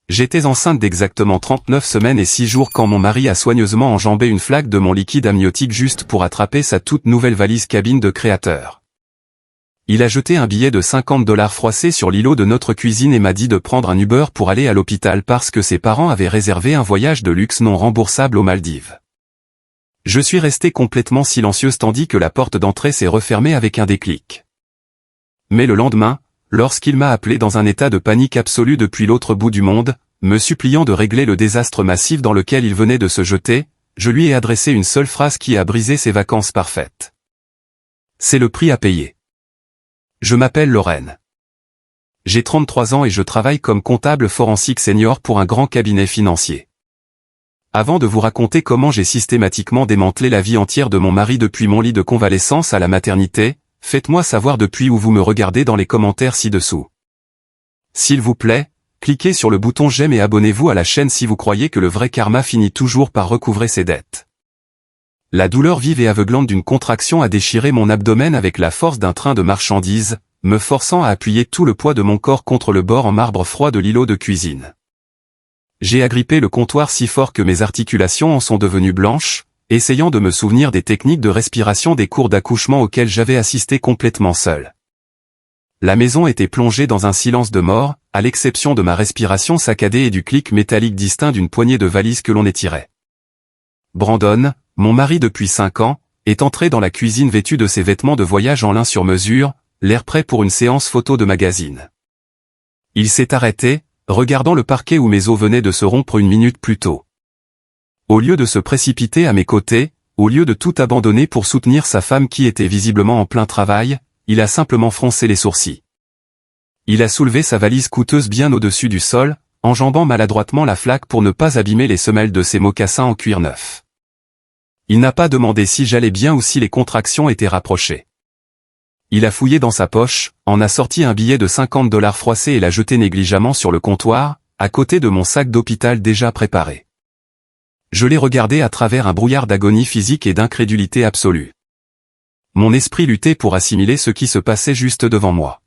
J'étais enceinte d'exactement 39 semaines et 6 jours quand mon mari a soigneusement enjambé une flaque de mon liquide amniotique juste pour attraper sa toute nouvelle valise cabine de créateur. Il a jeté un billet de $50 froissé sur l'îlot de notre cuisine et m'a dit de prendre un Uber pour aller à l'hôpital parce que ses parents avaient réservé un voyage de luxe non remboursable aux Maldives. Je suis resté complètement silencieuse tandis que la porte d'entrée s'est refermée avec un déclic. Mais le lendemain, lorsqu'il m'a appelé dans un état de panique absolue depuis l'autre bout du monde, me suppliant de régler le désastre massif dans lequel il venait de se jeter, je lui ai adressé une seule phrase qui a brisé ses vacances parfaites. C'est le prix à payer. Je m'appelle Lorraine. J'ai 33 ans et je travaille comme comptable forensique senior pour un grand cabinet financier. Avant de vous raconter comment j'ai systématiquement démantelé la vie entière de mon mari depuis mon lit de convalescence à la maternité, faites-moi savoir depuis où vous me regardez dans les commentaires ci-dessous. S'il vous plaît, cliquez sur le bouton j'aime et abonnez-vous à la chaîne si vous croyez que le vrai karma finit toujours par recouvrer ses dettes. La douleur vive et aveuglante d'une contraction a déchiré mon abdomen avec la force d'un train de marchandises, me forçant à appuyer tout le poids de mon corps contre le bord en marbre froid de l'îlot de cuisine. J'ai agrippé le comptoir si fort que mes articulations en sont devenues blanches, essayant de me souvenir des techniques de respiration des cours d'accouchement auxquelles j'avais assisté complètement seul. La maison était plongée dans un silence de mort, à l'exception de ma respiration saccadée et du clic métallique distinct d'une poignée de valises que l'on étirait. Brandon, mon mari depuis 5 ans, est entré dans la cuisine vêtu de ses vêtements de voyage en lin sur mesure, l'air prêt pour une séance photo de magazine. Il s'est arrêté, regardant le parquet où mes os venaient de se rompre une minute plus tôt. Au lieu de se précipiter à mes côtés, au lieu de tout abandonner pour soutenir sa femme qui était visiblement en plein travail, il a simplement froncé les sourcils. Il a soulevé sa valise coûteuse bien au-dessus du sol, enjambant maladroitement la flaque pour ne pas abîmer les semelles de ses mocassins en cuir neuf. Il n'a pas demandé si j'allais bien ou si les contractions étaient rapprochées. Il a fouillé dans sa poche, en a sorti un billet de $50 froissé et l'a jeté négligemment sur le comptoir, à côté de mon sac d'hôpital déjà préparé. Je l'ai regardé à travers un brouillard d'agonie physique et d'incrédulité absolue. Mon esprit luttait pour assimiler ce qui se passait juste devant moi.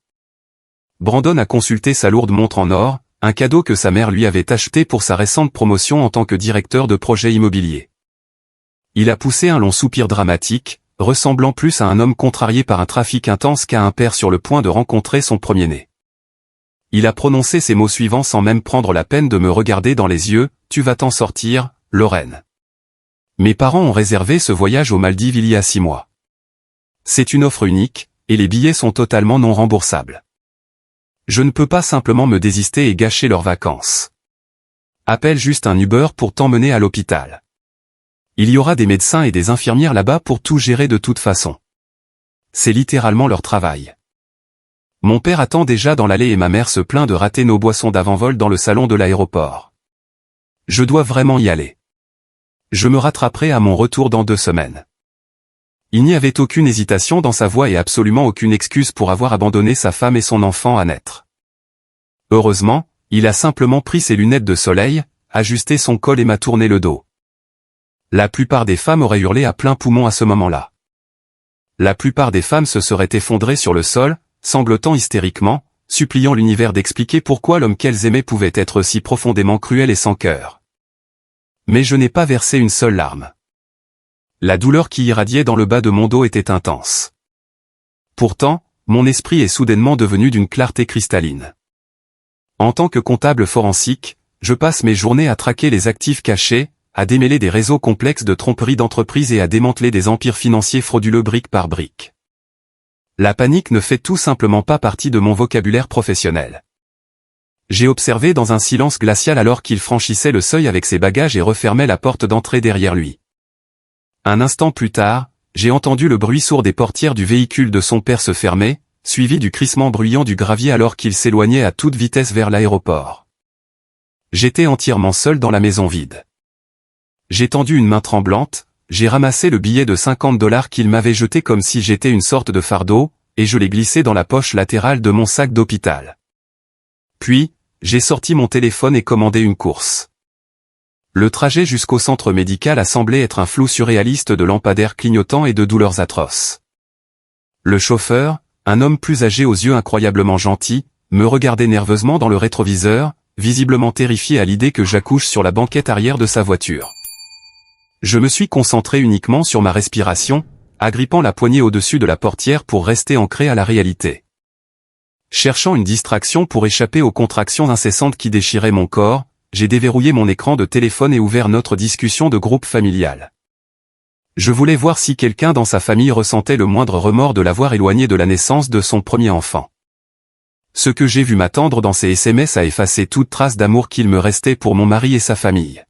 Brandon a consulté sa lourde montre en or, un cadeau que sa mère lui avait acheté pour sa récente promotion en tant que directeur de projet immobilier. Il a poussé un long soupir dramatique, ressemblant plus à un homme contrarié par un trafic intense qu'à un père sur le point de rencontrer son premier-né. Il a prononcé ces mots suivants sans même prendre la peine de me regarder dans les yeux, « Tu vas t'en sortir, Lorraine. » Mes parents ont réservé ce voyage aux Maldives il y a 6 mois. C'est une offre unique, et les billets sont totalement non remboursables. Je ne peux pas simplement me désister et gâcher leurs vacances. Appelle juste un Uber pour t'emmener à l'hôpital. Il y aura des médecins et des infirmières là-bas pour tout gérer de toute façon. C'est littéralement leur travail. Mon père attend déjà dans l'allée et ma mère se plaint de rater nos boissons d'avant-vol dans le salon de l'aéroport. Je dois vraiment y aller. Je me rattraperai à mon retour dans 2 semaines. Il n'y avait aucune hésitation dans sa voix et absolument aucune excuse pour avoir abandonné sa femme et son enfant à naître. Heureusement, il a simplement pris ses lunettes de soleil, ajusté son col et m'a tourné le dos. La plupart des femmes auraient hurlé à plein poumon à ce moment-là. La plupart des femmes se seraient effondrées sur le sol, sanglotant hystériquement, suppliant l'univers d'expliquer pourquoi l'homme qu'elles aimaient pouvait être si profondément cruel et sans cœur. Mais je n'ai pas versé une seule larme. La douleur qui irradiait dans le bas de mon dos était intense. Pourtant, mon esprit est soudainement devenu d'une clarté cristalline. En tant que comptable forensique, je passe mes journées à traquer les actifs cachés, à démêler des réseaux complexes de tromperies d'entreprises et à démanteler des empires financiers frauduleux brique par brique. La panique ne fait tout simplement pas partie de mon vocabulaire professionnel. J'ai observé dans un silence glacial alors qu'il franchissait le seuil avec ses bagages et refermait la porte d'entrée derrière lui. Un instant plus tard, j'ai entendu le bruit sourd des portières du véhicule de son père se fermer, suivi du crissement bruyant du gravier alors qu'il s'éloignait à toute vitesse vers l'aéroport. J'étais entièrement seul dans la maison vide. J'ai tendu une main tremblante, j'ai ramassé le billet de $50 qu'il m'avait jeté comme si j'étais une sorte de fardeau, et je l'ai glissé dans la poche latérale de mon sac d'hôpital. Puis, j'ai sorti mon téléphone et commandé une course. Le trajet jusqu'au centre médical a semblé être un flou surréaliste de lampadaires clignotants et de douleurs atroces. Le chauffeur, un homme plus âgé aux yeux incroyablement gentils, me regardait nerveusement dans le rétroviseur, visiblement terrifié à l'idée que j'accouche sur la banquette arrière de sa voiture. Je me suis concentré uniquement sur ma respiration, agrippant la poignée au-dessus de la portière pour rester ancré à la réalité. Cherchant une distraction pour échapper aux contractions incessantes qui déchiraient mon corps, j'ai déverrouillé mon écran de téléphone et ouvert notre discussion de groupe familial. Je voulais voir si quelqu'un dans sa famille ressentait le moindre remords de l'avoir éloigné de la naissance de son premier enfant. Ce que j'ai vu m'attendre dans ces SMS a effacé toute trace d'amour qu'il me restait pour mon mari et sa famille.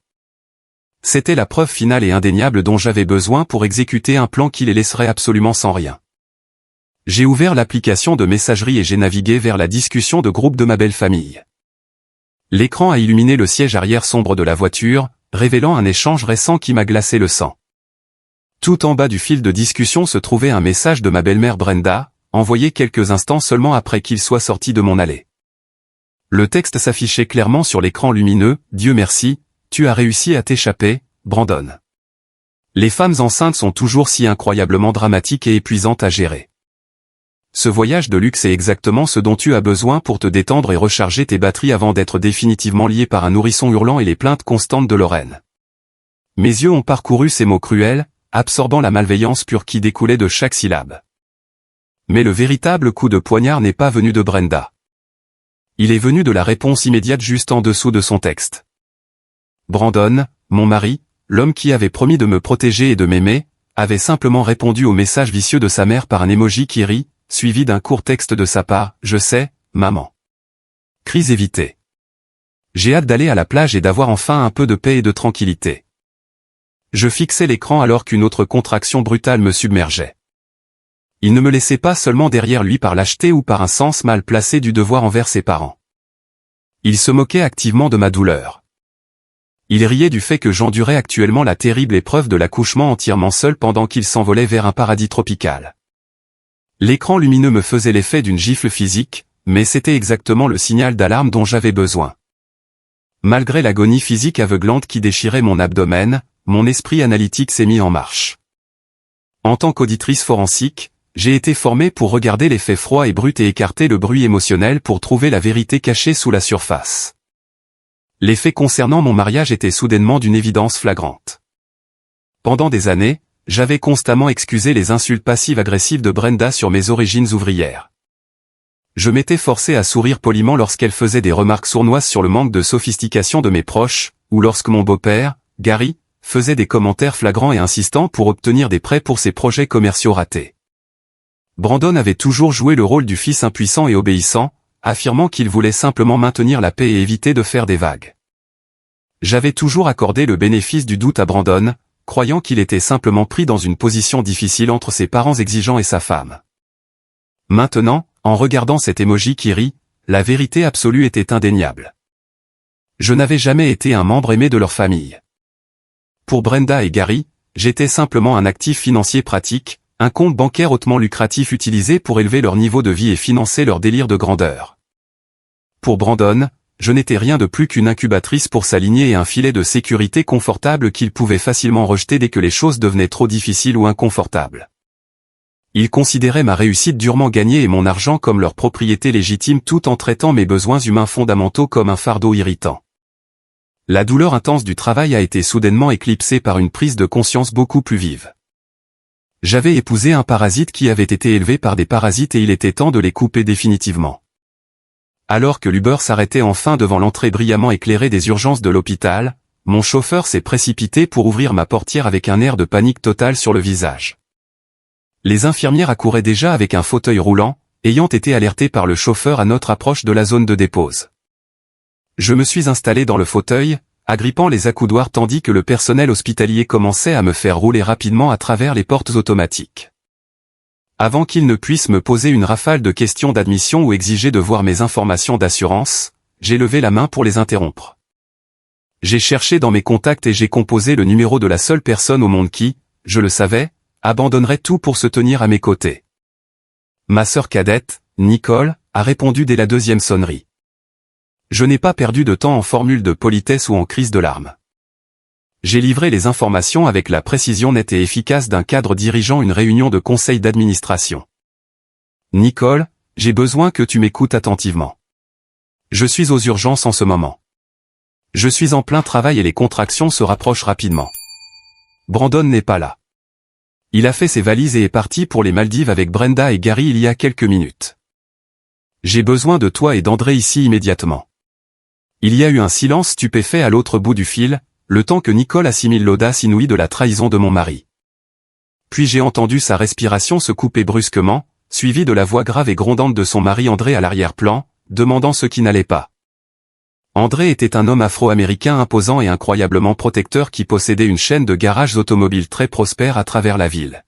C'était la preuve finale et indéniable dont j'avais besoin pour exécuter un plan qui les laisserait absolument sans rien. J'ai ouvert l'application de messagerie et j'ai navigué vers la discussion de groupe de ma belle famille. L'écran a illuminé le siège arrière sombre de la voiture, révélant un échange récent qui m'a glacé le sang. Tout en bas du fil de discussion se trouvait un message de ma belle-mère Brenda, envoyé quelques instants seulement après qu'il soit sorti de mon allée. Le texte s'affichait clairement sur l'écran lumineux, « Dieu merci, tu as réussi à t'échapper, Brandon. » Les femmes enceintes sont toujours si incroyablement dramatiques et épuisantes à gérer. Ce voyage de luxe est exactement ce dont tu as besoin pour te détendre et recharger tes batteries avant d'être définitivement lié par un nourrisson hurlant et les plaintes constantes de Lorraine. Mes yeux ont parcouru ces mots cruels, absorbant la malveillance pure qui découlait de chaque syllabe. Mais le véritable coup de poignard n'est pas venu de Brenda. Il est venu de la réponse immédiate juste en dessous de son texte. Brandon, mon mari, l'homme qui avait promis de me protéger et de m'aimer, avait simplement répondu au message vicieux de sa mère par un emoji qui rit, suivi d'un court texte de sa part, « Je sais, maman. » Crise évitée. J'ai hâte d'aller à la plage et d'avoir enfin un peu de paix et de tranquillité. Je fixais l'écran alors qu'une autre contraction brutale me submergeait. Il ne me laissait pas seulement derrière lui par lâcheté ou par un sens mal placé du devoir envers ses parents. Il se moquait activement de ma douleur. Il riait du fait que j'endurais actuellement la terrible épreuve de l'accouchement entièrement seul pendant qu'il s'envolait vers un paradis tropical. L'écran lumineux me faisait l'effet d'une gifle physique, mais c'était exactement le signal d'alarme dont j'avais besoin. Malgré l'agonie physique aveuglante qui déchirait mon abdomen, mon esprit analytique s'est mis en marche. En tant qu'auditrice forensique, j'ai été formé pour regarder les faits froids et bruts et écarter le bruit émotionnel pour trouver la vérité cachée sous la surface. Les faits concernant mon mariage étaient soudainement d'une évidence flagrante. Pendant des années, j'avais constamment excusé les insultes passives-agressives de Brenda sur mes origines ouvrières. Je m'étais forcé à sourire poliment lorsqu'elle faisait des remarques sournoises sur le manque de sophistication de mes proches, ou lorsque mon beau-père, Gary, faisait des commentaires flagrants et insistants pour obtenir des prêts pour ses projets commerciaux ratés. Brandon avait toujours joué le rôle du fils impuissant et obéissant, affirmant qu'il voulait simplement maintenir la paix et éviter de faire des vagues. J'avais toujours accordé le bénéfice du doute à Brandon, croyant qu'il était simplement pris dans une position difficile entre ses parents exigeants et sa femme. Maintenant, en regardant cet emoji qui rit, la vérité absolue était indéniable. Je n'avais jamais été un membre aimé de leur famille. Pour Brenda et Gary, j'étais simplement un actif financier pratique, un compte bancaire hautement lucratif utilisé pour élever leur niveau de vie et financer leur délire de grandeur. Pour Brandon, je n'étais rien de plus qu'une incubatrice pour sa lignée et un filet de sécurité confortable qu'il pouvait facilement rejeter dès que les choses devenaient trop difficiles ou inconfortables. Ils considéraient ma réussite durement gagnée et mon argent comme leur propriété légitime tout en traitant mes besoins humains fondamentaux comme un fardeau irritant. La douleur intense du travail a été soudainement éclipsée par une prise de conscience beaucoup plus vive. J'avais épousé un parasite qui avait été élevé par des parasites et il était temps de les couper définitivement. Alors que l'Uber s'arrêtait enfin devant l'entrée brillamment éclairée des urgences de l'hôpital, mon chauffeur s'est précipité pour ouvrir ma portière avec un air de panique totale sur le visage. Les infirmières accouraient déjà avec un fauteuil roulant, ayant été alertées par le chauffeur à notre approche de la zone de dépose. Je me suis installé dans le fauteuil, agrippant les accoudoirs tandis que le personnel hospitalier commençait à me faire rouler rapidement à travers les portes automatiques. Avant qu'ils ne puissent me poser une rafale de questions d'admission ou exiger de voir mes informations d'assurance, j'ai levé la main pour les interrompre. J'ai cherché dans mes contacts et j'ai composé le numéro de la seule personne au monde qui, je le savais, abandonnerait tout pour se tenir à mes côtés. Ma sœur cadette, Nicole, a répondu dès la deuxième sonnerie. Je n'ai pas perdu de temps en formule de politesse ou en crise de larmes. J'ai livré les informations avec la précision nette et efficace d'un cadre dirigeant une réunion de conseil d'administration. Nicole, j'ai besoin que tu m'écoutes attentivement. Je suis aux urgences en ce moment. Je suis en plein travail et les contractions se rapprochent rapidement. Brandon n'est pas là. Il a fait ses valises et est parti pour les Maldives avec Brenda et Gary il y a quelques minutes. J'ai besoin de toi et d'André ici immédiatement. Il y a eu un silence stupéfait à l'autre bout du fil, le temps que Nicole assimile l'audace inouïe de la trahison de mon mari. Puis j'ai entendu sa respiration se couper brusquement, suivie de la voix grave et grondante de son mari André à l'arrière-plan, demandant ce qui n'allait pas. André était un homme afro-américain imposant et incroyablement protecteur qui possédait une chaîne de garages automobiles très prospère à travers la ville.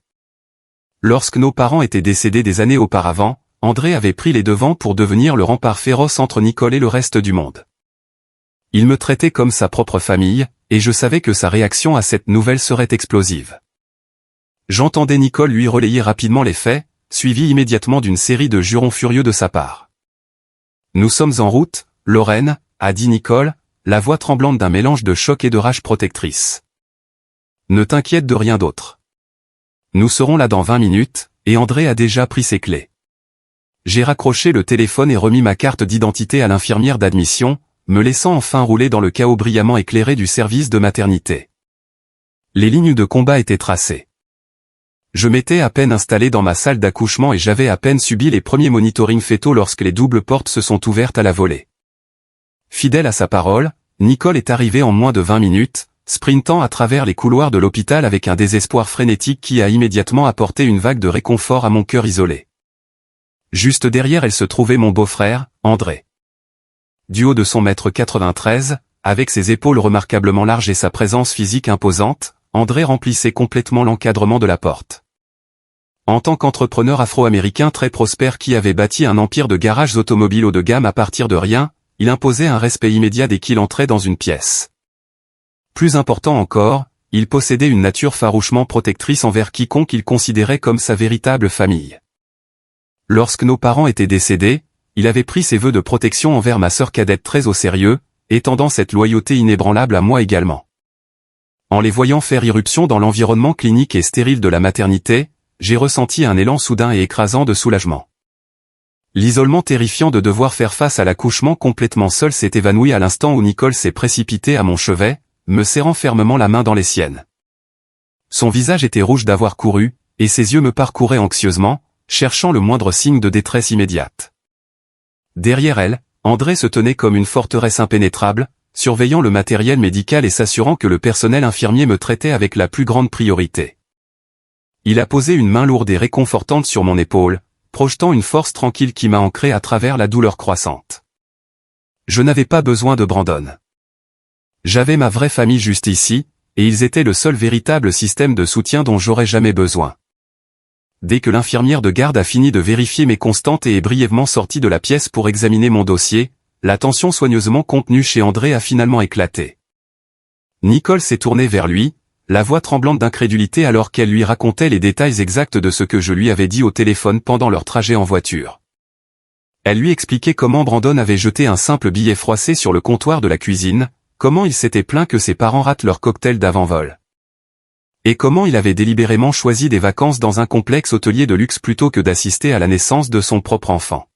Lorsque nos parents étaient décédés des années auparavant, André avait pris les devants pour devenir le rempart féroce entre Nicole et le reste du monde. Il me traitait comme sa propre famille, et je savais que sa réaction à cette nouvelle serait explosive. J'entendais Nicole lui relayer rapidement les faits, suivi immédiatement d'une série de jurons furieux de sa part. « Nous sommes en route, Lorraine », a dit Nicole, la voix tremblante d'un mélange de choc et de rage protectrice. « Ne t'inquiète de rien d'autre. Nous serons là dans 20 minutes, et André a déjà pris ses clés. » J'ai raccroché le téléphone et remis ma carte d'identité à l'infirmière d'admission, me laissant enfin rouler dans le chaos brillamment éclairé du service de maternité. Les lignes de combat étaient tracées. Je m'étais à peine installé dans ma salle d'accouchement et j'avais à peine subi les premiers monitorings fétaux lorsque les doubles portes se sont ouvertes à la volée. Fidèle à sa parole, Nicole est arrivée en moins de 20 minutes, sprintant à travers les couloirs de l'hôpital avec un désespoir frénétique qui a immédiatement apporté une vague de réconfort à mon cœur isolé. Juste derrière elle se trouvait mon beau-frère, André. Du haut de son 1,93 m, avec ses épaules remarquablement larges et sa présence physique imposante, André remplissait complètement l'encadrement de la porte. En tant qu'entrepreneur afro-américain très prospère qui avait bâti un empire de garages automobiles haut de gamme à partir de rien, il imposait un respect immédiat dès qu'il entrait dans une pièce. Plus important encore, il possédait une nature farouchement protectrice envers quiconque il considérait comme sa véritable famille. Lorsque nos parents étaient décédés, il avait pris ses vœux de protection envers ma sœur cadette très au sérieux, étendant cette loyauté inébranlable à moi également. En les voyant faire irruption dans l'environnement clinique et stérile de la maternité, j'ai ressenti un élan soudain et écrasant de soulagement. L'isolement terrifiant de devoir faire face à l'accouchement complètement seul s'est évanoui à l'instant où Nicole s'est précipitée à mon chevet, me serrant fermement la main dans les siennes. Son visage était rouge d'avoir couru, et ses yeux me parcouraient anxieusement, cherchant le moindre signe de détresse immédiate. Derrière elle, André se tenait comme une forteresse impénétrable, surveillant le matériel médical et s'assurant que le personnel infirmier me traitait avec la plus grande priorité. Il a posé une main lourde et réconfortante sur mon épaule, projetant une force tranquille qui m'a ancré à travers la douleur croissante. Je n'avais pas besoin de Brandon. J'avais ma vraie famille juste ici, et ils étaient le seul véritable système de soutien dont j'aurais jamais besoin. Dès que l'infirmière de garde a fini de vérifier mes constantes et est brièvement sortie de la pièce pour examiner mon dossier, la tension soigneusement contenue chez André a finalement éclaté. Nicole s'est tournée vers lui, la voix tremblante d'incrédulité alors qu'elle lui racontait les détails exacts de ce que je lui avais dit au téléphone pendant leur trajet en voiture. Elle lui expliquait comment Brandon avait jeté un simple billet froissé sur le comptoir de la cuisine, comment il s'était plaint que ses parents ratent leur cocktail d'avant-vol. Et comment il avait délibérément choisi des vacances dans un complexe hôtelier de luxe plutôt que d'assister à la naissance de son propre enfant.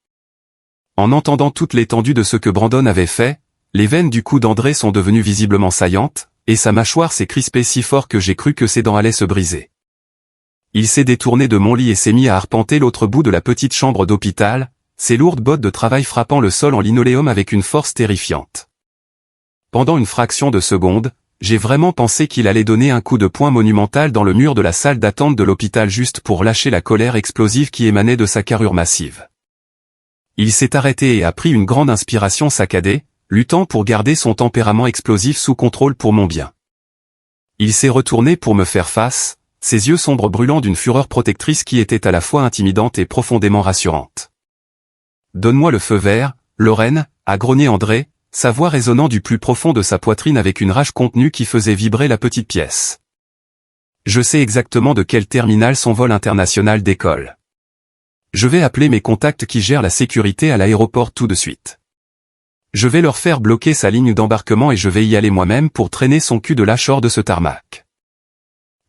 En entendant toute l'étendue de ce que Brandon avait fait, les veines du cou d'André sont devenues visiblement saillantes, et sa mâchoire s'est crispée si fort que j'ai cru que ses dents allaient se briser. Il s'est détourné de mon lit et s'est mis à arpenter l'autre bout de la petite chambre d'hôpital, ses lourdes bottes de travail frappant le sol en linoléum avec une force terrifiante. Pendant une fraction de seconde, j'ai vraiment pensé qu'il allait donner un coup de poing monumental dans le mur de la salle d'attente de l'hôpital juste pour lâcher la colère explosive qui émanait de sa carrure massive. Il s'est arrêté et a pris une grande inspiration saccadée, luttant pour garder son tempérament explosif sous contrôle pour mon bien. Il s'est retourné pour me faire face, ses yeux sombres brûlant d'une fureur protectrice qui était à la fois intimidante et profondément rassurante. « Donne-moi le feu vert, Lorraine », a grogné André, sa voix résonnant du plus profond de sa poitrine avec une rage contenue qui faisait vibrer la petite pièce. Je sais exactement de quel terminal son vol international décolle. Je vais appeler mes contacts qui gèrent la sécurité à l'aéroport tout de suite. Je vais leur faire bloquer sa ligne d'embarquement et je vais y aller moi-même pour traîner son cul de lâche hors de ce tarmac.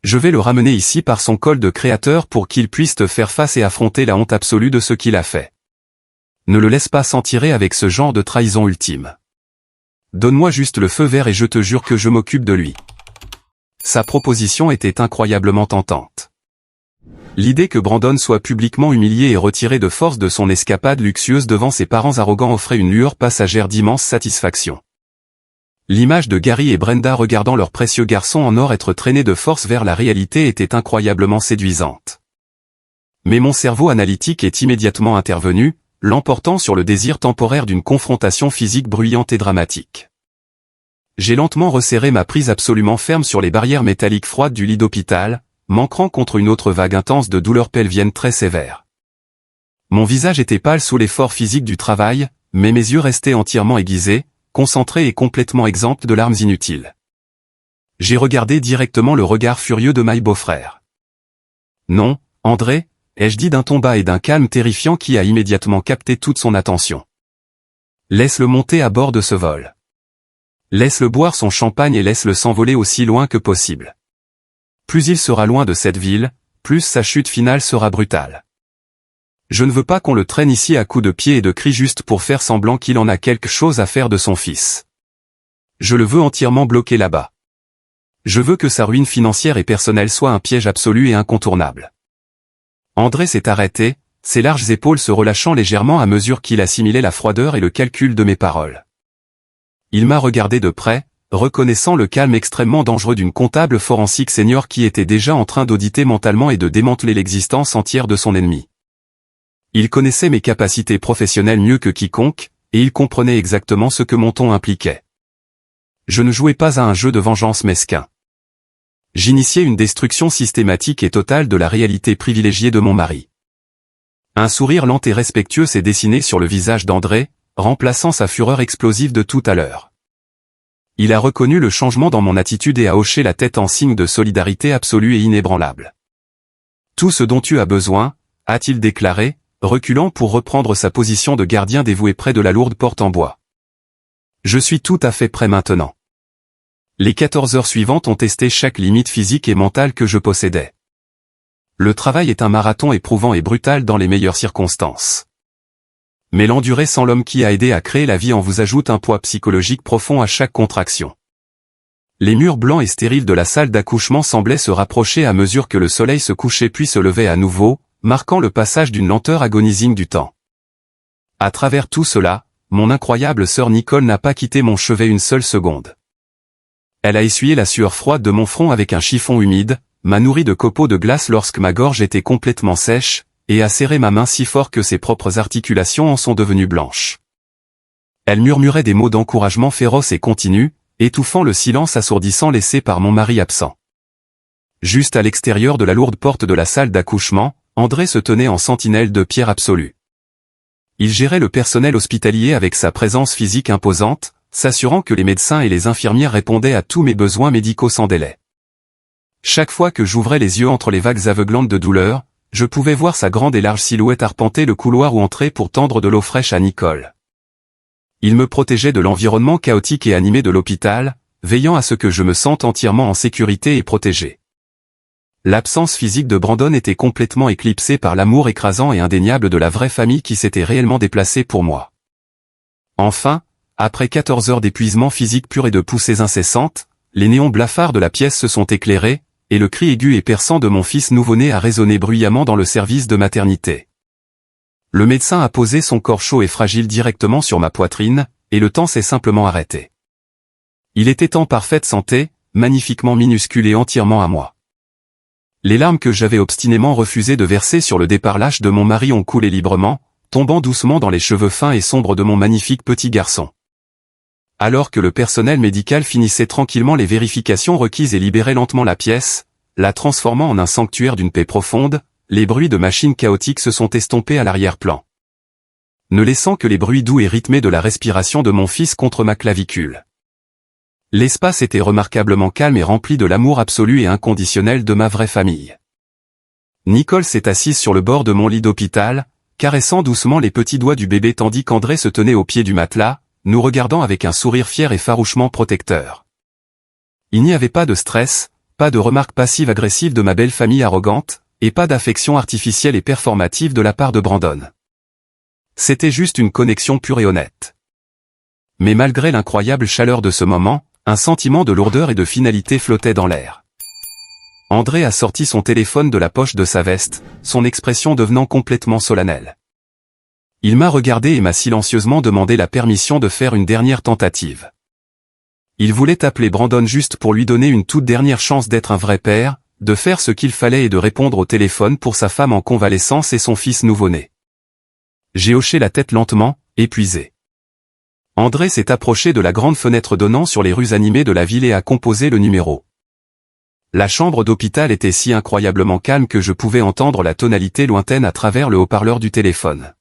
Je vais le ramener ici par son col de créateur pour qu'il puisse te faire face et affronter la honte absolue de ce qu'il a fait. Ne le laisse pas s'en tirer avec ce genre de trahison ultime. Donne-moi juste le feu vert et je te jure que je m'occupe de lui. Sa proposition était incroyablement tentante. L'idée que Brandon soit publiquement humilié et retiré de force de son escapade luxueuse devant ses parents arrogants offrait une lueur passagère d'immense satisfaction. L'image de Gary et Brenda regardant leur précieux garçon en or être traîné de force vers la réalité était incroyablement séduisante. Mais mon cerveau analytique est immédiatement intervenu, l'emportant sur le désir temporaire d'une confrontation physique bruyante et dramatique. J'ai lentement resserré ma prise absolument ferme sur les barrières métalliques froides du lit d'hôpital, m'ancrant contre une autre vague intense de douleur pelvienne très sévère. Mon visage était pâle sous l'effort physique du travail, mais mes yeux restaient entièrement aiguisés, concentrés et complètement exempts de larmes inutiles. J'ai regardé directement le regard furieux de my beau-frère. Non, André, ai-je dit d'un ton bas et d'un calme terrifiant qui a immédiatement capté toute son attention. Laisse-le monter à bord de ce vol. Laisse-le boire son champagne et laisse-le s'envoler aussi loin que possible. Plus il sera loin de cette ville, plus sa chute finale sera brutale. Je ne veux pas qu'on le traîne ici à coups de pied et de cris juste pour faire semblant qu'il en a quelque chose à faire de son fils. Je le veux entièrement bloqué là-bas. Je veux que sa ruine financière et personnelle soit un piège absolu et incontournable. André s'est arrêté, ses larges épaules se relâchant légèrement à mesure qu'il assimilait la froideur et le calcul de mes paroles. Il m'a regardé de près, reconnaissant le calme extrêmement dangereux d'une comptable forensique senior qui était déjà en train d'auditer mentalement et de démanteler l'existence entière de son ennemi. Il connaissait mes capacités professionnelles mieux que quiconque, et il comprenait exactement ce que mon ton impliquait. Je ne jouais pas à un jeu de vengeance mesquin. J'initiais une destruction systématique et totale de la réalité privilégiée de mon mari. Un sourire lent et respectueux s'est dessiné sur le visage d'André, remplaçant sa fureur explosive de tout à l'heure. Il a reconnu le changement dans mon attitude et a hoché la tête en signe de solidarité absolue et inébranlable. Tout ce dont tu as besoin, a-t-il déclaré, reculant pour reprendre sa position de gardien dévoué près de la lourde porte en bois. Je suis tout à fait prêt maintenant. Les 14 heures suivantes ont testé chaque limite physique et mentale que je possédais. Le travail est un marathon éprouvant et brutal dans les meilleures circonstances. Mais l'endurer sans l'homme qui a aidé à créer la vie en vous ajoute un poids psychologique profond à chaque contraction. Les murs blancs et stériles de la salle d'accouchement semblaient se rapprocher à mesure que le soleil se couchait puis se levait à nouveau, marquant le passage d'une lenteur agonising du temps. À travers tout cela, mon incroyable sœur Nicole n'a pas quitté mon chevet une seule seconde. Elle a essuyé la sueur froide de mon front avec un chiffon humide, m'a nourri de copeaux de glace lorsque ma gorge était complètement sèche, et a serré ma main si fort que ses propres articulations en sont devenues blanches. Elle murmurait des mots d'encouragement féroces et continus, étouffant le silence assourdissant laissé par mon mari absent. Juste à l'extérieur de la lourde porte de la salle d'accouchement, André se tenait en sentinelle de pierre absolue. Il gérait le personnel hospitalier avec sa présence physique imposante, s'assurant que les médecins et les infirmières répondaient à tous mes besoins médicaux sans délai. Chaque fois que j'ouvrais les yeux entre les vagues aveuglantes de douleur, je pouvais voir sa grande et large silhouette arpenter le couloir ou entrer pour tendre de l'eau fraîche à Nicole. Il me protégeait de l'environnement chaotique et animé de l'hôpital, veillant à ce que je me sente entièrement en sécurité et protégé. L'absence physique de Brandon était complètement éclipsée par l'amour écrasant et indéniable de la vraie famille qui s'était réellement déplacée pour moi. Enfin, après 14 heures d'épuisement physique pur et de poussées incessantes, les néons blafards de la pièce se sont éclairés, et le cri aigu et perçant de mon fils nouveau-né a résonné bruyamment dans le service de maternité. Le médecin a posé son corps chaud et fragile directement sur ma poitrine, et le temps s'est simplement arrêté. Il était en parfaite santé, magnifiquement minuscule et entièrement à moi. Les larmes que j'avais obstinément refusé de verser sur le départ lâche de mon mari ont coulé librement, tombant doucement dans les cheveux fins et sombres de mon magnifique petit garçon. Alors que le personnel médical finissait tranquillement les vérifications requises et libérait lentement la pièce, la transformant en un sanctuaire d'une paix profonde, les bruits de machines chaotiques se sont estompés à l'arrière-plan, ne laissant que les bruits doux et rythmés de la respiration de mon fils contre ma clavicule. L'espace était remarquablement calme et rempli de l'amour absolu et inconditionnel de ma vraie famille. Nicole s'est assise sur le bord de mon lit d'hôpital, caressant doucement les petits doigts du bébé tandis qu'André se tenait au pied du matelas, nous regardant avec un sourire fier et farouchement protecteur. Il n'y avait pas de stress, pas de remarques passives-agressives de ma belle famille arrogante, et pas d'affection artificielle et performative de la part de Brandon. C'était juste une connexion pure et honnête. Mais malgré l'incroyable chaleur de ce moment, un sentiment de lourdeur et de finalité flottait dans l'air. André a sorti son téléphone de la poche de sa veste, son expression devenant complètement solennelle. Il m'a regardé et m'a silencieusement demandé la permission de faire une dernière tentative. Il voulait appeler Brandon juste pour lui donner une toute dernière chance d'être un vrai père, de faire ce qu'il fallait et de répondre au téléphone pour sa femme en convalescence et son fils nouveau-né. J'ai hoché la tête lentement, épuisé. André s'est approché de la grande fenêtre donnant sur les rues animées de la ville et a composé le numéro. La chambre d'hôpital était si incroyablement calme que je pouvais entendre la tonalité lointaine à travers le haut-parleur du téléphone.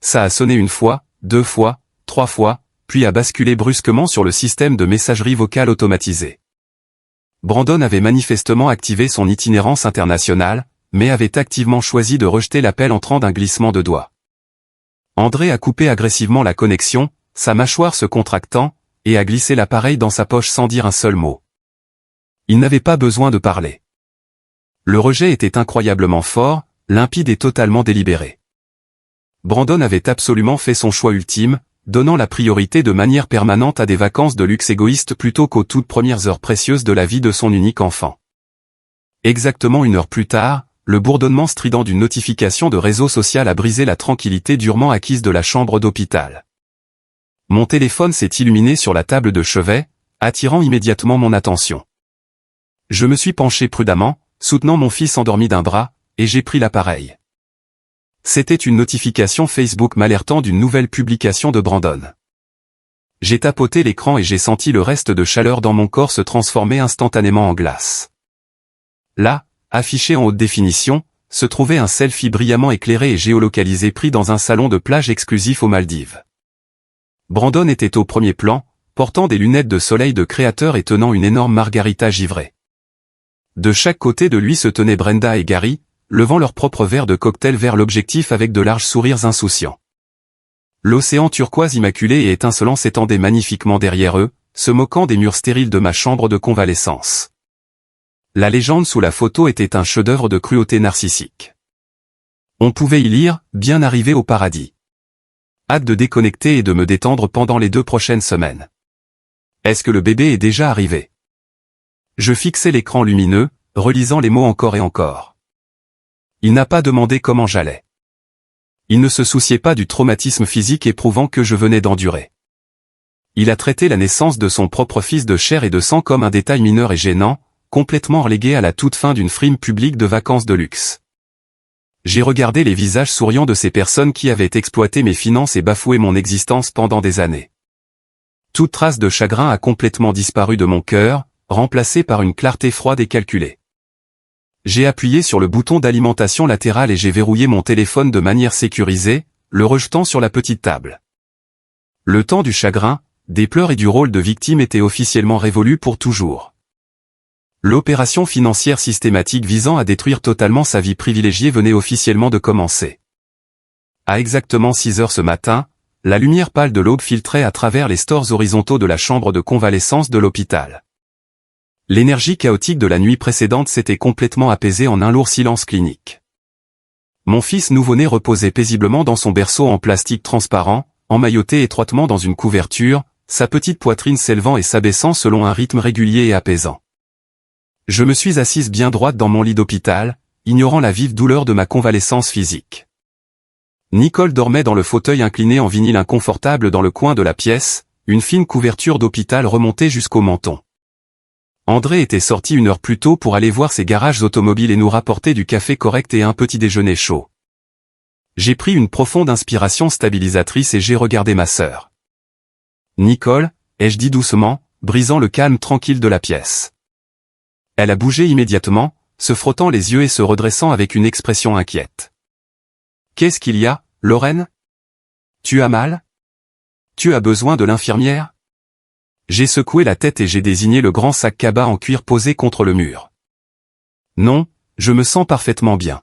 Ça a sonné une fois, 2 fois, 3 fois, puis a basculé brusquement sur le système de messagerie vocale automatisée. Brandon avait manifestement activé son itinérance internationale, mais avait activement choisi de rejeter l'appel entrant d'un glissement de doigts. André a coupé agressivement la connexion, sa mâchoire se contractant, et a glissé l'appareil dans sa poche sans dire un seul mot. Il n'avait pas besoin de parler. Le rejet était incroyablement fort, limpide et totalement délibéré. Brandon avait absolument fait son choix ultime, donnant la priorité de manière permanente à des vacances de luxe égoïste plutôt qu'aux toutes premières heures précieuses de la vie de son unique enfant. Exactement 1 heure plus tard, le bourdonnement strident d'une notification de réseau social a brisé la tranquillité durement acquise de la chambre d'hôpital. Mon téléphone s'est illuminé sur la table de chevet, attirant immédiatement mon attention. Je me suis penché prudemment, soutenant mon fils endormi d'un bras, et j'ai pris l'appareil. C'était une notification Facebook m'alertant d'une nouvelle publication de Brandon. J'ai tapoté l'écran et j'ai senti le reste de chaleur dans mon corps se transformer instantanément en glace. Là, affiché en haute définition, se trouvait un selfie brillamment éclairé et géolocalisé pris dans un salon de plage exclusif aux Maldives. Brandon était au premier plan, portant des lunettes de soleil de créateur et tenant une énorme margarita givrée. De chaque côté de lui se tenaient Brenda et Gary, levant leur propre verre de cocktail vers l'objectif avec de larges sourires insouciants. L'océan turquoise immaculé et étincelant s'étendait magnifiquement derrière eux, se moquant des murs stériles de ma chambre de convalescence. La légende sous la photo était un chef-d'œuvre de cruauté narcissique. On pouvait y lire « Bien arrivé au paradis ». Hâte de déconnecter et de me détendre pendant les 2 prochaines semaines. Est-ce que le bébé est déjà arrivé? Je fixais l'écran lumineux, relisant les mots encore et encore. Il n'a pas demandé comment j'allais. Il ne se souciait pas du traumatisme physique éprouvant que je venais d'endurer. Il a traité la naissance de son propre fils de chair et de sang comme un détail mineur et gênant, complètement relégué à la toute fin d'une frime publique de vacances de luxe. J'ai regardé les visages souriants de ces personnes qui avaient exploité mes finances et bafoué mon existence pendant des années. Toute trace de chagrin a complètement disparu de mon cœur, remplacée par une clarté froide et calculée. J'ai appuyé sur le bouton d'alimentation latérale et j'ai verrouillé mon téléphone de manière sécurisée, le rejetant sur la petite table. Le temps du chagrin, des pleurs et du rôle de victime était officiellement révolu pour toujours. L'opération financière systématique visant à détruire totalement sa vie privilégiée venait officiellement de commencer. À exactement 6 heures ce matin, la lumière pâle de l'aube filtrait à travers les stores horizontaux de la chambre de convalescence de l'hôpital. L'énergie chaotique de la nuit précédente s'était complètement apaisée en un lourd silence clinique. Mon fils nouveau-né reposait paisiblement dans son berceau en plastique transparent, emmailloté étroitement dans une couverture, sa petite poitrine s'élevant et s'abaissant selon un rythme régulier et apaisant. Je me suis assise bien droite dans mon lit d'hôpital, ignorant la vive douleur de ma convalescence physique. Nicole dormait dans le fauteuil incliné en vinyle inconfortable dans le coin de la pièce, une fine couverture d'hôpital remontée jusqu'au menton. André était sorti 1 heure plus tôt pour aller voir ses garages automobiles et nous rapporter du café correct et un petit déjeuner chaud. J'ai pris une profonde inspiration stabilisatrice et j'ai regardé ma sœur. Nicole, ai-je dit doucement, brisant le calme tranquille de la pièce. Elle a bougé immédiatement, se frottant les yeux et se redressant avec une expression inquiète. Qu'est-ce qu'il y a, Lorraine? Tu as mal? Tu as besoin de l'infirmière? J'ai secoué la tête et j'ai désigné le grand sac cabas en cuir posé contre le mur. Non, je me sens parfaitement bien.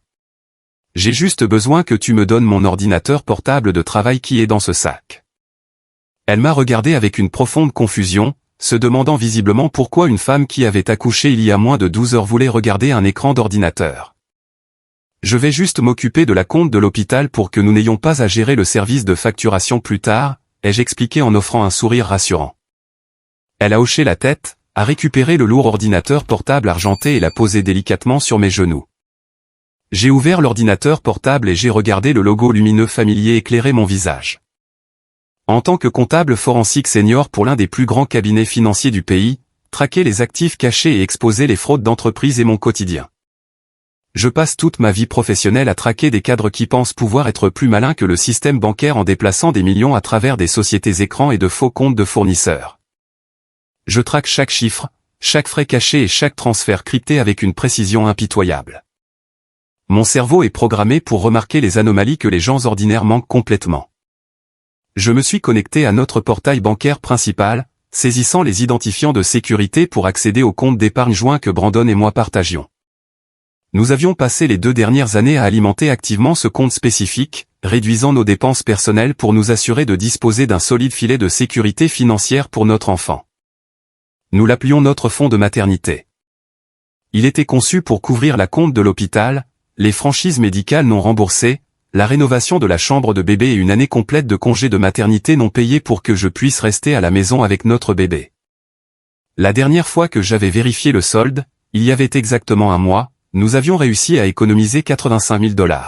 J'ai juste besoin que tu me donnes mon ordinateur portable de travail qui est dans ce sac. Elle m'a regardé avec une profonde confusion, se demandant visiblement pourquoi une femme qui avait accouché il y a moins de 12 heures voulait regarder un écran d'ordinateur. Je vais juste m'occuper de la compte de l'hôpital pour que nous n'ayons pas à gérer le service de facturation plus tard, ai-je expliqué en offrant un sourire rassurant. Elle a hoché la tête, a récupéré le lourd ordinateur portable argenté et l'a posé délicatement sur mes genoux. J'ai ouvert l'ordinateur portable et j'ai regardé le logo lumineux familier éclairer mon visage. En tant que comptable forensique senior pour l'un des plus grands cabinets financiers du pays, traquer les actifs cachés et exposer les fraudes d'entreprise est mon quotidien. Je passe toute ma vie professionnelle à traquer des cadres qui pensent pouvoir être plus malins que le système bancaire en déplaçant des millions à travers des sociétés écrans et de faux comptes de fournisseurs. Je traque chaque chiffre, chaque frais caché et chaque transfert crypté avec une précision impitoyable. Mon cerveau est programmé pour remarquer les anomalies que les gens ordinaires manquent complètement. Je me suis connecté à notre portail bancaire principal, saisissant les identifiants de sécurité pour accéder au compte d'épargne joint que Brandon et moi partagions. Nous avions passé les 2 dernières années à alimenter activement ce compte spécifique, réduisant nos dépenses personnelles pour nous assurer de disposer d'un solide filet de sécurité financière pour notre enfant. Nous l'appelions notre fonds de maternité. Il était conçu pour couvrir la compte de l'hôpital, les franchises médicales non remboursées, la rénovation de la chambre de bébé et une année complète de congé de maternité non payé pour que je puisse rester à la maison avec notre bébé. La dernière fois que j'avais vérifié le solde, il y avait exactement un mois, nous avions réussi à économiser 85 000 $.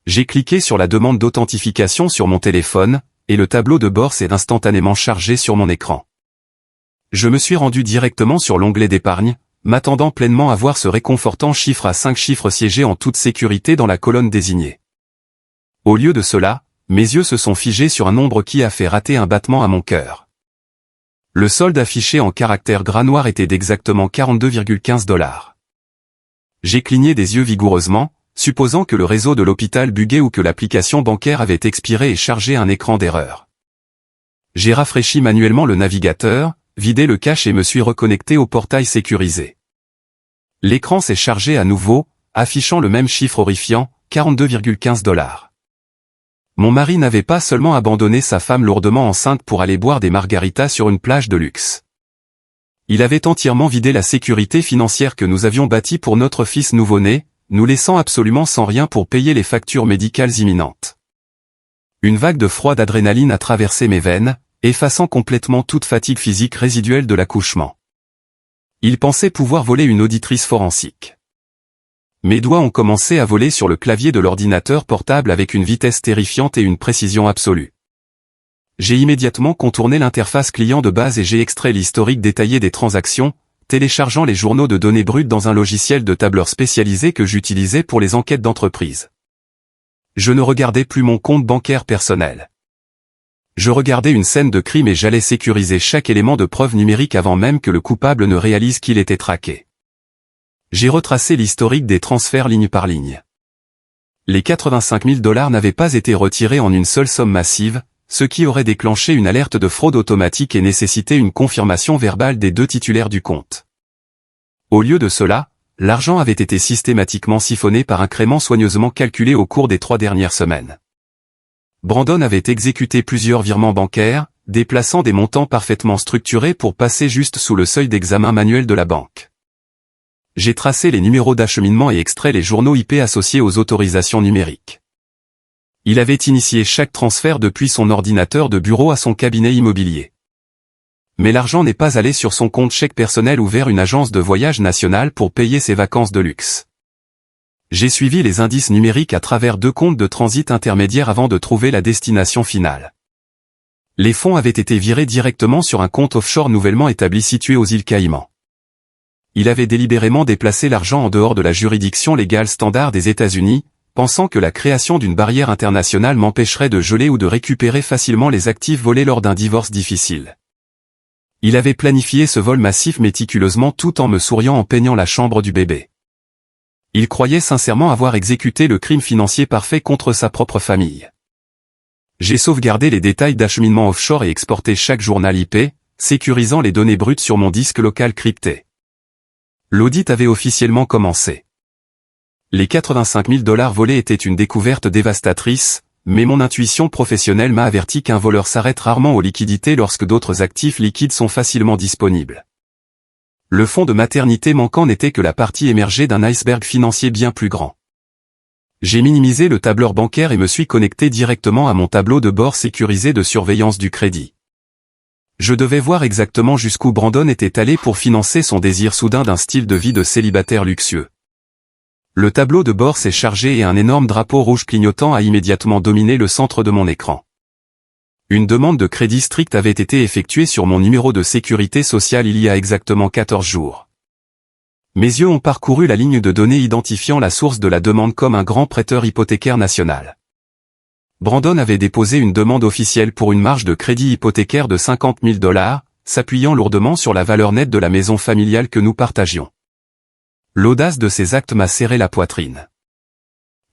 J'ai cliqué sur la demande d'authentification sur mon téléphone, et le tableau de bord s'est instantanément chargé sur mon écran. Je me suis rendu directement sur l'onglet d'épargne, m'attendant pleinement à voir ce réconfortant chiffre à 5 chiffres siéger en toute sécurité dans la colonne désignée. Au lieu de cela, mes yeux se sont figés sur un nombre qui a fait rater un battement à mon cœur. Le solde affiché en caractères gras noirs était d'exactement 42,15 $. J'ai cligné des yeux vigoureusement, supposant que le réseau de l'hôpital buguait ou que l'application bancaire avait expiré et chargé un écran d'erreur. J'ai rafraîchi manuellement le navigateur, vidé le cache et me suis reconnecté au portail sécurisé. L'écran s'est chargé à nouveau, affichant le même chiffre horrifiant, 42,15 $. Mon mari n'avait pas seulement abandonné sa femme lourdement enceinte pour aller boire des margaritas sur une plage de luxe. Il avait entièrement vidé la sécurité financière que nous avions bâtie pour notre fils nouveau-né, nous laissant absolument sans rien pour payer les factures médicales imminentes. Une vague de froide adrénaline a traversé mes veines, effaçant complètement toute fatigue physique résiduelle de l'accouchement. Il pensait pouvoir voler une auditrice forensique. Mes doigts ont commencé à voler sur le clavier de l'ordinateur portable avec une vitesse terrifiante et une précision absolue. J'ai immédiatement contourné l'interface client de base et j'ai extrait l'historique détaillé des transactions, téléchargeant les journaux de données brutes dans un logiciel de tableur spécialisé que j'utilisais pour les enquêtes d'entreprise. Je ne regardais plus mon compte bancaire personnel. Je regardais une scène de crime et j'allais sécuriser chaque élément de preuve numérique avant même que le coupable ne réalise qu'il était traqué. J'ai retracé l'historique des transferts ligne par ligne. Les 85 000 $ n'avaient pas été retirés en une seule somme massive, ce qui aurait déclenché une alerte de fraude automatique et nécessité une confirmation verbale des 2 titulaires du compte. Au lieu de cela, l'argent avait été systématiquement siphonné par un crément soigneusement calculé au cours des 3 dernières semaines. Brandon avait exécuté plusieurs virements bancaires, déplaçant des montants parfaitement structurés pour passer juste sous le seuil d'examen manuel de la banque. J'ai tracé les numéros d'acheminement et extrait les journaux IP associés aux autorisations numériques. Il avait initié chaque transfert depuis son ordinateur de bureau à son cabinet immobilier. Mais l'argent n'est pas allé sur son compte chèque personnel ou vers une agence de voyage nationale pour payer ses vacances de luxe. J'ai suivi les indices numériques à travers 2 comptes de transit intermédiaires avant de trouver la destination finale. Les fonds avaient été virés directement sur un compte offshore nouvellement établi situé aux îles Caïmans. Il avait délibérément déplacé l'argent en dehors de la juridiction légale standard des États-Unis, pensant que la création d'une barrière internationale m'empêcherait de geler ou de récupérer facilement les actifs volés lors d'un divorce difficile. Il avait planifié ce vol massif méticuleusement tout en me souriant en peignant la chambre du bébé. Il croyait sincèrement avoir exécuté le crime financier parfait contre sa propre famille. J'ai sauvegardé les détails d'acheminement offshore et exporté chaque journal IP, sécurisant les données brutes sur mon disque local crypté. L'audit avait officiellement commencé. Les 85 000 $ volés étaient une découverte dévastatrice, mais mon intuition professionnelle m'a averti qu'un voleur s'arrête rarement aux liquidités lorsque d'autres actifs liquides sont facilement disponibles. Le fonds de maternité manquant n'était que la partie émergée d'un iceberg financier bien plus grand. J'ai minimisé le tableur bancaire et me suis connecté directement à mon tableau de bord sécurisé de surveillance du crédit. Je devais voir exactement jusqu'où Brandon était allé pour financer son désir soudain d'un style de vie de célibataire luxueux. Le tableau de bord s'est chargé et un énorme drapeau rouge clignotant a immédiatement dominé le centre de mon écran. Une demande de crédit strict avait été effectuée sur mon numéro de sécurité sociale il y a exactement 14 jours. Mes yeux ont parcouru la ligne de données identifiant la source de la demande comme un grand prêteur hypothécaire national. Brandon avait déposé une demande officielle pour une marge de crédit hypothécaire de $50 000, s'appuyant lourdement sur la valeur nette de la maison familiale que nous partagions. L'audace de ces actes m'a serré la poitrine.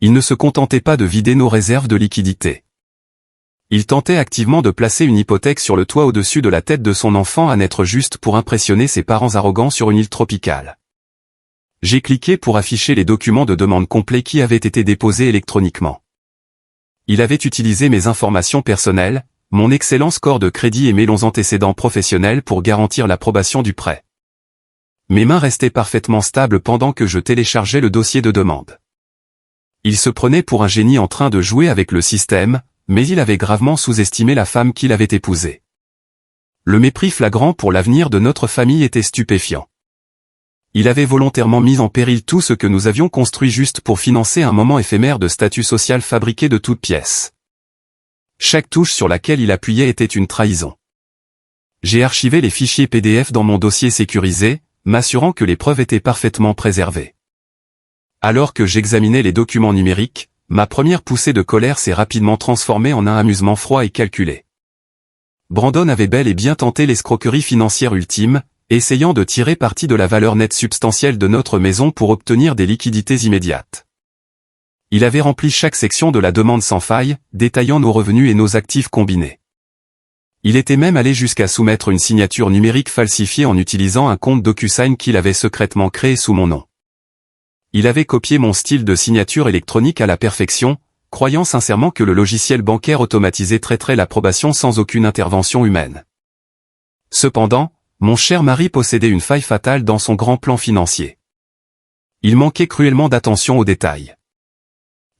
Il ne se contentait pas de vider nos réserves de liquidités. Il tentait activement de placer une hypothèque sur le toit au-dessus de la tête de son enfant à naître juste pour impressionner ses parents arrogants sur une île tropicale. J'ai cliqué pour afficher les documents de demande complets qui avaient été déposés électroniquement. Il avait utilisé mes informations personnelles, mon excellent score de crédit et mes longs antécédents professionnels pour garantir l'approbation du prêt. Mes mains restaient parfaitement stables pendant que je téléchargeais le dossier de demande. Il se prenait pour un génie en train de jouer avec le système, mais il avait gravement sous-estimé la femme qu'il avait épousée. Le mépris flagrant pour l'avenir de notre famille était stupéfiant. Il avait volontairement mis en péril tout ce que nous avions construit juste pour financer un moment éphémère de statut social fabriqué de toutes pièces. Chaque touche sur laquelle il appuyait était une trahison. J'ai archivé les fichiers PDF dans mon dossier sécurisé, m'assurant que les preuves étaient parfaitement préservées. Alors que j'examinais les documents numériques, ma première poussée de colère s'est rapidement transformée en un amusement froid et calculé. Brandon avait bel et bien tenté l'escroquerie financière ultime, essayant de tirer parti de la valeur nette substantielle de notre maison pour obtenir des liquidités immédiates. Il avait rempli chaque section de la demande sans faille, détaillant nos revenus et nos actifs combinés. Il était même allé jusqu'à soumettre une signature numérique falsifiée en utilisant un compte DocuSign qu'il avait secrètement créé sous mon nom. Il avait copié mon style de signature électronique à la perfection, croyant sincèrement que le logiciel bancaire automatisé traiterait l'approbation sans aucune intervention humaine. Cependant, mon cher mari possédait une faille fatale dans son grand plan financier. Il manquait cruellement d'attention aux détails.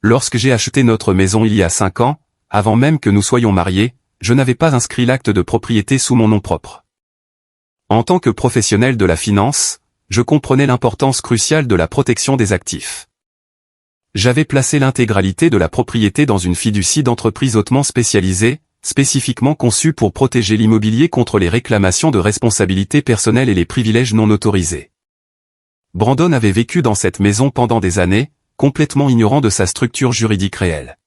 Lorsque j'ai acheté notre maison il y a 5 ans, avant même que nous soyons mariés, je n'avais pas inscrit l'acte de propriété sous mon nom propre. En tant que professionnel de la finance, je comprenais l'importance cruciale de la protection des actifs. J'avais placé l'intégralité de la propriété dans une fiducie d'entreprise hautement spécialisée, spécifiquement conçue pour protéger l'immobilier contre les réclamations de responsabilité personnelle et les privilèges non autorisés. Brandon avait vécu dans cette maison pendant des années, complètement ignorant de sa structure juridique réelle.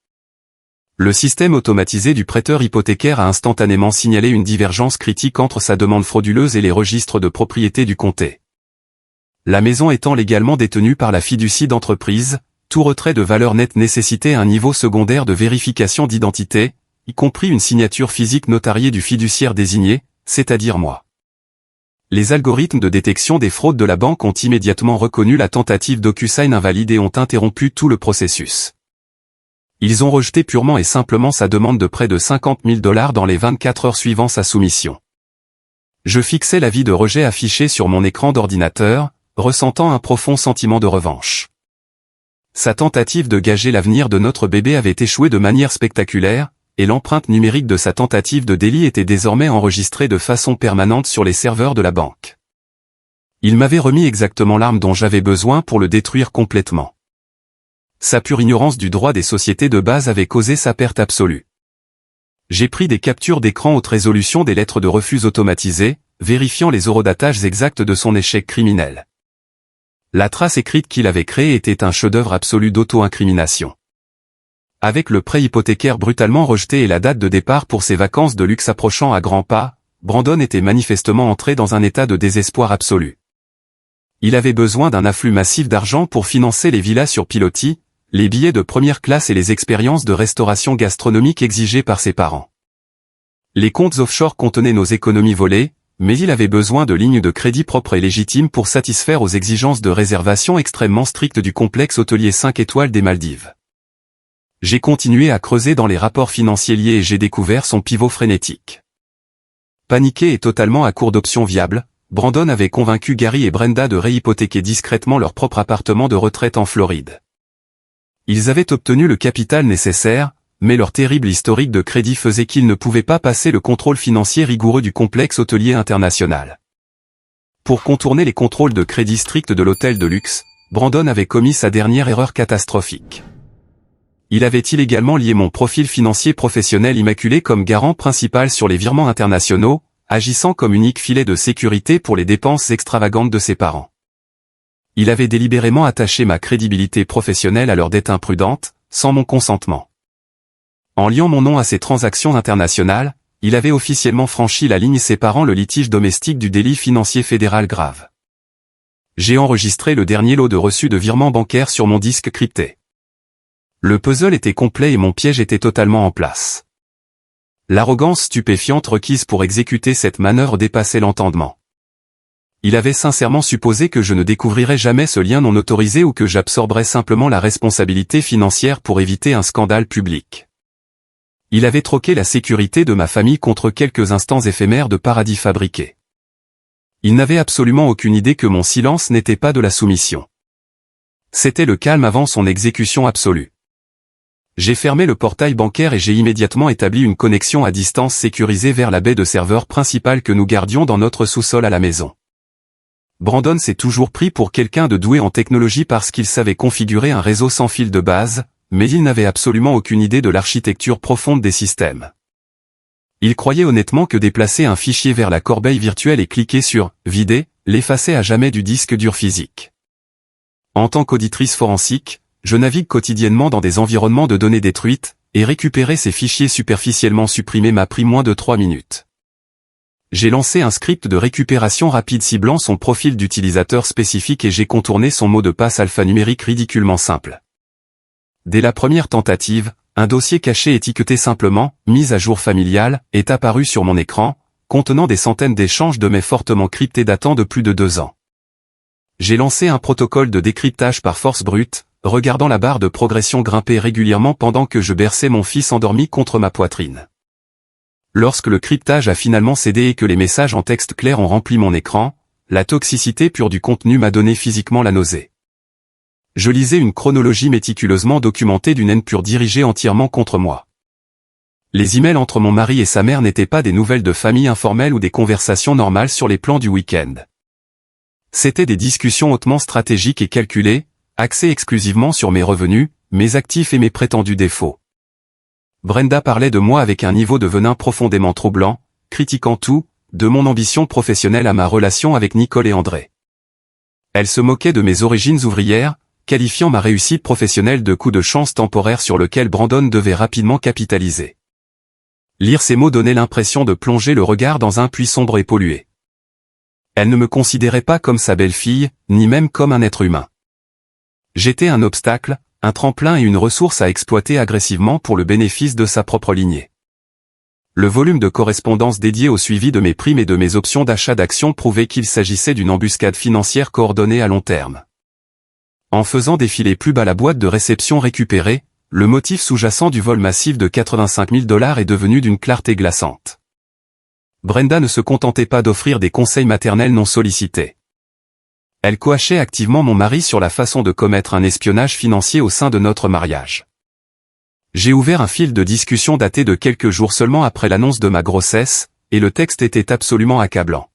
Le système automatisé du prêteur hypothécaire a instantanément signalé une divergence critique entre sa demande frauduleuse et les registres de propriété du comté. La maison étant légalement détenue par la fiducie d'entreprise, tout retrait de valeur nette nécessitait un niveau secondaire de vérification d'identité, y compris une signature physique notariée du fiduciaire désigné, c'est-à-dire moi. Les algorithmes de détection des fraudes de la banque ont immédiatement reconnu la tentative DocuSign invalide et ont interrompu tout le processus. Ils ont rejeté purement et simplement sa demande de prêt de $50 000 dans les 24 heures suivant sa soumission. Je fixais l'avis de rejet affiché sur mon écran d'ordinateur, ressentant un profond sentiment de revanche. Sa tentative de gager l'avenir de notre bébé avait échoué de manière spectaculaire, et l'empreinte numérique de sa tentative de délit était désormais enregistrée de façon permanente sur les serveurs de la banque. Il m'avait remis exactement l'arme dont j'avais besoin pour le détruire complètement. Sa pure ignorance du droit des sociétés de base avait causé sa perte absolue. J'ai pris des captures d'écran haute résolution des lettres de refus automatisées, vérifiant les horodatages exacts de son échec criminel. La trace écrite qu'il avait créée était un chef-d'œuvre absolu d'auto-incrimination. Avec le prêt hypothécaire brutalement rejeté et la date de départ pour ses vacances de luxe approchant à grands pas, Brandon était manifestement entré dans un état de désespoir absolu. Il avait besoin d'un afflux massif d'argent pour financer les villas sur pilotis, les billets de première classe et les expériences de restauration gastronomique exigées par ses parents. Les comptes offshore contenaient nos économies volées, mais il avait besoin de lignes de crédit propres et légitimes pour satisfaire aux exigences de réservation extrêmement strictes du complexe hôtelier 5 étoiles des Maldives. J'ai continué à creuser dans les rapports financiers liés et j'ai découvert son pivot frénétique. Paniqué et totalement à court d'options viables, Brandon avait convaincu Gary et Brenda de réhypothéquer discrètement leur propre appartement de retraite en Floride. Ils avaient obtenu le capital nécessaire, mais leur terrible historique de crédit faisait qu'ils ne pouvaient pas passer le contrôle financier rigoureux du complexe hôtelier international. Pour contourner les contrôles de crédit stricts de l'hôtel de luxe, Brandon avait commis sa dernière erreur catastrophique. Il avait illégalement lié mon profil financier professionnel immaculé comme garant principal sur les virements internationaux, agissant comme unique filet de sécurité pour les dépenses extravagantes de ses parents. Il avait délibérément attaché ma crédibilité professionnelle à leur dette imprudente, sans mon consentement. En liant mon nom à ces transactions internationales, il avait officiellement franchi la ligne séparant le litige domestique du délit financier fédéral grave. J'ai enregistré le dernier lot de reçus de virements bancaires sur mon disque crypté. Le puzzle était complet et mon piège était totalement en place. L'arrogance stupéfiante requise pour exécuter cette manœuvre dépassait l'entendement. Il avait sincèrement supposé que je ne découvrirais jamais ce lien non autorisé ou que j'absorberais simplement la responsabilité financière pour éviter un scandale public. Il avait troqué la sécurité de ma famille contre quelques instants éphémères de paradis fabriqués. Il n'avait absolument aucune idée que mon silence n'était pas de la soumission. C'était le calme avant son exécution absolue. J'ai fermé le portail bancaire et j'ai immédiatement établi une connexion à distance sécurisée vers la baie de serveur principale que nous gardions dans notre sous-sol à la maison. Brandon s'est toujours pris pour quelqu'un de doué en technologie parce qu'il savait configurer un réseau sans fil de base, mais il n'avait absolument aucune idée de l'architecture profonde des systèmes. Il croyait honnêtement que déplacer un fichier vers la corbeille virtuelle et cliquer sur « Vider » l'effaçait à jamais du disque dur physique. En tant qu'auditrice forensique, je navigue quotidiennement dans des environnements de données détruites, et récupérer ces fichiers superficiellement supprimés m'a pris moins de 3 minutes. J'ai lancé un script de récupération rapide ciblant son profil d'utilisateur spécifique et j'ai contourné son mot de passe alphanumérique ridiculement simple. Dès la première tentative, un dossier caché étiqueté simplement « Mise à jour familiale » est apparu sur mon écran, contenant des centaines d'échanges de mails fortement cryptés datant de plus de 2 ans. J'ai lancé un protocole de décryptage par force brute, regardant la barre de progression grimper régulièrement pendant que je berçais mon fils endormi contre ma poitrine. Lorsque le cryptage a finalement cédé et que les messages en texte clair ont rempli mon écran, la toxicité pure du contenu m'a donné physiquement la nausée. Je lisais une chronologie méticuleusement documentée d'une haine pure dirigée entièrement contre moi. Les emails entre mon mari et sa mère n'étaient pas des nouvelles de famille informelles ou des conversations normales sur les plans du week-end. C'étaient des discussions hautement stratégiques et calculées, axées exclusivement sur mes revenus, mes actifs et mes prétendus défauts. Brenda parlait de moi avec un niveau de venin profondément troublant, critiquant tout, de mon ambition professionnelle à ma relation avec Nicole et André. Elle se moquait de mes origines ouvrières, qualifiant ma réussite professionnelle de coup de chance temporaire sur lequel Brandon devait rapidement capitaliser. Lire ces mots donnait l'impression de plonger le regard dans un puits sombre et pollué. Elle ne me considérait pas comme sa belle-fille, ni même comme un être humain. J'étais un obstacle, un tremplin et une ressource à exploiter agressivement pour le bénéfice de sa propre lignée. Le volume de correspondance dédié au suivi de mes primes et de mes options d'achat d'actions prouvait qu'il s'agissait d'une embuscade financière coordonnée à long terme. En faisant défiler plus bas la boîte de réception récupérée, le motif sous-jacent du vol massif de 85 000 $ est devenu d'une clarté glaçante. Brenda ne se contentait pas d'offrir des conseils maternels non sollicités. Elle coachait activement mon mari sur la façon de commettre un espionnage financier au sein de notre mariage. J'ai ouvert un fil de discussion daté de quelques jours seulement après l'annonce de ma grossesse, et le texte était absolument accablant.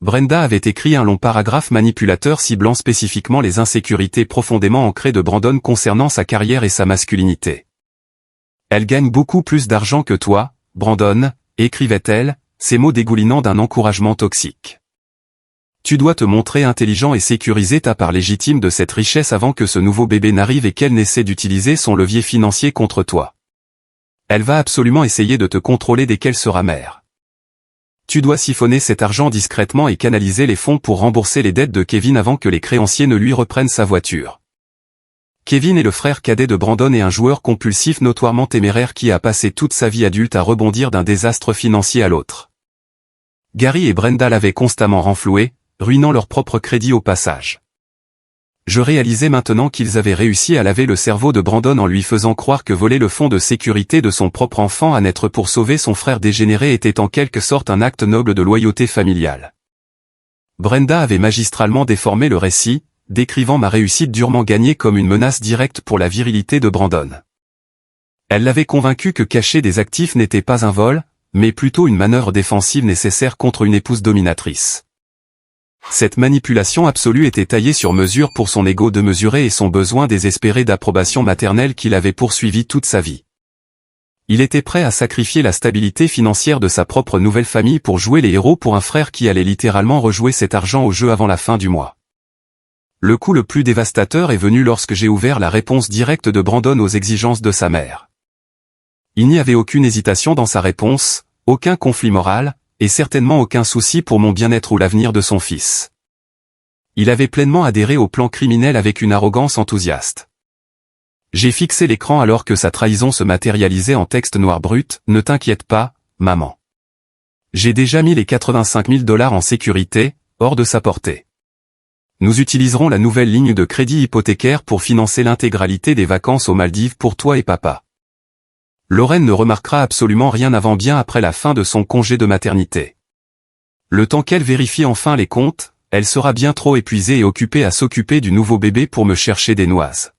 Brenda avait écrit un long paragraphe manipulateur ciblant spécifiquement les insécurités profondément ancrées de Brandon concernant sa carrière et sa masculinité. « Elle gagne beaucoup plus d'argent que toi, Brandon », écrivait-elle, ces mots dégoulinant d'un encouragement toxique. Tu dois te montrer intelligent et sécuriser ta part légitime de cette richesse avant que ce nouveau bébé n'arrive et qu'elle n'essaie d'utiliser son levier financier contre toi. Elle va absolument essayer de te contrôler dès qu'elle sera mère. Tu dois siphonner cet argent discrètement et canaliser les fonds pour rembourser les dettes de Kevin avant que les créanciers ne lui reprennent sa voiture. Kevin est le frère cadet de Brandon et un joueur compulsif notoirement téméraire qui a passé toute sa vie adulte à rebondir d'un désastre financier à l'autre. Gary et Brenda l'avaient constamment renfloué, ruinant leur propre crédit au passage. Je réalisais maintenant qu'ils avaient réussi à laver le cerveau de Brandon en lui faisant croire que voler le fonds de sécurité de son propre enfant à naître pour sauver son frère dégénéré était en quelque sorte un acte noble de loyauté familiale. Brenda avait magistralement déformé le récit, décrivant ma réussite durement gagnée comme une menace directe pour la virilité de Brandon. Elle l'avait convaincu que cacher des actifs n'était pas un vol, mais plutôt une manœuvre défensive nécessaire contre une épouse dominatrice. Cette manipulation absolue était taillée sur mesure pour son ego démesuré et son besoin désespéré d'approbation maternelle qu'il avait poursuivi toute sa vie. Il était prêt à sacrifier la stabilité financière de sa propre nouvelle famille pour jouer les héros pour un frère qui allait littéralement rejouer cet argent au jeu avant la fin du mois. Le coup le plus dévastateur est venu lorsque j'ai ouvert la réponse directe de Brandon aux exigences de sa mère. Il n'y avait aucune hésitation dans sa réponse, aucun conflit moral, et certainement aucun souci pour mon bien-être ou l'avenir de son fils. Il avait pleinement adhéré au plan criminel avec une arrogance enthousiaste. J'ai fixé l'écran alors que sa trahison se matérialisait en texte noir brut, « Ne t'inquiète pas, maman. J'ai déjà mis les 85 000 $ en sécurité, hors de sa portée. Nous utiliserons la nouvelle ligne de crédit hypothécaire pour financer l'intégralité des vacances aux Maldives pour toi et papa. Lorraine ne remarquera absolument rien avant bien après la fin de son congé de maternité. Le temps qu'elle vérifie enfin les comptes, elle sera bien trop épuisée et occupée à s'occuper du nouveau bébé pour me chercher des noises.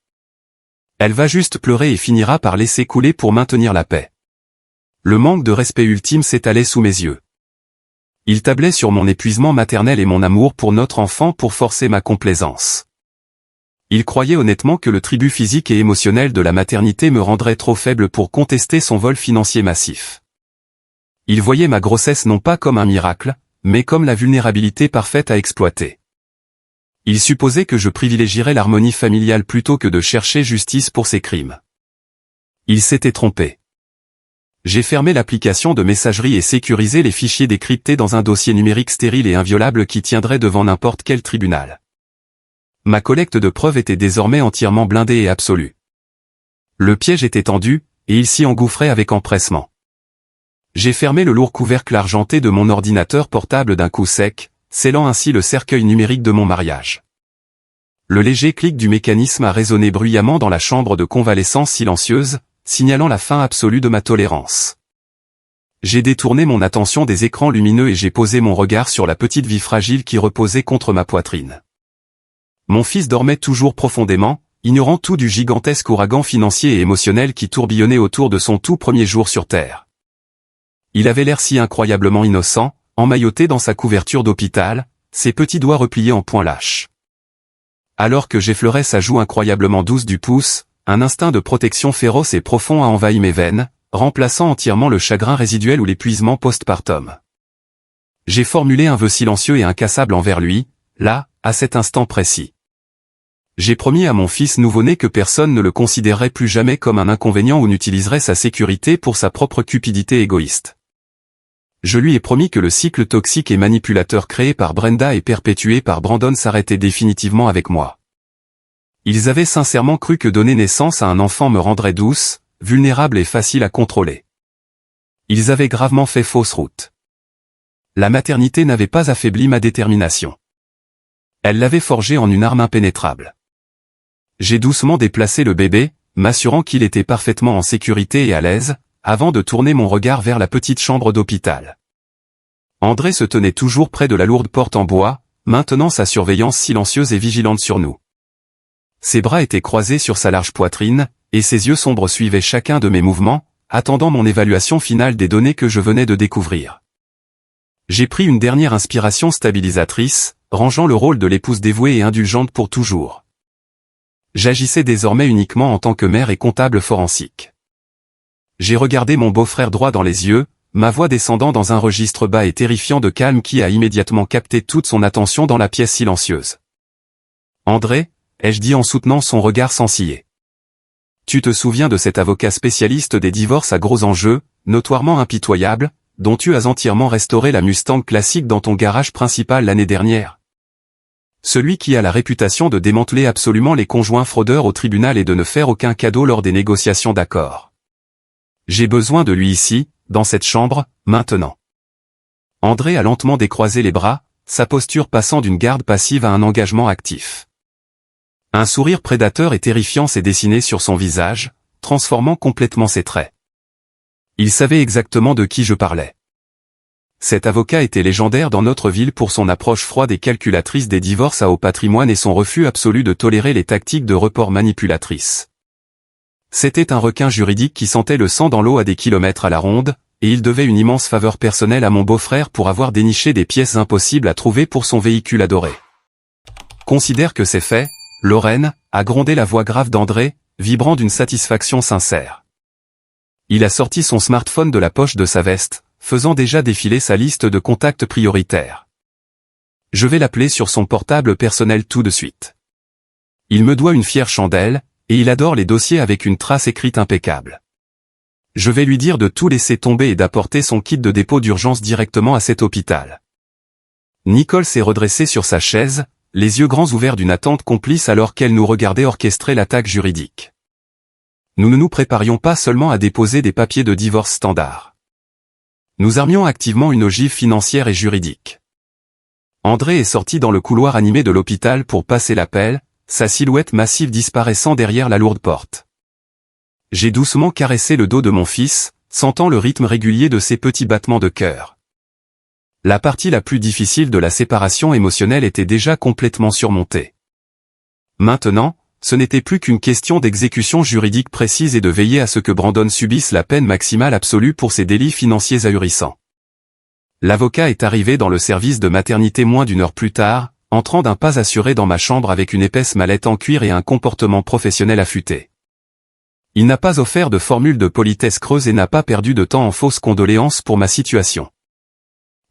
Elle va juste pleurer et finira par laisser couler pour maintenir la paix. Le manque de respect ultime s'étalait sous mes yeux. Il tablait sur mon épuisement maternel et mon amour pour notre enfant pour forcer ma complaisance. Il croyait honnêtement que le tribut physique et émotionnel de la maternité me rendrait trop faible pour contester son vol financier massif. Il voyait ma grossesse non pas comme un miracle, mais comme la vulnérabilité parfaite à exploiter. Il supposait que je privilégierais l'harmonie familiale plutôt que de chercher justice pour ses crimes. Il s'était trompé. J'ai fermé l'application de messagerie et sécurisé les fichiers décryptés dans un dossier numérique stérile et inviolable qui tiendrait devant n'importe quel tribunal. Ma collecte de preuves était désormais entièrement blindée et absolue. Le piège était tendu, et il s'y engouffrait avec empressement. J'ai fermé le lourd couvercle argenté de mon ordinateur portable d'un coup sec, scellant ainsi le cercueil numérique de mon mariage. Le léger clic du mécanisme a résonné bruyamment dans la chambre de convalescence silencieuse, signalant la fin absolue de ma tolérance. J'ai détourné mon attention des écrans lumineux et j'ai posé mon regard sur la petite vie fragile qui reposait contre ma poitrine. Mon fils dormait toujours profondément, ignorant tout du gigantesque ouragan financier et émotionnel qui tourbillonnait autour de son tout premier jour sur Terre. Il avait l'air si incroyablement innocent, emmailloté dans sa couverture d'hôpital, ses petits doigts repliés en poing lâche. Alors que j'effleurais sa joue incroyablement douce du pouce, un instinct de protection féroce et profond a envahi mes veines, remplaçant entièrement le chagrin résiduel ou l'épuisement postpartum. J'ai formulé un vœu silencieux et incassable envers lui, là, à cet instant précis. J'ai promis à mon fils nouveau-né que personne ne le considérerait plus jamais comme un inconvénient ou n'utiliserait sa sécurité pour sa propre cupidité égoïste. Je lui ai promis que le cycle toxique et manipulateur créé par Brenda et perpétué par Brandon s'arrêtait définitivement avec moi. Ils avaient sincèrement cru que donner naissance à un enfant me rendrait douce, vulnérable et facile à contrôler. Ils avaient gravement fait fausse route. La maternité n'avait pas affaibli ma détermination. Elle l'avait forgée en une arme impénétrable. J'ai doucement déplacé le bébé, m'assurant qu'il était parfaitement en sécurité et à l'aise, avant de tourner mon regard vers la petite chambre d'hôpital. André se tenait toujours près de la lourde porte en bois, maintenant sa surveillance silencieuse et vigilante sur nous. Ses bras étaient croisés sur sa large poitrine, et ses yeux sombres suivaient chacun de mes mouvements, attendant mon évaluation finale des données que je venais de découvrir. J'ai pris une dernière inspiration stabilisatrice, rangeant le rôle de l'épouse dévouée et indulgente pour toujours. J'agissais désormais uniquement en tant que mère et comptable forensique. J'ai regardé mon beau-frère droit dans les yeux, ma voix descendant dans un registre bas et terrifiant de calme qui a immédiatement capté toute son attention dans la pièce silencieuse. « André », ai-je dit en soutenant son regard sans ciller. « Tu te souviens de cet avocat spécialiste des divorces à gros enjeux, notoirement impitoyable, dont tu as entièrement restauré la Mustang classique dans ton garage principal l'année dernière? Celui qui a la réputation de démanteler absolument les conjoints fraudeurs au tribunal et de ne faire aucun cadeau lors des négociations d'accord. J'ai besoin de lui ici, dans cette chambre, maintenant. » André a lentement décroisé les bras, sa posture passant d'une garde passive à un engagement actif. Un sourire prédateur et terrifiant s'est dessiné sur son visage, transformant complètement ses traits. Il savait exactement de qui je parlais. Cet avocat était légendaire dans notre ville pour son approche froide et calculatrice des divorces à haut patrimoine et son refus absolu de tolérer les tactiques de report manipulatrices. C'était un requin juridique qui sentait le sang dans l'eau à des kilomètres à la ronde, et il devait une immense faveur personnelle à mon beau-frère pour avoir déniché des pièces impossibles à trouver pour son véhicule adoré. Considère que c'est fait, Lorraine, a grondé la voix grave d'André, vibrant d'une satisfaction sincère. Il a sorti son smartphone de la poche de sa veste, faisant déjà défiler sa liste de contacts prioritaires. Je vais l'appeler sur son portable personnel tout de suite. Il me doit une fière chandelle, et il adore les dossiers avec une trace écrite impeccable. Je vais lui dire de tout laisser tomber et d'apporter son kit de dépôt d'urgence directement à cet hôpital. Nicole s'est redressée sur sa chaise, les yeux grands ouverts d'une attente complice alors qu'elle nous regardait orchestrer l'attaque juridique. Nous ne nous préparions pas seulement à déposer des papiers de divorce standard. Nous armions activement une ogive financière et juridique. André est sorti dans le couloir animé de l'hôpital pour passer l'appel, sa silhouette massive disparaissant derrière la lourde porte. J'ai doucement caressé le dos de mon fils, sentant le rythme régulier de ses petits battements de cœur. La partie la plus difficile de la séparation émotionnelle était déjà complètement surmontée. Maintenant, ce n'était plus qu'une question d'exécution juridique précise et de veiller à ce que Brandon subisse la peine maximale absolue pour ses délits financiers ahurissants. L'avocat est arrivé dans le service de maternité moins d'une heure plus tard, entrant d'un pas assuré dans ma chambre avec une épaisse mallette en cuir et un comportement professionnel affûté. Il n'a pas offert de formule de politesse creuse et n'a pas perdu de temps en fausses condoléances pour ma situation.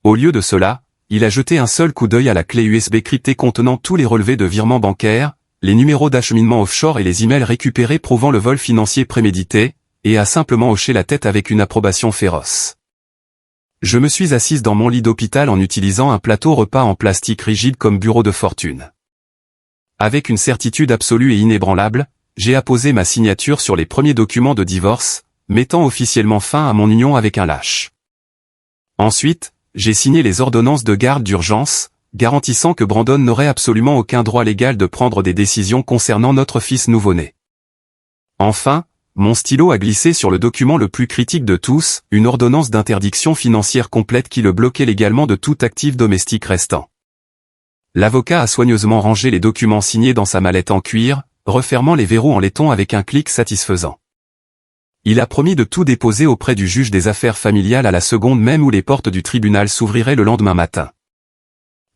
Au lieu de cela, il a jeté un seul coup d'œil à la clé USB cryptée contenant tous les relevés de virements bancaires, les numéros d'acheminement offshore et les emails récupérés prouvant le vol financier prémédité, et a simplement hoché la tête avec une approbation féroce. Je me suis assise dans mon lit d'hôpital en utilisant un plateau repas en plastique rigide comme bureau de fortune. Avec une certitude absolue et inébranlable, j'ai apposé ma signature sur les premiers documents de divorce, mettant officiellement fin à mon union avec un lâche. Ensuite, j'ai signé les ordonnances de garde d'urgence, garantissant que Brandon n'aurait absolument aucun droit légal de prendre des décisions concernant notre fils nouveau-né. Enfin, mon stylo a glissé sur le document le plus critique de tous, une ordonnance d'interdiction financière complète qui le bloquait légalement de tout actif domestique restant. L'avocat a soigneusement rangé les documents signés dans sa mallette en cuir, refermant les verrous en laiton avec un clic satisfaisant. Il a promis de tout déposer auprès du juge des affaires familiales à la seconde même où les portes du tribunal s'ouvriraient le lendemain matin.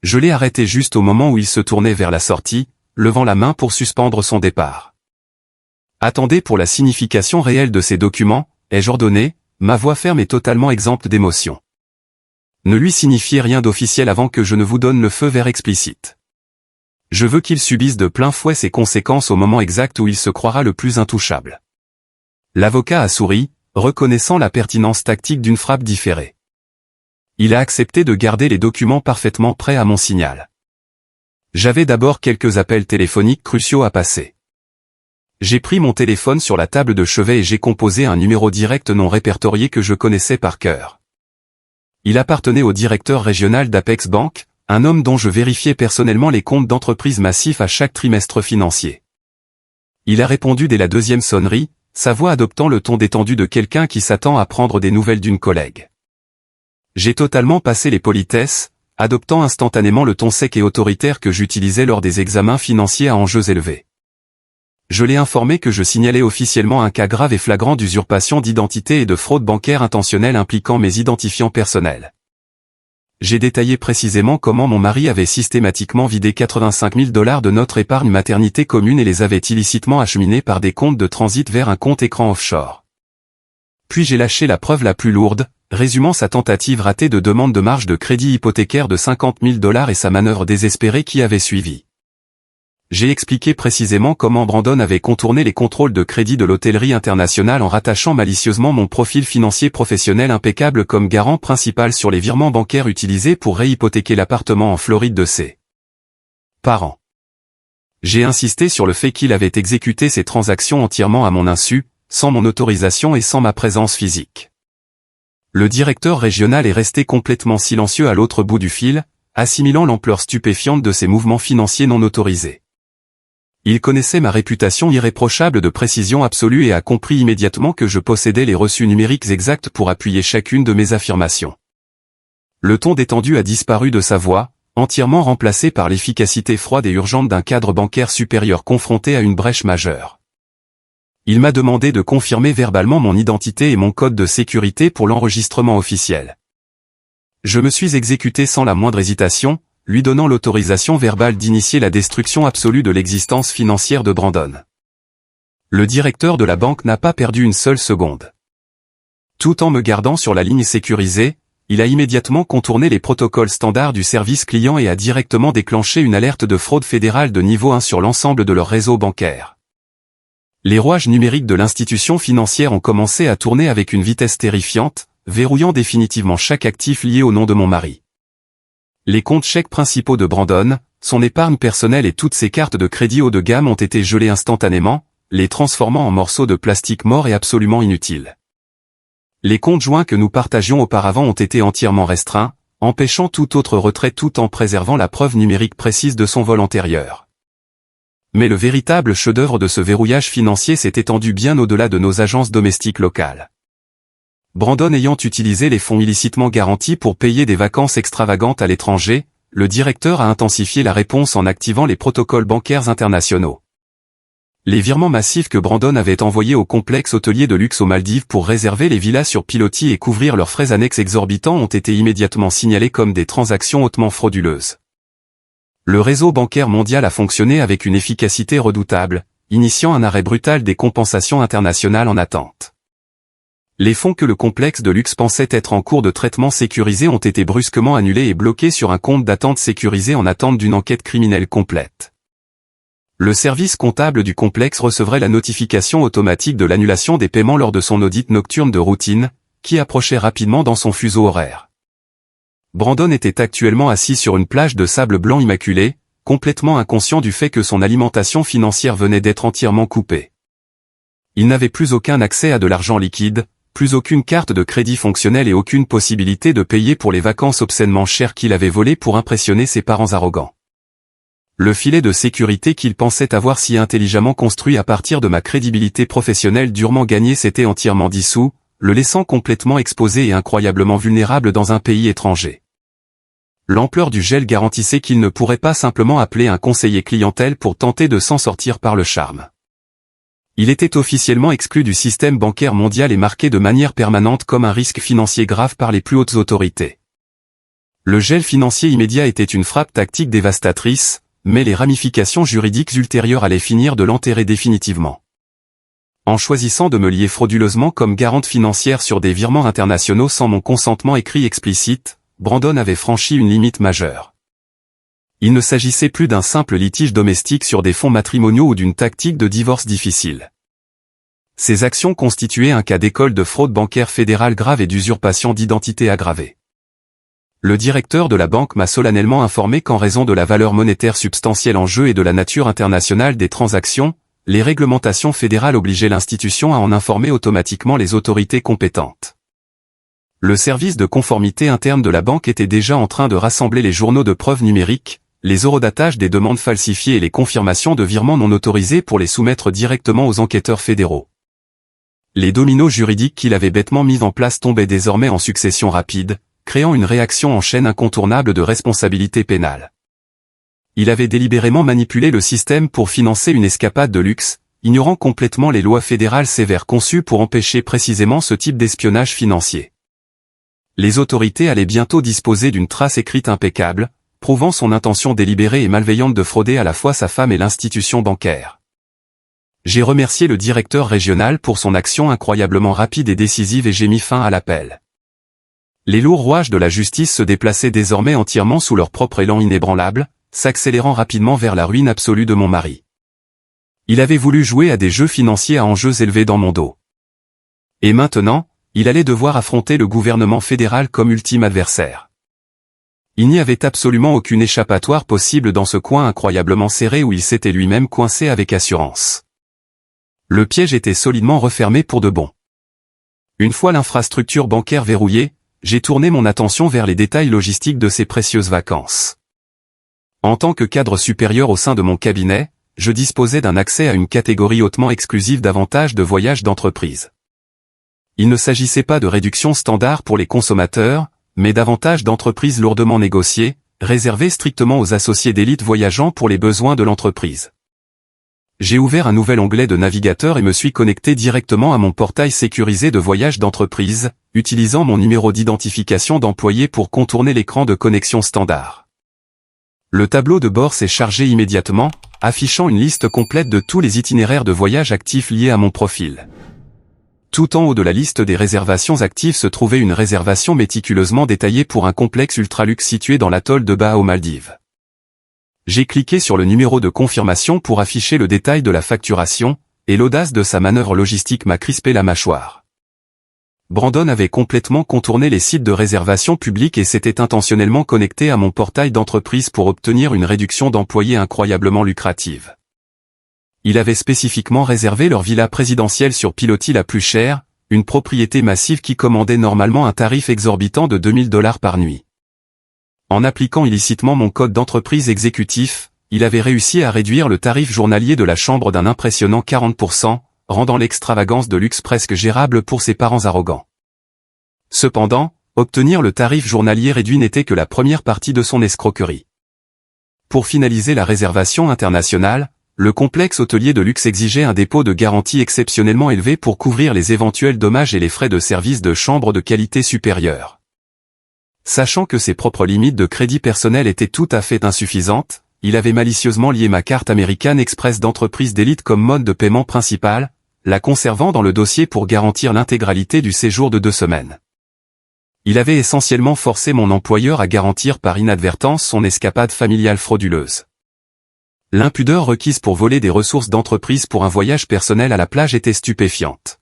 Je l'ai arrêté juste au moment où il se tournait vers la sortie, levant la main pour suspendre son départ. Attendez pour la signification réelle de ces documents, ai-je ordonné, ma voix ferme et totalement exempte d'émotion. Ne lui signifiez rien d'officiel avant que je ne vous donne le feu vert explicite. Je veux qu'il subisse de plein fouet ses conséquences au moment exact où il se croira le plus intouchable. L'avocat a souri, reconnaissant la pertinence tactique d'une frappe différée. Il a accepté de garder les documents parfaitement prêts à mon signal. J'avais d'abord quelques appels téléphoniques cruciaux à passer. J'ai pris mon téléphone sur la table de chevet et j'ai composé un numéro direct non répertorié que je connaissais par cœur. Il appartenait au directeur régional d'Apex Bank, un homme dont je vérifiais personnellement les comptes d'entreprises massifs à chaque trimestre financier. Il a répondu dès la deuxième sonnerie, sa voix adoptant le ton détendu de quelqu'un qui s'attend à prendre des nouvelles d'une collègue. J'ai totalement passé les politesses, adoptant instantanément le ton sec et autoritaire que j'utilisais lors des examens financiers à enjeux élevés. Je l'ai informé que je signalais officiellement un cas grave et flagrant d'usurpation d'identité et de fraude bancaire intentionnelle impliquant mes identifiants personnels. J'ai détaillé précisément comment mon mari avait systématiquement vidé 85 000 $ de notre épargne maternité commune et les avait illicitement acheminés par des comptes de transit vers un compte écran offshore. Puis j'ai lâché la preuve la plus lourde, résumant sa tentative ratée de demande de marge de crédit hypothécaire de 50 000 $ et sa manœuvre désespérée qui avait suivi. J'ai expliqué précisément comment Brandon avait contourné les contrôles de crédit de l'hôtellerie internationale en rattachant malicieusement mon profil financier professionnel impeccable comme garant principal sur les virements bancaires utilisés pour réhypothéquer l'appartement en Floride de ses parents. J'ai insisté sur le fait qu'il avait exécuté ces transactions entièrement à mon insu, sans mon autorisation et sans ma présence physique. Le directeur régional est resté complètement silencieux à l'autre bout du fil, assimilant l'ampleur stupéfiante de ces mouvements financiers non autorisés. Il connaissait ma réputation irréprochable de précision absolue et a compris immédiatement que je possédais les reçus numériques exacts pour appuyer chacune de mes affirmations. Le ton détendu a disparu de sa voix, entièrement remplacé par l'efficacité froide et urgente d'un cadre bancaire supérieur confronté à une brèche majeure. Il m'a demandé de confirmer verbalement mon identité et mon code de sécurité pour l'enregistrement officiel. Je me suis exécuté sans la moindre hésitation, lui donnant l'autorisation verbale d'initier la destruction absolue de l'existence financière de Brandon. Le directeur de la banque n'a pas perdu une seule seconde. Tout en me gardant sur la ligne sécurisée, il a immédiatement contourné les protocoles standards du service client et a directement déclenché une alerte de fraude fédérale de niveau 1 sur l'ensemble de leur réseau bancaire. Les rouages numériques de l'institution financière ont commencé à tourner avec une vitesse terrifiante, verrouillant définitivement chaque actif lié au nom de mon mari. Les comptes chèques principaux de Brandon, son épargne personnelle et toutes ses cartes de crédit haut de gamme ont été gelées instantanément, les transformant en morceaux de plastique morts et absolument inutiles. Les comptes joints que nous partagions auparavant ont été entièrement restreints, empêchant tout autre retrait tout en préservant la preuve numérique précise de son vol antérieur. Mais le véritable chef-d'œuvre de ce verrouillage financier s'est étendu bien au-delà de nos agences domestiques locales. Brandon ayant utilisé les fonds illicitement garantis pour payer des vacances extravagantes à l'étranger, le directeur a intensifié la réponse en activant les protocoles bancaires internationaux. Les virements massifs que Brandon avait envoyés au complexe hôtelier de luxe aux Maldives pour réserver les villas sur pilotis et couvrir leurs frais annexes exorbitants ont été immédiatement signalés comme des transactions hautement frauduleuses. Le réseau bancaire mondial a fonctionné avec une efficacité redoutable, initiant un arrêt brutal des compensations internationales en attente. Les fonds que le complexe de luxe pensait être en cours de traitement sécurisé ont été brusquement annulés et bloqués sur un compte d'attente sécurisé en attente d'une enquête criminelle complète. Le service comptable du complexe recevrait la notification automatique de l'annulation des paiements lors de son audit nocturne de routine, qui approchait rapidement dans son fuseau horaire. Brandon était actuellement assis sur une plage de sable blanc immaculé, complètement inconscient du fait que son alimentation financière venait d'être entièrement coupée. Il n'avait plus aucun accès à de l'argent liquide, plus aucune carte de crédit fonctionnelle et aucune possibilité de payer pour les vacances obscènement chères qu'il avait volées pour impressionner ses parents arrogants. Le filet de sécurité qu'il pensait avoir si intelligemment construit à partir de ma crédibilité professionnelle durement gagnée s'était entièrement dissous, le laissant complètement exposé et incroyablement vulnérable dans un pays étranger. L'ampleur du gel garantissait qu'il ne pourrait pas simplement appeler un conseiller clientèle pour tenter de s'en sortir par le charme. Il était officiellement exclu du système bancaire mondial et marqué de manière permanente comme un risque financier grave par les plus hautes autorités. Le gel financier immédiat était une frappe tactique dévastatrice, mais les ramifications juridiques ultérieures allaient finir de l'enterrer définitivement. En choisissant de me lier frauduleusement comme garante financière sur des virements internationaux sans mon consentement écrit explicite, Brandon avait franchi une limite majeure. Il ne s'agissait plus d'un simple litige domestique sur des fonds matrimoniaux ou d'une tactique de divorce difficile. Ces actions constituaient un cas d'école de fraude bancaire fédérale grave et d'usurpation d'identité aggravée. Le directeur de la banque m'a solennellement informé qu'en raison de la valeur monétaire substantielle en jeu et de la nature internationale des transactions, les réglementations fédérales obligeaient l'institution à en informer automatiquement les autorités compétentes. Le service de conformité interne de la banque était déjà en train de rassembler les journaux de preuves numériques, les eurodatages des demandes falsifiées et les confirmations de virements non autorisés pour les soumettre directement aux enquêteurs fédéraux. Les dominos juridiques qu'il avait bêtement mis en place tombaient désormais en succession rapide, créant une réaction en chaîne incontournable de responsabilité pénale. Il avait délibérément manipulé le système pour financer une escapade de luxe, ignorant complètement les lois fédérales sévères conçues pour empêcher précisément ce type d'espionnage financier. Les autorités allaient bientôt disposer d'une trace écrite impeccable, prouvant son intention délibérée et malveillante de frauder à la fois sa femme et l'institution bancaire. J'ai remercié le directeur régional pour son action incroyablement rapide et décisive et j'ai mis fin à l'appel. Les lourds rouages de la justice se déplaçaient désormais entièrement sous leur propre élan inébranlable, s'accélérant rapidement vers la ruine absolue de mon mari. Il avait voulu jouer à des jeux financiers à enjeux élevés dans mon dos. Et maintenant, il allait devoir affronter le gouvernement fédéral comme ultime adversaire. Il n'y avait absolument aucune échappatoire possible dans ce coin incroyablement serré où il s'était lui-même coincé avec assurance. Le piège était solidement refermé pour de bon. Une fois l'infrastructure bancaire verrouillée, j'ai tourné mon attention vers les détails logistiques de ces précieuses vacances. En tant que cadre supérieur au sein de mon cabinet, je disposais d'un accès à une catégorie hautement exclusive d'avantages de voyage d'entreprise. Il ne s'agissait pas de réductions standards pour les consommateurs, mais davantage d'entreprises lourdement négociées, réservées strictement aux associés d'élite voyageant pour les besoins de l'entreprise. J'ai ouvert un nouvel onglet de navigateur et me suis connecté directement à mon portail sécurisé de voyage d'entreprise, utilisant mon numéro d'identification d'employé pour contourner l'écran de connexion standard. Le tableau de bord s'est chargé immédiatement, affichant une liste complète de tous les itinéraires de voyage actifs liés à mon profil. Tout en haut de la liste des réservations actives se trouvait une réservation méticuleusement détaillée pour un complexe ultraluxe situé dans l'atoll de Baha aux Maldives. J'ai cliqué sur le numéro de confirmation pour afficher le détail de la facturation, et l'audace de sa manœuvre logistique m'a crispé la mâchoire. Brandon avait complètement contourné les sites de réservation publique et s'était intentionnellement connecté à mon portail d'entreprise pour obtenir une réduction d'employés incroyablement lucrative. Il avait spécifiquement réservé leur villa présidentielle sur pilotis la plus chère, une propriété massive qui commandait normalement un tarif exorbitant de $2000 par nuit. En appliquant illicitement mon code d'entreprise exécutif, il avait réussi à réduire le tarif journalier de la chambre d'un impressionnant 40%, rendant l'extravagance de luxe presque gérable pour ses parents arrogants. Cependant, obtenir le tarif journalier réduit n'était que la première partie de son escroquerie. Pour finaliser la réservation internationale, le complexe hôtelier de luxe exigeait un dépôt de garantie exceptionnellement élevé pour couvrir les éventuels dommages et les frais de service de chambre de qualité supérieure. Sachant que ses propres limites de crédit personnel étaient tout à fait insuffisantes, il avait malicieusement lié ma carte American Express d'entreprise d'élite comme mode de paiement principal, la conservant dans le dossier pour garantir l'intégralité du séjour de 2 semaines. Il avait essentiellement forcé mon employeur à garantir par inadvertance son escapade familiale frauduleuse. L'impudeur requise pour voler des ressources d'entreprise pour un voyage personnel à la plage était stupéfiante.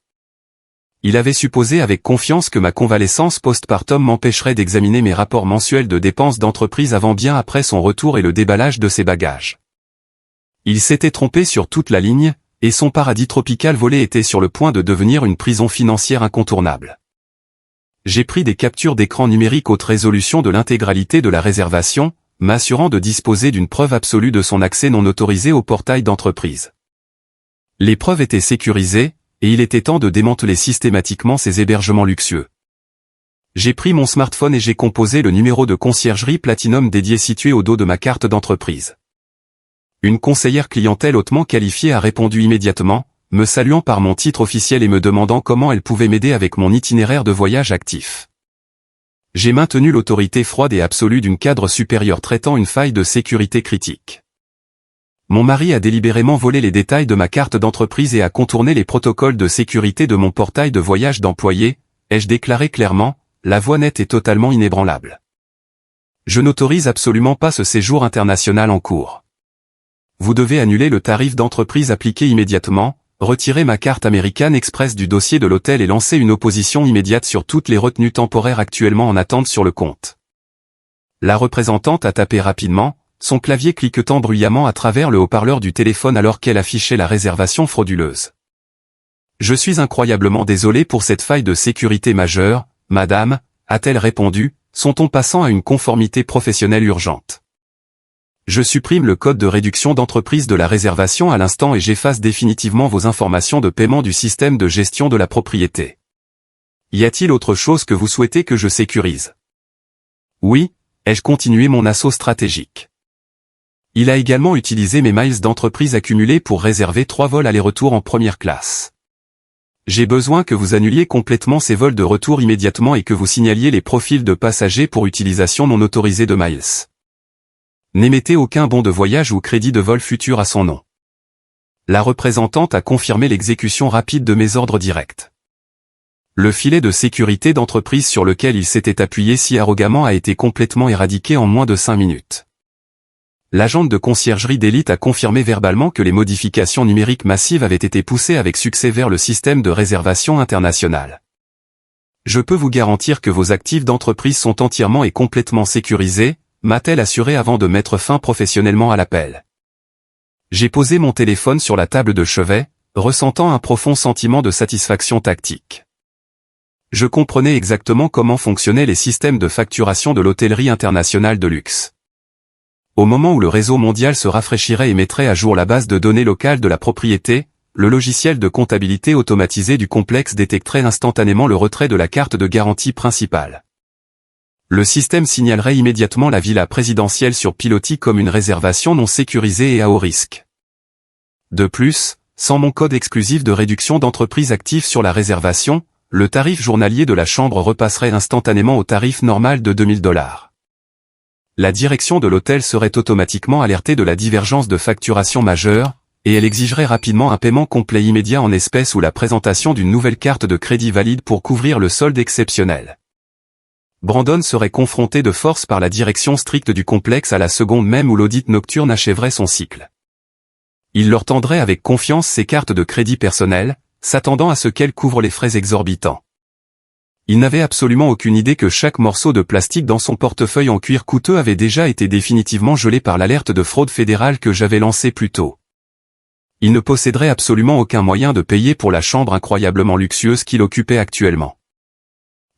Il avait supposé avec confiance que ma convalescence postpartum m'empêcherait d'examiner mes rapports mensuels de dépenses d'entreprise avant bien après son retour et le déballage de ses bagages. Il s'était trompé sur toute la ligne, et son paradis tropical volé était sur le point de devenir une prison financière incontournable. J'ai pris des captures d'écran numériques haute résolution de l'intégralité de la réservation, m'assurant de disposer d'une preuve absolue de son accès non autorisé au portail d'entreprise. Les preuves étaient sécurisées, et il était temps de démanteler systématiquement ces hébergements luxueux. J'ai pris mon smartphone et j'ai composé le numéro de conciergerie Platinum dédié situé au dos de ma carte d'entreprise. Une conseillère clientèle hautement qualifiée a répondu immédiatement, me saluant par mon titre officiel et me demandant comment elle pouvait m'aider avec mon itinéraire de voyage actif. J'ai maintenu l'autorité froide et absolue d'une cadre supérieure traitant une faille de sécurité critique. Mon mari a délibérément volé les détails de ma carte d'entreprise et a contourné les protocoles de sécurité de mon portail de voyage d'employé, ai-je déclaré clairement, la voix nette et totalement inébranlable. Je n'autorise absolument pas ce séjour international en cours. Vous devez annuler le tarif d'entreprise appliqué immédiatement, retirer ma carte American Express du dossier de l'hôtel et lancer une opposition immédiate sur toutes les retenues temporaires actuellement en attente sur le compte. La représentante a tapé rapidement, son clavier cliquetant bruyamment à travers le haut-parleur du téléphone alors qu'elle affichait la réservation frauduleuse. Je suis incroyablement désolé pour cette faille de sécurité majeure, madame, a-t-elle répondu, son ton passant à une conformité professionnelle urgente. Je supprime le code de réduction d'entreprise de la réservation à l'instant et j'efface définitivement vos informations de paiement du système de gestion de la propriété. Y a-t-il autre chose que vous souhaitez que je sécurise? Oui, ai-je continué mon assaut stratégique. Il a également utilisé mes miles d'entreprise accumulés pour réserver 3 vols aller-retour en première classe. J'ai besoin que vous annuliez complètement ces vols de retour immédiatement et que vous signaliez les profils de passagers pour utilisation non autorisée de miles. N'émettez aucun bon de voyage ou crédit de vol futur à son nom. La représentante a confirmé l'exécution rapide de mes ordres directs. Le filet de sécurité d'entreprise sur lequel il s'était appuyé si arrogamment a été complètement éradiqué en moins de 5 minutes. L'agente de conciergerie d'élite a confirmé verbalement que les modifications numériques massives avaient été poussées avec succès vers le système de réservation internationale. Je peux vous garantir que vos actifs d'entreprise sont entièrement et complètement sécurisés, m'a-t-elle assuré avant de mettre fin professionnellement à l'appel. J'ai posé mon téléphone sur la table de chevet, ressentant un profond sentiment de satisfaction tactique. Je comprenais exactement comment fonctionnaient les systèmes de facturation de l'hôtellerie internationale de luxe. Au moment où le réseau mondial se rafraîchirait et mettrait à jour la base de données locale de la propriété, le logiciel de comptabilité automatisé du complexe détecterait instantanément le retrait de la carte de garantie principale. Le système signalerait immédiatement la villa présidentielle sur pilotis comme une réservation non sécurisée et à haut risque. De plus, sans mon code exclusif de réduction d'entreprise actif sur la réservation, le tarif journalier de la chambre repasserait instantanément au tarif normal de 2000 $. La direction de l'hôtel serait automatiquement alertée de la divergence de facturation majeure, et elle exigerait rapidement un paiement complet immédiat en espèces ou la présentation d'une nouvelle carte de crédit valide pour couvrir le solde exceptionnel. Brandon serait confronté de force par la direction stricte du complexe à la seconde même où l'audit nocturne achèverait son cycle. Il leur tendrait avec confiance ses cartes de crédit personnel, s'attendant à ce qu'elles couvrent les frais exorbitants. Il n'avait absolument aucune idée que chaque morceau de plastique dans son portefeuille en cuir coûteux avait déjà été définitivement gelé par l'alerte de fraude fédérale que j'avais lancée plus tôt. Il ne posséderait absolument aucun moyen de payer pour la chambre incroyablement luxueuse qu'il occupait actuellement.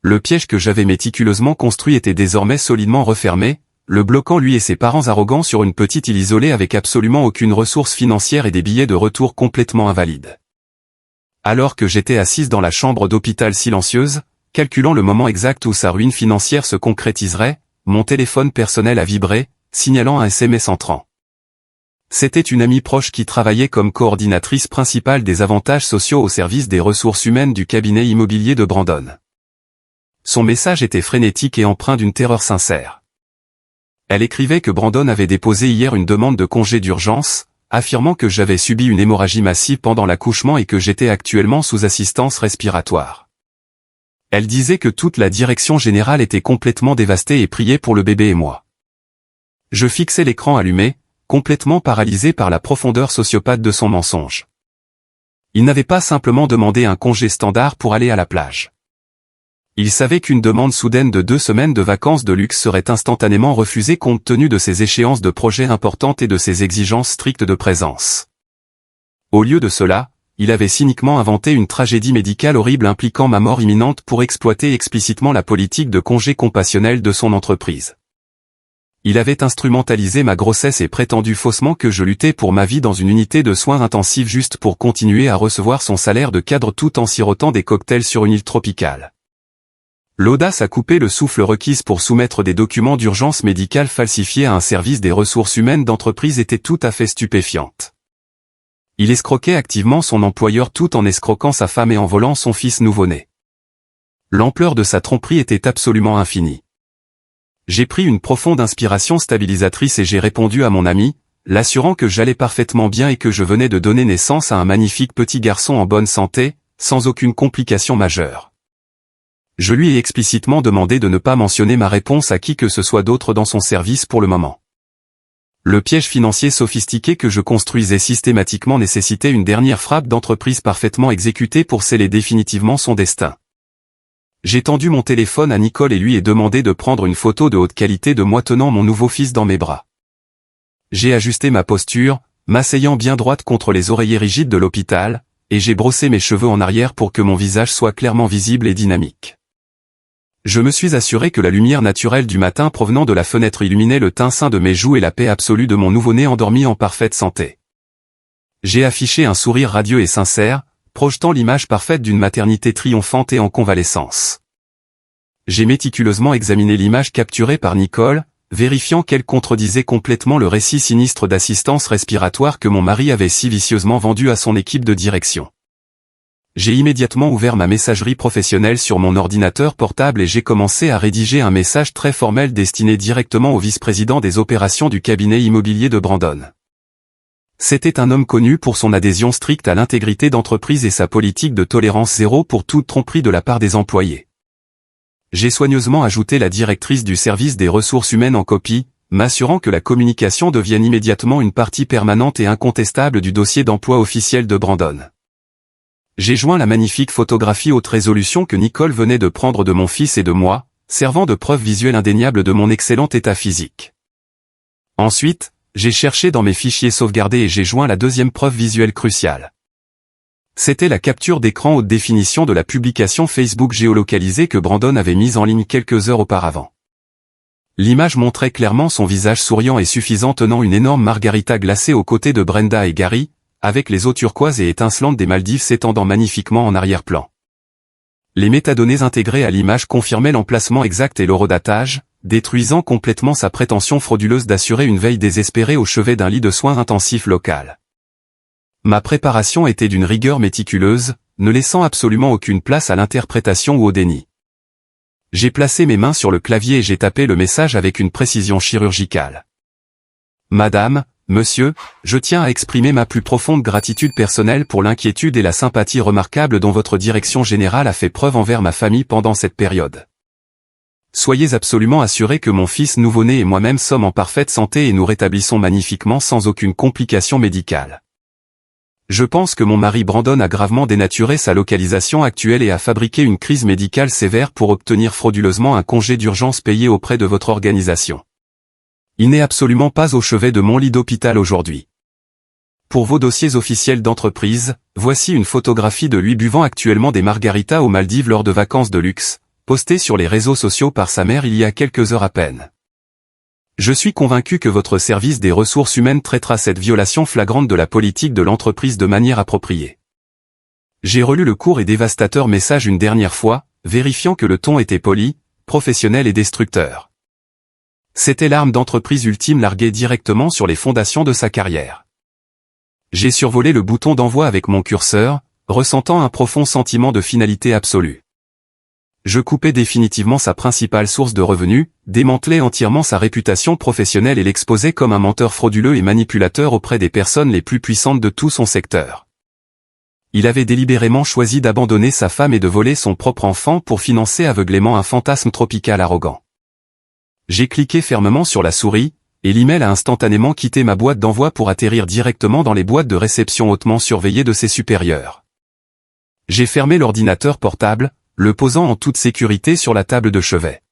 Le piège que j'avais méticuleusement construit était désormais solidement refermé, le bloquant lui et ses parents arrogants sur une petite île isolée avec absolument aucune ressource financière et des billets de retour complètement invalides. Alors que j'étais assise dans la chambre d'hôpital silencieuse, calculant le moment exact où sa ruine financière se concrétiserait, mon téléphone personnel a vibré, signalant un SMS entrant. C'était une amie proche qui travaillait comme coordinatrice principale des avantages sociaux au service des ressources humaines du cabinet immobilier de Brandon. Son message était frénétique et empreint d'une terreur sincère. Elle écrivait que Brandon avait déposé hier une demande de congé d'urgence, affirmant que j'avais subi une hémorragie massive pendant l'accouchement et que j'étais actuellement sous assistance respiratoire. Elle disait que toute la direction générale était complètement dévastée et priait pour le bébé et moi. Je fixais l'écran allumé, complètement paralysé par la profondeur sociopathe de son mensonge. Il n'avait pas simplement demandé un congé standard pour aller à la plage. Il savait qu'une demande soudaine de 2 semaines de vacances de luxe serait instantanément refusée compte tenu de ses échéances de projets importantes et de ses exigences strictes de présence. Au lieu de cela, il avait cyniquement inventé une tragédie médicale horrible impliquant ma mort imminente pour exploiter explicitement la politique de congé compassionnel de son entreprise. Il avait instrumentalisé ma grossesse et prétendu faussement que je luttais pour ma vie dans une unité de soins intensifs juste pour continuer à recevoir son salaire de cadre tout en sirotant des cocktails sur une île tropicale. L'audace à couper le souffle requise pour soumettre des documents d'urgence médicale falsifiés à un service des ressources humaines d'entreprise était tout à fait stupéfiante. Il escroquait activement son employeur tout en escroquant sa femme et en volant son fils nouveau-né. L'ampleur de sa tromperie était absolument infinie. J'ai pris une profonde inspiration stabilisatrice et j'ai répondu à mon ami, l'assurant que j'allais parfaitement bien et que je venais de donner naissance à un magnifique petit garçon en bonne santé, sans aucune complication majeure. Je lui ai explicitement demandé de ne pas mentionner ma réponse à qui que ce soit d'autre dans son service pour le moment. Le piège financier sophistiqué que je construisais systématiquement nécessitait une dernière frappe d'entreprise parfaitement exécutée pour sceller définitivement son destin. J'ai tendu mon téléphone à Nicole et lui ai demandé de prendre une photo de haute qualité de moi tenant mon nouveau fils dans mes bras. J'ai ajusté ma posture, m'asseyant bien droite contre les oreillers rigides de l'hôpital, et j'ai brossé mes cheveux en arrière pour que mon visage soit clairement visible et dynamique. Je me suis assuré que la lumière naturelle du matin provenant de la fenêtre illuminait le teint sain de mes joues et la paix absolue de mon nouveau-né endormi en parfaite santé. J'ai affiché un sourire radieux et sincère, projetant l'image parfaite d'une maternité triomphante et en convalescence. J'ai méticuleusement examiné l'image capturée par Nicole, vérifiant qu'elle contredisait complètement le récit sinistre d'assistance respiratoire que mon mari avait si vicieusement vendu à son équipe de direction. J'ai immédiatement ouvert ma messagerie professionnelle sur mon ordinateur portable et j'ai commencé à rédiger un message très formel destiné directement au vice-président des opérations du cabinet immobilier de Brandon. C'était un homme connu pour son adhésion stricte à l'intégrité d'entreprise et sa politique de tolérance zéro pour toute tromperie de la part des employés. J'ai soigneusement ajouté la directrice du service des ressources humaines en copie, m'assurant que la communication devienne immédiatement une partie permanente et incontestable du dossier d'emploi officiel de Brandon. J'ai joint la magnifique photographie haute résolution que Nicole venait de prendre de mon fils et de moi, servant de preuve visuelle indéniable de mon excellent état physique. Ensuite, j'ai cherché dans mes fichiers sauvegardés et j'ai joint la deuxième preuve visuelle cruciale. C'était la capture d'écran haute définition de la publication Facebook géolocalisée que Brandon avait mise en ligne quelques heures auparavant. L'image montrait clairement son visage souriant et suffisant tenant une énorme margarita glacée aux côtés de Brenda et Gary, avec les eaux turquoises et étincelantes des Maldives s'étendant magnifiquement en arrière-plan. Les métadonnées intégrées à l'image confirmaient l'emplacement exact et l'horodatage, détruisant complètement sa prétention frauduleuse d'assurer une veille désespérée au chevet d'un lit de soins intensifs local. Ma préparation était d'une rigueur méticuleuse, ne laissant absolument aucune place à l'interprétation ou au déni. J'ai placé mes mains sur le clavier et j'ai tapé le message avec une précision chirurgicale. Madame, Monsieur, je tiens à exprimer ma plus profonde gratitude personnelle pour l'inquiétude et la sympathie remarquable dont votre direction générale a fait preuve envers ma famille pendant cette période. Soyez absolument assurés que mon fils nouveau-né et moi-même sommes en parfaite santé et nous rétablissons magnifiquement sans aucune complication médicale. Je pense que mon mari Brandon a gravement dénaturé sa localisation actuelle et a fabriqué une crise médicale sévère pour obtenir frauduleusement un congé d'urgence payé auprès de votre organisation. Il n'est absolument pas au chevet de mon lit d'hôpital aujourd'hui. Pour vos dossiers officiels d'entreprise, voici une photographie de lui buvant actuellement des margaritas aux Maldives lors de vacances de luxe, postée sur les réseaux sociaux par sa mère il y a quelques heures à peine. Je suis convaincu que votre service des ressources humaines traitera cette violation flagrante de la politique de l'entreprise de manière appropriée. J'ai relu le court et dévastateur message une dernière fois, vérifiant que le ton était poli, professionnel et destructeur. C'était l'arme d'entreprise ultime larguée directement sur les fondations de sa carrière. J'ai survolé le bouton d'envoi avec mon curseur, ressentant un profond sentiment de finalité absolue. Je coupais définitivement sa principale source de revenus, démantelais entièrement sa réputation professionnelle et l'exposais comme un menteur frauduleux et manipulateur auprès des personnes les plus puissantes de tout son secteur. Il avait délibérément choisi d'abandonner sa femme et de voler son propre enfant pour financer aveuglément un fantasme tropical arrogant. J'ai cliqué fermement sur la souris, et l'email a instantanément quitté ma boîte d'envoi pour atterrir directement dans les boîtes de réception hautement surveillées de ses supérieurs. J'ai fermé l'ordinateur portable, le posant en toute sécurité sur la table de chevet.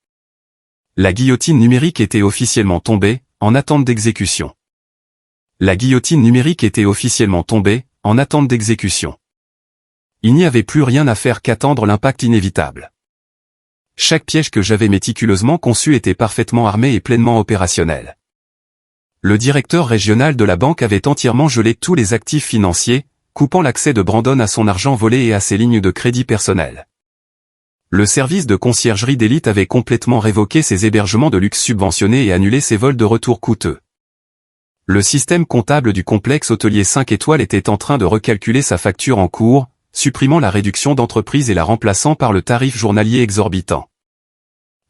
La guillotine numérique était officiellement tombée, en attente d'exécution. La guillotine numérique était officiellement tombée, en attente d'exécution. Il n'y avait plus rien à faire qu'attendre l'impact inévitable. Chaque piège que j'avais méticuleusement conçu était parfaitement armé et pleinement opérationnel. Le directeur régional de la banque avait entièrement gelé tous les actifs financiers, coupant l'accès de Brandon à son argent volé et à ses lignes de crédit personnel. Le service de conciergerie d'élite avait complètement révoqué ses hébergements de luxe subventionnés et annulé ses vols de retour coûteux. Le système comptable du complexe hôtelier 5 étoiles était en train de recalculer sa facture en cours, supprimant la réduction d'entreprise et la remplaçant par le tarif journalier exorbitant.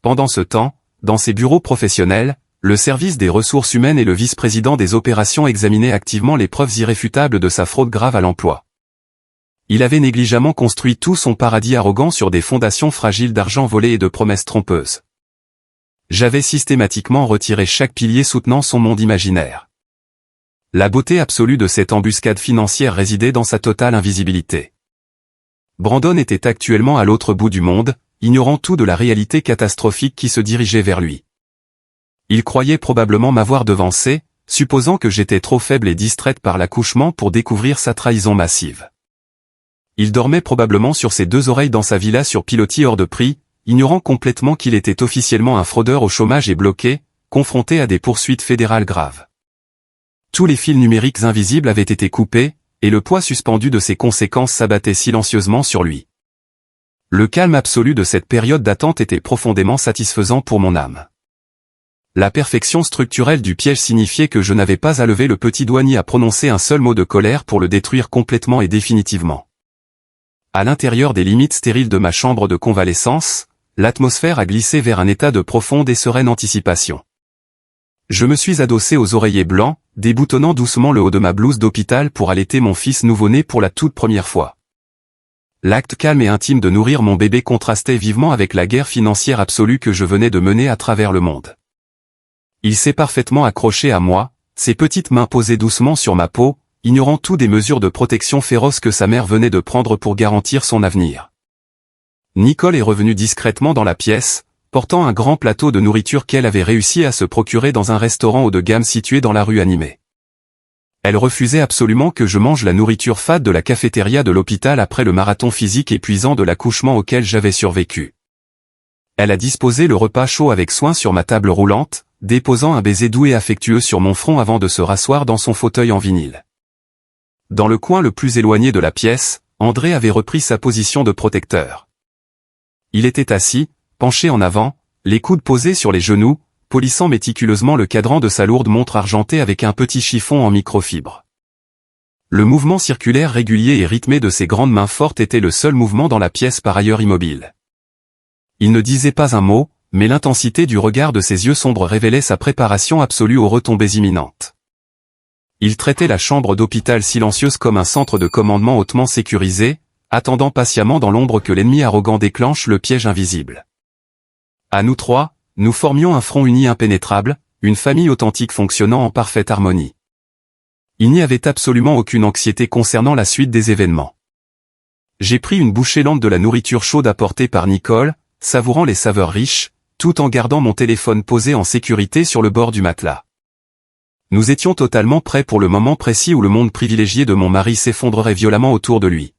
Pendant ce temps, dans ses bureaux professionnels, le service des ressources humaines et le vice-président des opérations examinaient activement les preuves irréfutables de sa fraude grave à l'emploi. Il avait négligemment construit tout son paradis arrogant sur des fondations fragiles d'argent volé et de promesses trompeuses. J'avais systématiquement retiré chaque pilier soutenant son monde imaginaire. La beauté absolue de cette embuscade financière résidait dans sa totale invisibilité. Brandon était actuellement à l'autre bout du monde, ignorant tout de la réalité catastrophique qui se dirigeait vers lui. Il croyait probablement m'avoir devancé, supposant que j'étais trop faible et distraite par l'accouchement pour découvrir sa trahison massive. Il dormait probablement sur ses deux oreilles dans sa villa sur pilotis hors de prix, ignorant complètement qu'il était officiellement un fraudeur au chômage et bloqué, confronté à des poursuites fédérales graves. Tous les fils numériques invisibles avaient été coupés, et le poids suspendu de ses conséquences s'abattait silencieusement sur lui. Le calme absolu de cette période d'attente était profondément satisfaisant pour mon âme. La perfection structurelle du piège signifiait que je n'avais pas à lever le petit doigt ni à prononcer un seul mot de colère pour le détruire complètement et définitivement. À l'intérieur des limites stériles de ma chambre de convalescence, l'atmosphère a glissé vers un état de profonde et sereine anticipation. Je me suis adossé aux oreillers blancs, déboutonnant doucement le haut de ma blouse d'hôpital pour allaiter mon fils nouveau-né pour la toute première fois. L'acte calme et intime de nourrir mon bébé contrastait vivement avec la guerre financière absolue que je venais de mener à travers le monde. Il s'est parfaitement accroché à moi, ses petites mains posées doucement sur ma peau, ignorant tout des mesures de protection féroces que sa mère venait de prendre pour garantir son avenir. Nicole est revenue discrètement dans la pièce, portant un grand plateau de nourriture qu'elle avait réussi à se procurer dans un restaurant haut de gamme situé dans la rue Animée. Elle refusait absolument que je mange la nourriture fade de la cafétéria de l'hôpital après le marathon physique épuisant de l'accouchement auquel j'avais survécu. Elle a disposé le repas chaud avec soin sur ma table roulante, déposant un baiser doux et affectueux sur mon front avant de se rasseoir dans son fauteuil en vinyle. Dans le coin le plus éloigné de la pièce, André avait repris sa position de protecteur. Il était assis, penché en avant, les coudes posés sur les genoux, polissant méticuleusement le cadran de sa lourde montre argentée avec un petit chiffon en microfibre. Le mouvement circulaire régulier et rythmé de ses grandes mains fortes était le seul mouvement dans la pièce par ailleurs immobile. Il ne disait pas un mot, mais l'intensité du regard de ses yeux sombres révélait sa préparation absolue aux retombées imminentes. Il traitait la chambre d'hôpital silencieuse comme un centre de commandement hautement sécurisé, attendant patiemment dans l'ombre que l'ennemi arrogant déclenche le piège invisible. À nous trois, nous formions un front uni impénétrable, une famille authentique fonctionnant en parfaite harmonie. Il n'y avait absolument aucune anxiété concernant la suite des événements. J'ai pris une bouchée lente de la nourriture chaude apportée par Nicole, savourant les saveurs riches, tout en gardant mon téléphone posé en sécurité sur le bord du matelas. Nous étions totalement prêts pour le moment précis où le monde privilégié de mon mari s'effondrerait violemment autour de lui.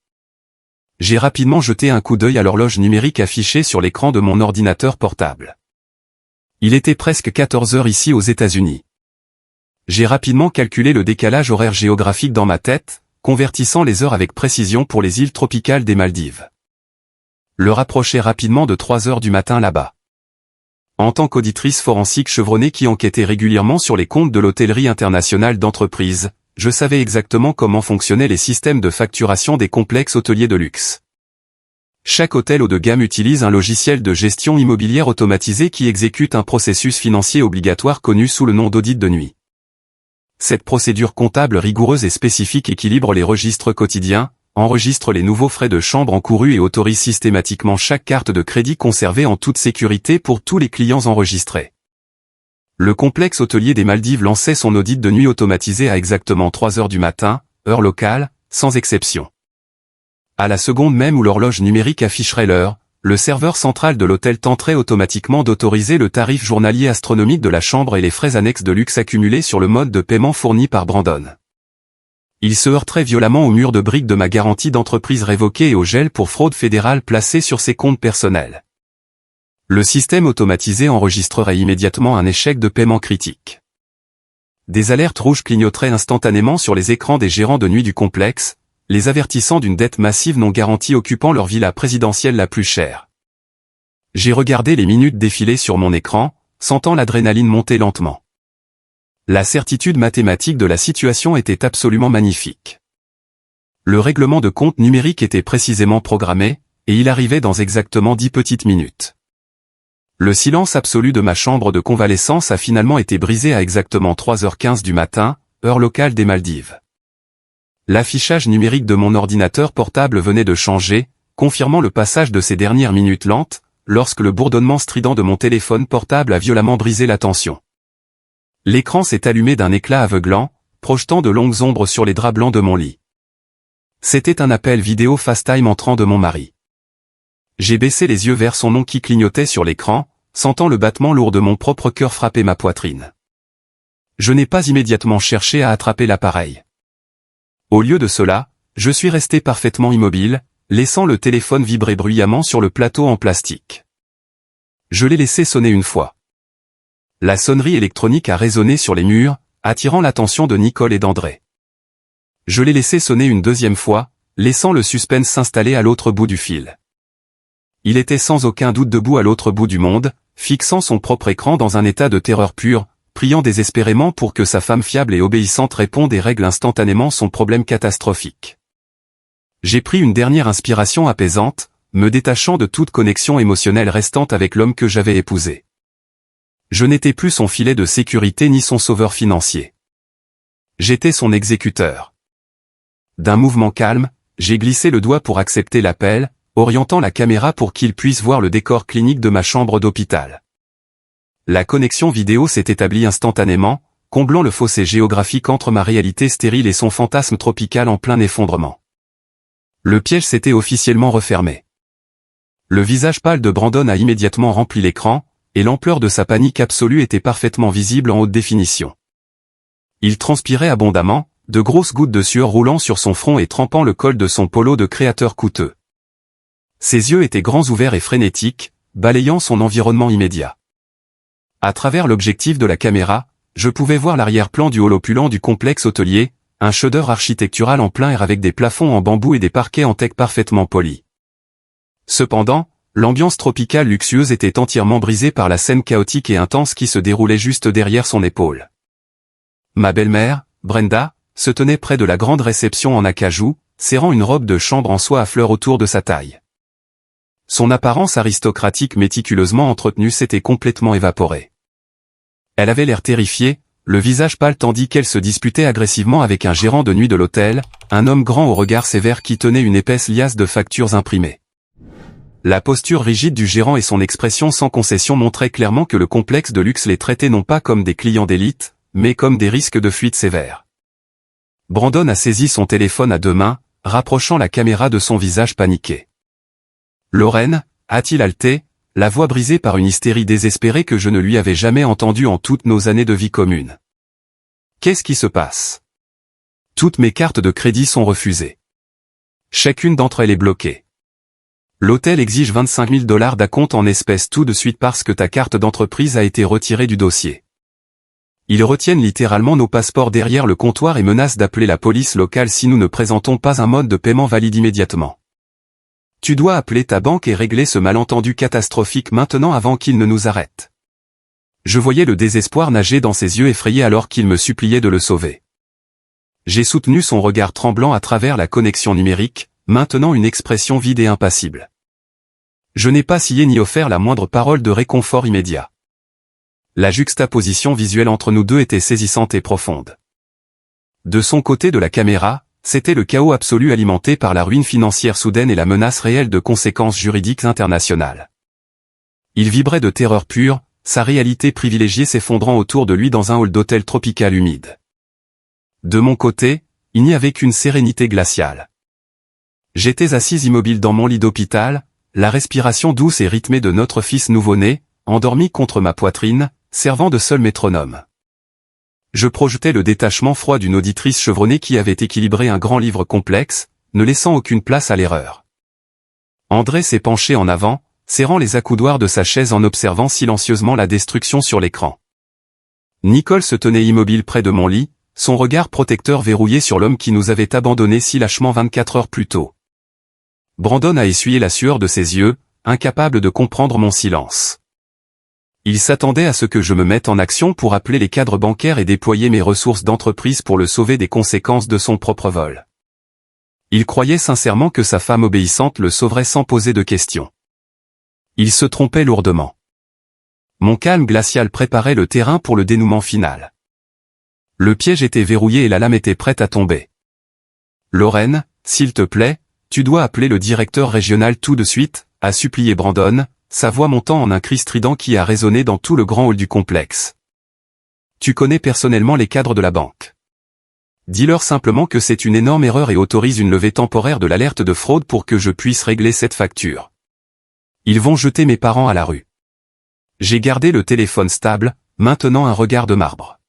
J'ai rapidement jeté un coup d'œil à l'horloge numérique affichée sur l'écran de mon ordinateur portable. Il était presque 14 heures ici aux États-Unis. J'ai rapidement calculé le décalage horaire géographique dans ma tête, convertissant les heures avec précision pour les îles tropicales des Maldives. Le rapprochait rapidement de 3 heures du matin là-bas. En tant qu'auditrice forensique chevronnée qui enquêtait régulièrement sur les comptes de l'hôtellerie internationale d'entreprise, je savais exactement comment fonctionnaient les systèmes de facturation des complexes hôteliers de luxe. Chaque hôtel haut de gamme utilise un logiciel de gestion immobilière automatisé qui exécute un processus financier obligatoire connu sous le nom d'audit de nuit. Cette procédure comptable rigoureuse et spécifique équilibre les registres quotidiens, enregistre les nouveaux frais de chambre encourus et autorise systématiquement chaque carte de crédit conservée en toute sécurité pour tous les clients enregistrés. Le complexe hôtelier des Maldives lançait son audit de nuit automatisé à exactement 3 heures du matin, heure locale, sans exception. À la seconde même où l'horloge numérique afficherait l'heure, le serveur central de l'hôtel tenterait automatiquement d'autoriser le tarif journalier astronomique de la chambre et les frais annexes de luxe accumulés sur le mode de paiement fourni par Brandon. Il se heurterait violemment au mur de briques de ma garantie d'entreprise révoquée et au gel pour fraude fédérale placé sur ses comptes personnels. Le système automatisé enregistrerait immédiatement un échec de paiement critique. Des alertes rouges clignoteraient instantanément sur les écrans des gérants de nuit du complexe, les avertissant d'une dette massive non garantie occupant leur villa présidentielle la plus chère. J'ai regardé les minutes défiler sur mon écran, sentant l'adrénaline monter lentement. La certitude mathématique de la situation était absolument magnifique. Le règlement de compte numérique était précisément programmé, et il arrivait dans exactement 10 petites minutes. Le silence absolu de ma chambre de convalescence a finalement été brisé à exactement 3h15 du matin, heure locale des Maldives. L'affichage numérique de mon ordinateur portable venait de changer, confirmant le passage de ces dernières minutes lentes, lorsque le bourdonnement strident de mon téléphone portable a violemment brisé la tension. L'écran s'est allumé d'un éclat aveuglant, projetant de longues ombres sur les draps blancs de mon lit. C'était un appel vidéo FaceTime entrant de mon mari. J'ai baissé les yeux vers son nom qui clignotait sur l'écran, sentant le battement lourd de mon propre cœur frapper ma poitrine. Je n'ai pas immédiatement cherché à attraper l'appareil. Au lieu de cela, je suis resté parfaitement immobile, laissant le téléphone vibrer bruyamment sur le plateau en plastique. Je l'ai laissé sonner une fois. La sonnerie électronique a résonné sur les murs, attirant l'attention de Nicole et d'André. Je l'ai laissé sonner une deuxième fois, laissant le suspense s'installer à l'autre bout du fil. Il était sans aucun doute debout à l'autre bout du monde, fixant son propre écran dans un état de terreur pure, priant désespérément pour que sa femme fiable et obéissante réponde et règle instantanément son problème catastrophique. J'ai pris une dernière inspiration apaisante, me détachant de toute connexion émotionnelle restante avec l'homme que j'avais épousé. Je n'étais plus son filet de sécurité ni son sauveur financier. J'étais son exécuteur. D'un mouvement calme, j'ai glissé le doigt pour accepter l'appel, orientant la caméra pour qu'il puisse voir le décor clinique de ma chambre d'hôpital. La connexion vidéo s'est établie instantanément, comblant le fossé géographique entre ma réalité stérile et son fantasme tropical en plein effondrement. Le piège s'était officiellement refermé. Le visage pâle de Brandon a immédiatement rempli l'écran, et l'ampleur de sa panique absolue était parfaitement visible en haute définition. Il transpirait abondamment, de grosses gouttes de sueur roulant sur son front et trempant le col de son polo de créateur coûteux. Ses yeux étaient grands ouverts et frénétiques, balayant son environnement immédiat. À travers l'objectif de la caméra, je pouvais voir l'arrière-plan du hall opulent du complexe hôtelier, un chef-d'œuvre architectural en plein air avec des plafonds en bambou et des parquets en teck parfaitement polis. Cependant, L'ambiance tropicale luxueuse était entièrement brisée par la scène chaotique et intense qui se déroulait juste derrière son épaule. Ma belle-mère, Brenda, se tenait près de la grande réception en acajou, serrant une robe de chambre en soie à fleurs autour de sa taille. Son apparence aristocratique méticuleusement entretenue s'était complètement évaporée. Elle avait l'air terrifiée, le visage pâle tandis qu'elle se disputait agressivement avec un gérant de nuit de l'hôtel, un homme grand au regard sévère qui tenait une épaisse liasse de factures imprimées. La posture rigide du gérant et son expression sans concession montraient clairement que le complexe de luxe les traitait non pas comme des clients d'élite, mais comme des risques de fuite sévères. Brandon a saisi son téléphone à 2 mains, rapprochant la caméra de son visage paniqué. « Lorraine » a-t-il haleté, la voix brisée par une hystérie désespérée que je ne lui avais jamais entendue en toutes nos années de vie commune. « Qu'est-ce qui se passe ? Toutes mes cartes de crédit sont refusées. Chacune d'entre elles est bloquée. L'hôtel exige 25 000 $ d'acompte en espèces tout de suite parce que ta carte d'entreprise a été retirée du dossier. Ils retiennent littéralement nos passeports derrière le comptoir et menacent d'appeler la police locale si nous ne présentons pas un mode de paiement valide immédiatement. Tu dois appeler ta banque et régler ce malentendu catastrophique maintenant avant qu'il ne nous arrête. » Je voyais le désespoir nager dans ses yeux effrayés alors qu'il me suppliait de le sauver. J'ai soutenu son regard tremblant à travers la connexion numérique, maintenant une expression vide et impassible. Je n'ai pas scié ni offert la moindre parole de réconfort immédiat. La juxtaposition visuelle entre nous deux était saisissante et profonde. De son côté de la caméra, c'était le chaos absolu alimenté par la ruine financière soudaine et la menace réelle de conséquences juridiques internationales. Il vibrait de terreur pure, sa réalité privilégiée s'effondrant autour de lui dans un hall d'hôtel tropical humide. De mon côté, il n'y avait qu'une sérénité glaciale. J'étais assise immobile dans mon lit d'hôpital, la respiration douce et rythmée de notre fils nouveau-né, endormi contre ma poitrine, servant de seul métronome. Je projetais le détachement froid d'une auditrice chevronnée qui avait équilibré un grand livre complexe, ne laissant aucune place à l'erreur. André s'est penché en avant, serrant les accoudoirs de sa chaise en observant silencieusement la destruction sur l'écran. Nicole se tenait immobile près de mon lit, son regard protecteur verrouillé sur l'homme qui nous avait abandonnés si lâchement 24 heures plus tôt. Brandon a essuyé la sueur de ses yeux, incapable de comprendre mon silence. Il s'attendait à ce que je me mette en action pour appeler les cadres bancaires et déployer mes ressources d'entreprise pour le sauver des conséquences de son propre vol. Il croyait sincèrement que sa femme obéissante le sauverait sans poser de questions. Il se trompait lourdement. Mon calme glacial préparait le terrain pour le dénouement final. Le piège était verrouillé et la lame était prête à tomber. « Lorraine, s'il te plaît, tu dois appeler le directeur régional tout de suite, » a supplié Brandon, sa voix montant en un cri strident qui a résonné dans tout le grand hall du complexe. « Tu connais personnellement les cadres de la banque. Dis-leur simplement que c'est une énorme erreur et autorise une levée temporaire de l'alerte de fraude pour que je puisse régler cette facture. Ils vont jeter mes parents à la rue. » J'ai gardé le téléphone stable, maintenant un regard de marbre.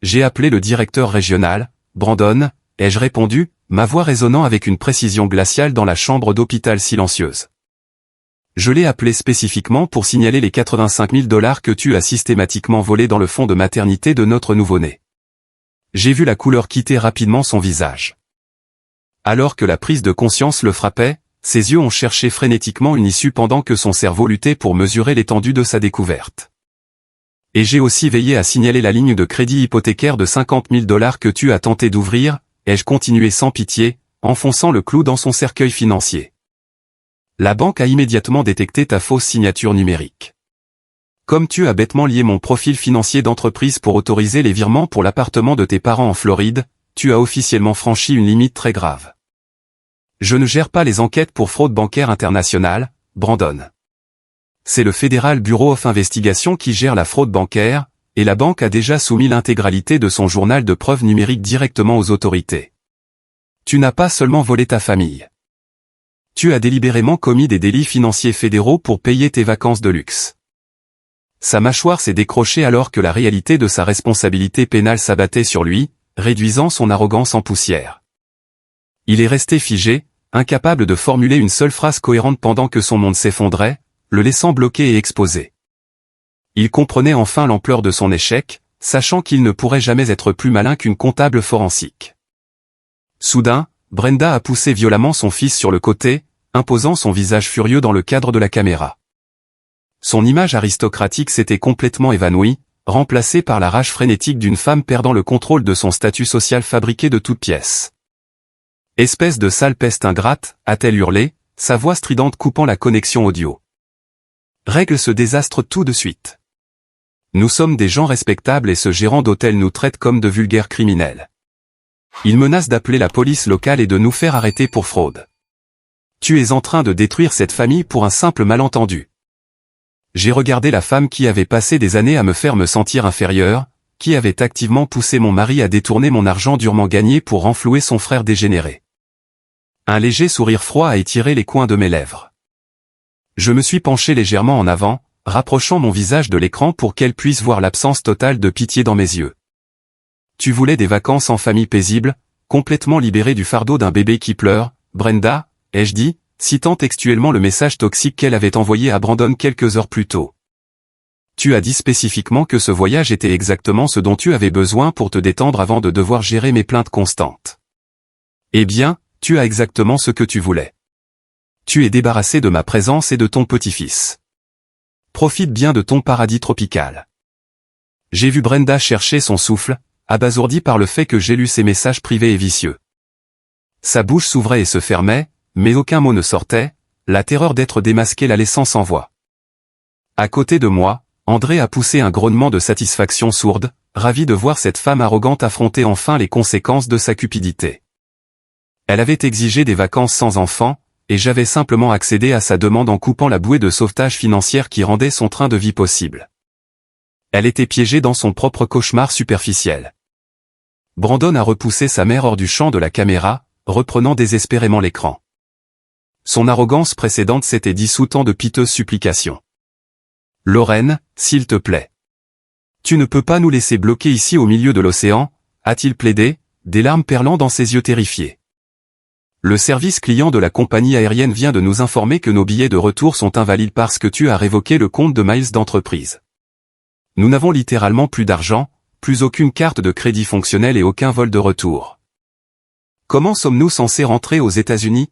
J'ai appelé le directeur régional, Brandon, ai-je répondu, ma voix résonnant avec une précision glaciale dans la chambre d'hôpital silencieuse. Je l'ai appelé spécifiquement pour signaler les 85 000 $ que tu as systématiquement volés dans le fonds de maternité de notre nouveau-né. J'ai vu la couleur quitter rapidement son visage. Alors que la prise de conscience le frappait, ses yeux ont cherché frénétiquement une issue pendant que son cerveau luttait pour mesurer l'étendue de sa découverte. Et j'ai aussi veillé à signaler la ligne de crédit hypothécaire de 50 000 $ que tu as tenté d'ouvrir, ai-je continué sans pitié, enfonçant le clou dans son cercueil financier. La banque a immédiatement détecté ta fausse signature numérique. Comme tu as bêtement lié mon profil financier d'entreprise pour autoriser les virements pour l'appartement de tes parents en Floride, tu as officiellement franchi une limite très grave. Je ne gère pas les enquêtes pour fraude bancaire internationale, Brandon. C'est le Federal Bureau of Investigation qui gère la fraude bancaire, et la banque a déjà soumis l'intégralité de son journal de preuves numériques directement aux autorités. Tu n'as pas seulement volé ta famille. Tu as délibérément commis des délits financiers fédéraux pour payer tes vacances de luxe. Sa mâchoire s'est décrochée alors que la réalité de sa responsabilité pénale s'abattait sur lui, réduisant son arrogance en poussière. Il est resté figé, incapable de formuler une seule phrase cohérente pendant que son monde s'effondrait, le laissant bloqué et exposé. Il comprenait enfin l'ampleur de son échec, sachant qu'il ne pourrait jamais être plus malin qu'une comptable forensique. Soudain, Brenda a poussé violemment son fils sur le côté, imposant son visage furieux dans le cadre de la caméra. Son image aristocratique s'était complètement évanouie, remplacée par la rage frénétique d'une femme perdant le contrôle de son statut social fabriqué de toutes pièces. « Espèce de sale peste ingrate », a-t-elle hurlé, sa voix stridente coupant la connexion audio. « Règle ce désastre tout de suite. Nous sommes des gens respectables et ce gérant d'hôtel nous traite comme de vulgaires criminels. Il menace d'appeler la police locale et de nous faire arrêter pour fraude. Tu es en train de détruire cette famille pour un simple malentendu. » J'ai regardé la femme qui avait passé des années à me faire me sentir inférieur, qui avait activement poussé mon mari à détourner mon argent durement gagné pour renflouer son frère dégénéré. Un léger sourire froid a étiré les coins de mes lèvres. Je me suis penché légèrement en avant, rapprochant mon visage de l'écran pour qu'elle puisse voir l'absence totale de pitié dans mes yeux. Tu voulais des vacances en famille paisible, complètement libérée du fardeau d'un bébé qui pleure, Brenda, ai-je dit, citant textuellement le message toxique qu'elle avait envoyé à Brandon quelques heures plus tôt. Tu as dit spécifiquement que ce voyage était exactement ce dont tu avais besoin pour te détendre avant de devoir gérer mes plaintes constantes. Eh bien, tu as exactement ce que tu voulais. Tu es débarrassé de ma présence et de ton petit-fils. Profite bien de ton paradis tropical. J'ai vu Brenda chercher son souffle, abasourdie par le fait que j'ai lu ses messages privés et vicieux. Sa bouche s'ouvrait et se fermait, mais aucun mot ne sortait, la terreur d'être démasqué la laissant sans voix. À côté de moi, André a poussé un grognement de satisfaction sourde, ravi de voir cette femme arrogante affronter enfin les conséquences de sa cupidité. Elle avait exigé des vacances sans enfant, et j'avais simplement accédé à sa demande en coupant la bouée de sauvetage financière qui rendait son train de vie possible. Elle était piégée dans son propre cauchemar superficiel. Brandon a repoussé sa mère hors du champ de la caméra, reprenant désespérément l'écran. Son arrogance précédente s'était dissoute en de piteuses supplications. « Lorraine, s'il te plaît. Tu ne peux pas nous laisser bloquer ici au milieu de l'océan » a-t-il plaidé, des larmes perlant dans ses yeux terrifiés. Le service client de la compagnie aérienne vient de nous informer que nos billets de retour sont invalides parce que tu as révoqué le compte de Miles d'entreprise. Nous n'avons littéralement plus d'argent, plus aucune carte de crédit fonctionnelle et aucun vol de retour. Comment sommes-nous censés rentrer aux États-Unis ?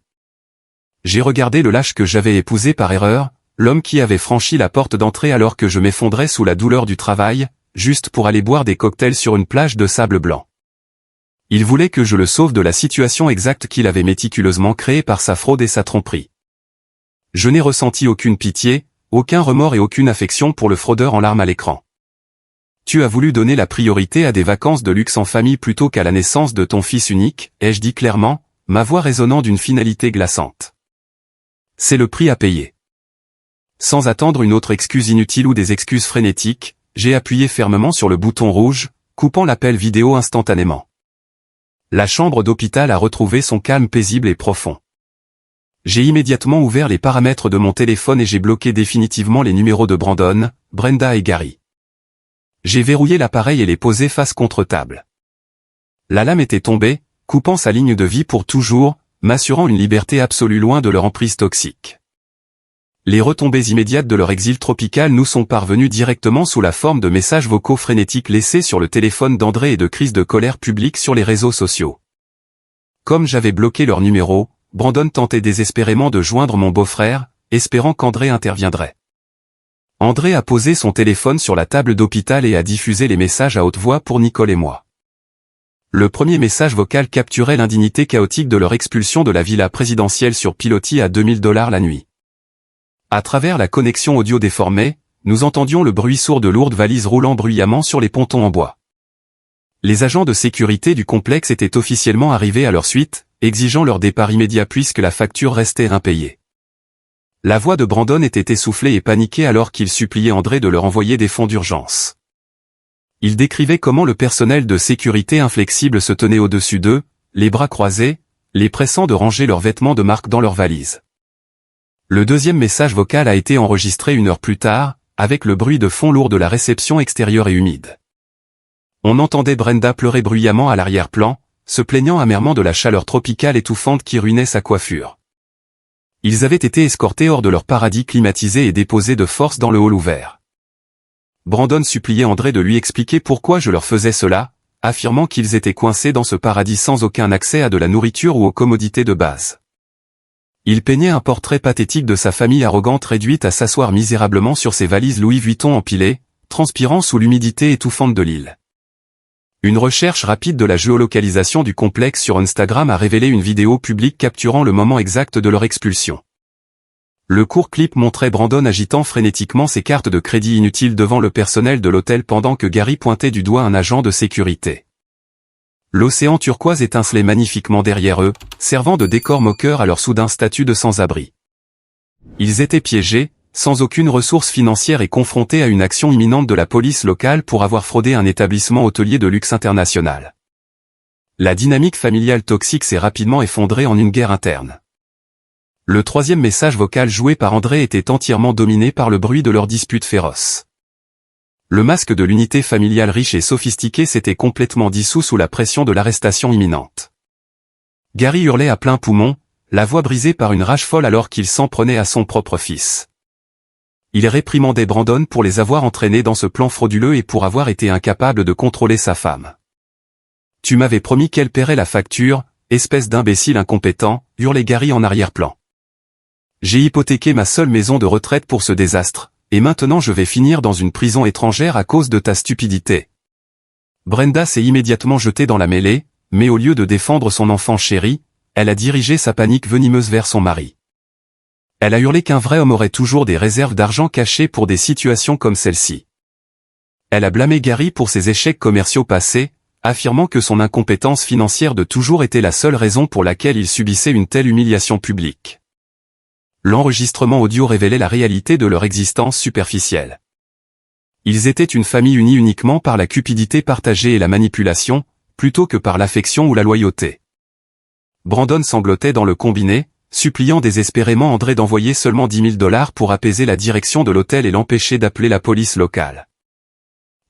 J'ai regardé le lâche que j'avais épousé par erreur, l'homme qui avait franchi la porte d'entrée alors que je m'effondrais sous la douleur du travail, juste pour aller boire des cocktails sur une plage de sable blanc. Il voulait que je le sauve de la situation exacte qu'il avait méticuleusement créée par sa fraude et sa tromperie. Je n'ai ressenti aucune pitié, aucun remords et aucune affection pour le fraudeur en larmes à l'écran. Tu as voulu donner la priorité à des vacances de luxe en famille plutôt qu'à la naissance de ton fils unique, ai-je dit clairement, ma voix résonnant d'une finalité glaçante. C'est le prix à payer. Sans attendre une autre excuse inutile ou des excuses frénétiques, j'ai appuyé fermement sur le bouton rouge, coupant l'appel vidéo instantanément. La chambre d'hôpital a retrouvé son calme paisible et profond. J'ai immédiatement ouvert les paramètres de mon téléphone et j'ai bloqué définitivement les numéros de Brandon, Brenda et Gary. J'ai verrouillé l'appareil et les posé face contre table. La lame était tombée, coupant sa ligne de vie pour toujours, m'assurant une liberté absolue loin de leur emprise toxique. Les retombées immédiates de leur exil tropical nous sont parvenues directement sous la forme de messages vocaux frénétiques laissés sur le téléphone d'André et de crises de colère publiques sur les réseaux sociaux. Comme j'avais bloqué leur numéro, Brandon tentait désespérément de joindre mon beau-frère, espérant qu'André interviendrait. André a posé son téléphone sur la table d'hôpital et a diffusé les messages à haute voix pour Nicole et moi. Le premier message vocal capturait l'indignité chaotique de leur expulsion de la villa présidentielle sur pilotis à $2000 la nuit. À travers la connexion audio déformée, nous entendions le bruit sourd de lourdes valises roulant bruyamment sur les pontons en bois. Les agents de sécurité du complexe étaient officiellement arrivés à leur suite, exigeant leur départ immédiat puisque la facture restait impayée. La voix de Brandon était essoufflée et paniquée alors qu'il suppliait André de leur envoyer des fonds d'urgence. Il décrivait comment le personnel de sécurité inflexible se tenait au-dessus d'eux, les bras croisés, les pressant de ranger leurs vêtements de marque dans leurs valises. Le deuxième message vocal a été enregistré 1 heure plus tard, avec le bruit de fond lourd de la réception extérieure et humide. On entendait Brenda pleurer bruyamment à l'arrière-plan, se plaignant amèrement de la chaleur tropicale étouffante qui ruinait sa coiffure. Ils avaient été escortés hors de leur paradis climatisé et déposés de force dans le hall ouvert. Brandon suppliait André de lui expliquer pourquoi je leur faisais cela, affirmant qu'ils étaient coincés dans ce paradis sans aucun accès à de la nourriture ou aux commodités de base. Il peignait un portrait pathétique de sa famille arrogante réduite à s'asseoir misérablement sur ses valises Louis Vuitton empilées, transpirant sous l'humidité étouffante de l'île. Une recherche rapide de la géolocalisation du complexe sur Instagram a révélé une vidéo publique capturant le moment exact de leur expulsion. Le court clip montrait Brandon agitant frénétiquement ses cartes de crédit inutiles devant le personnel de l'hôtel pendant que Gary pointait du doigt un agent de sécurité. L'océan turquoise étincelait magnifiquement derrière eux, servant de décor moqueur à leur soudain statut de sans-abri. Ils étaient piégés, sans aucune ressource financière et confrontés à une action imminente de la police locale pour avoir fraudé un établissement hôtelier de luxe international. La dynamique familiale toxique s'est rapidement effondrée en une guerre interne. Le troisième message vocal joué par André était entièrement dominé par le bruit de leur dispute féroce. Le masque de l'unité familiale riche et sophistiquée s'était complètement dissous sous la pression de l'arrestation imminente. Gary hurlait à plein poumon, la voix brisée par une rage folle alors qu'il s'en prenait à son propre fils. Il réprimandait Brandon pour les avoir entraînés dans ce plan frauduleux et pour avoir été incapable de contrôler sa femme. « Tu m'avais promis qu'elle paierait la facture, espèce d'imbécile incompétent », hurlait Gary en arrière-plan. « J'ai hypothéqué ma seule maison de retraite pour ce désastre, et maintenant je vais finir dans une prison étrangère à cause de ta stupidité. » Brenda s'est immédiatement jetée dans la mêlée, mais au lieu de défendre son enfant chéri, elle a dirigé sa panique venimeuse vers son mari. Elle a hurlé qu'un vrai homme aurait toujours des réserves d'argent cachées pour des situations comme celle-ci. Elle a blâmé Gary pour ses échecs commerciaux passés, affirmant que son incompétence financière de toujours était la seule raison pour laquelle il subissait une telle humiliation publique. L'enregistrement audio révélait la réalité de leur existence superficielle. Ils étaient une famille unie uniquement par la cupidité partagée et la manipulation, plutôt que par l'affection ou la loyauté. Brandon sanglotait dans le combiné, suppliant désespérément André d'envoyer seulement $10 000 pour apaiser la direction de l'hôtel et l'empêcher d'appeler la police locale.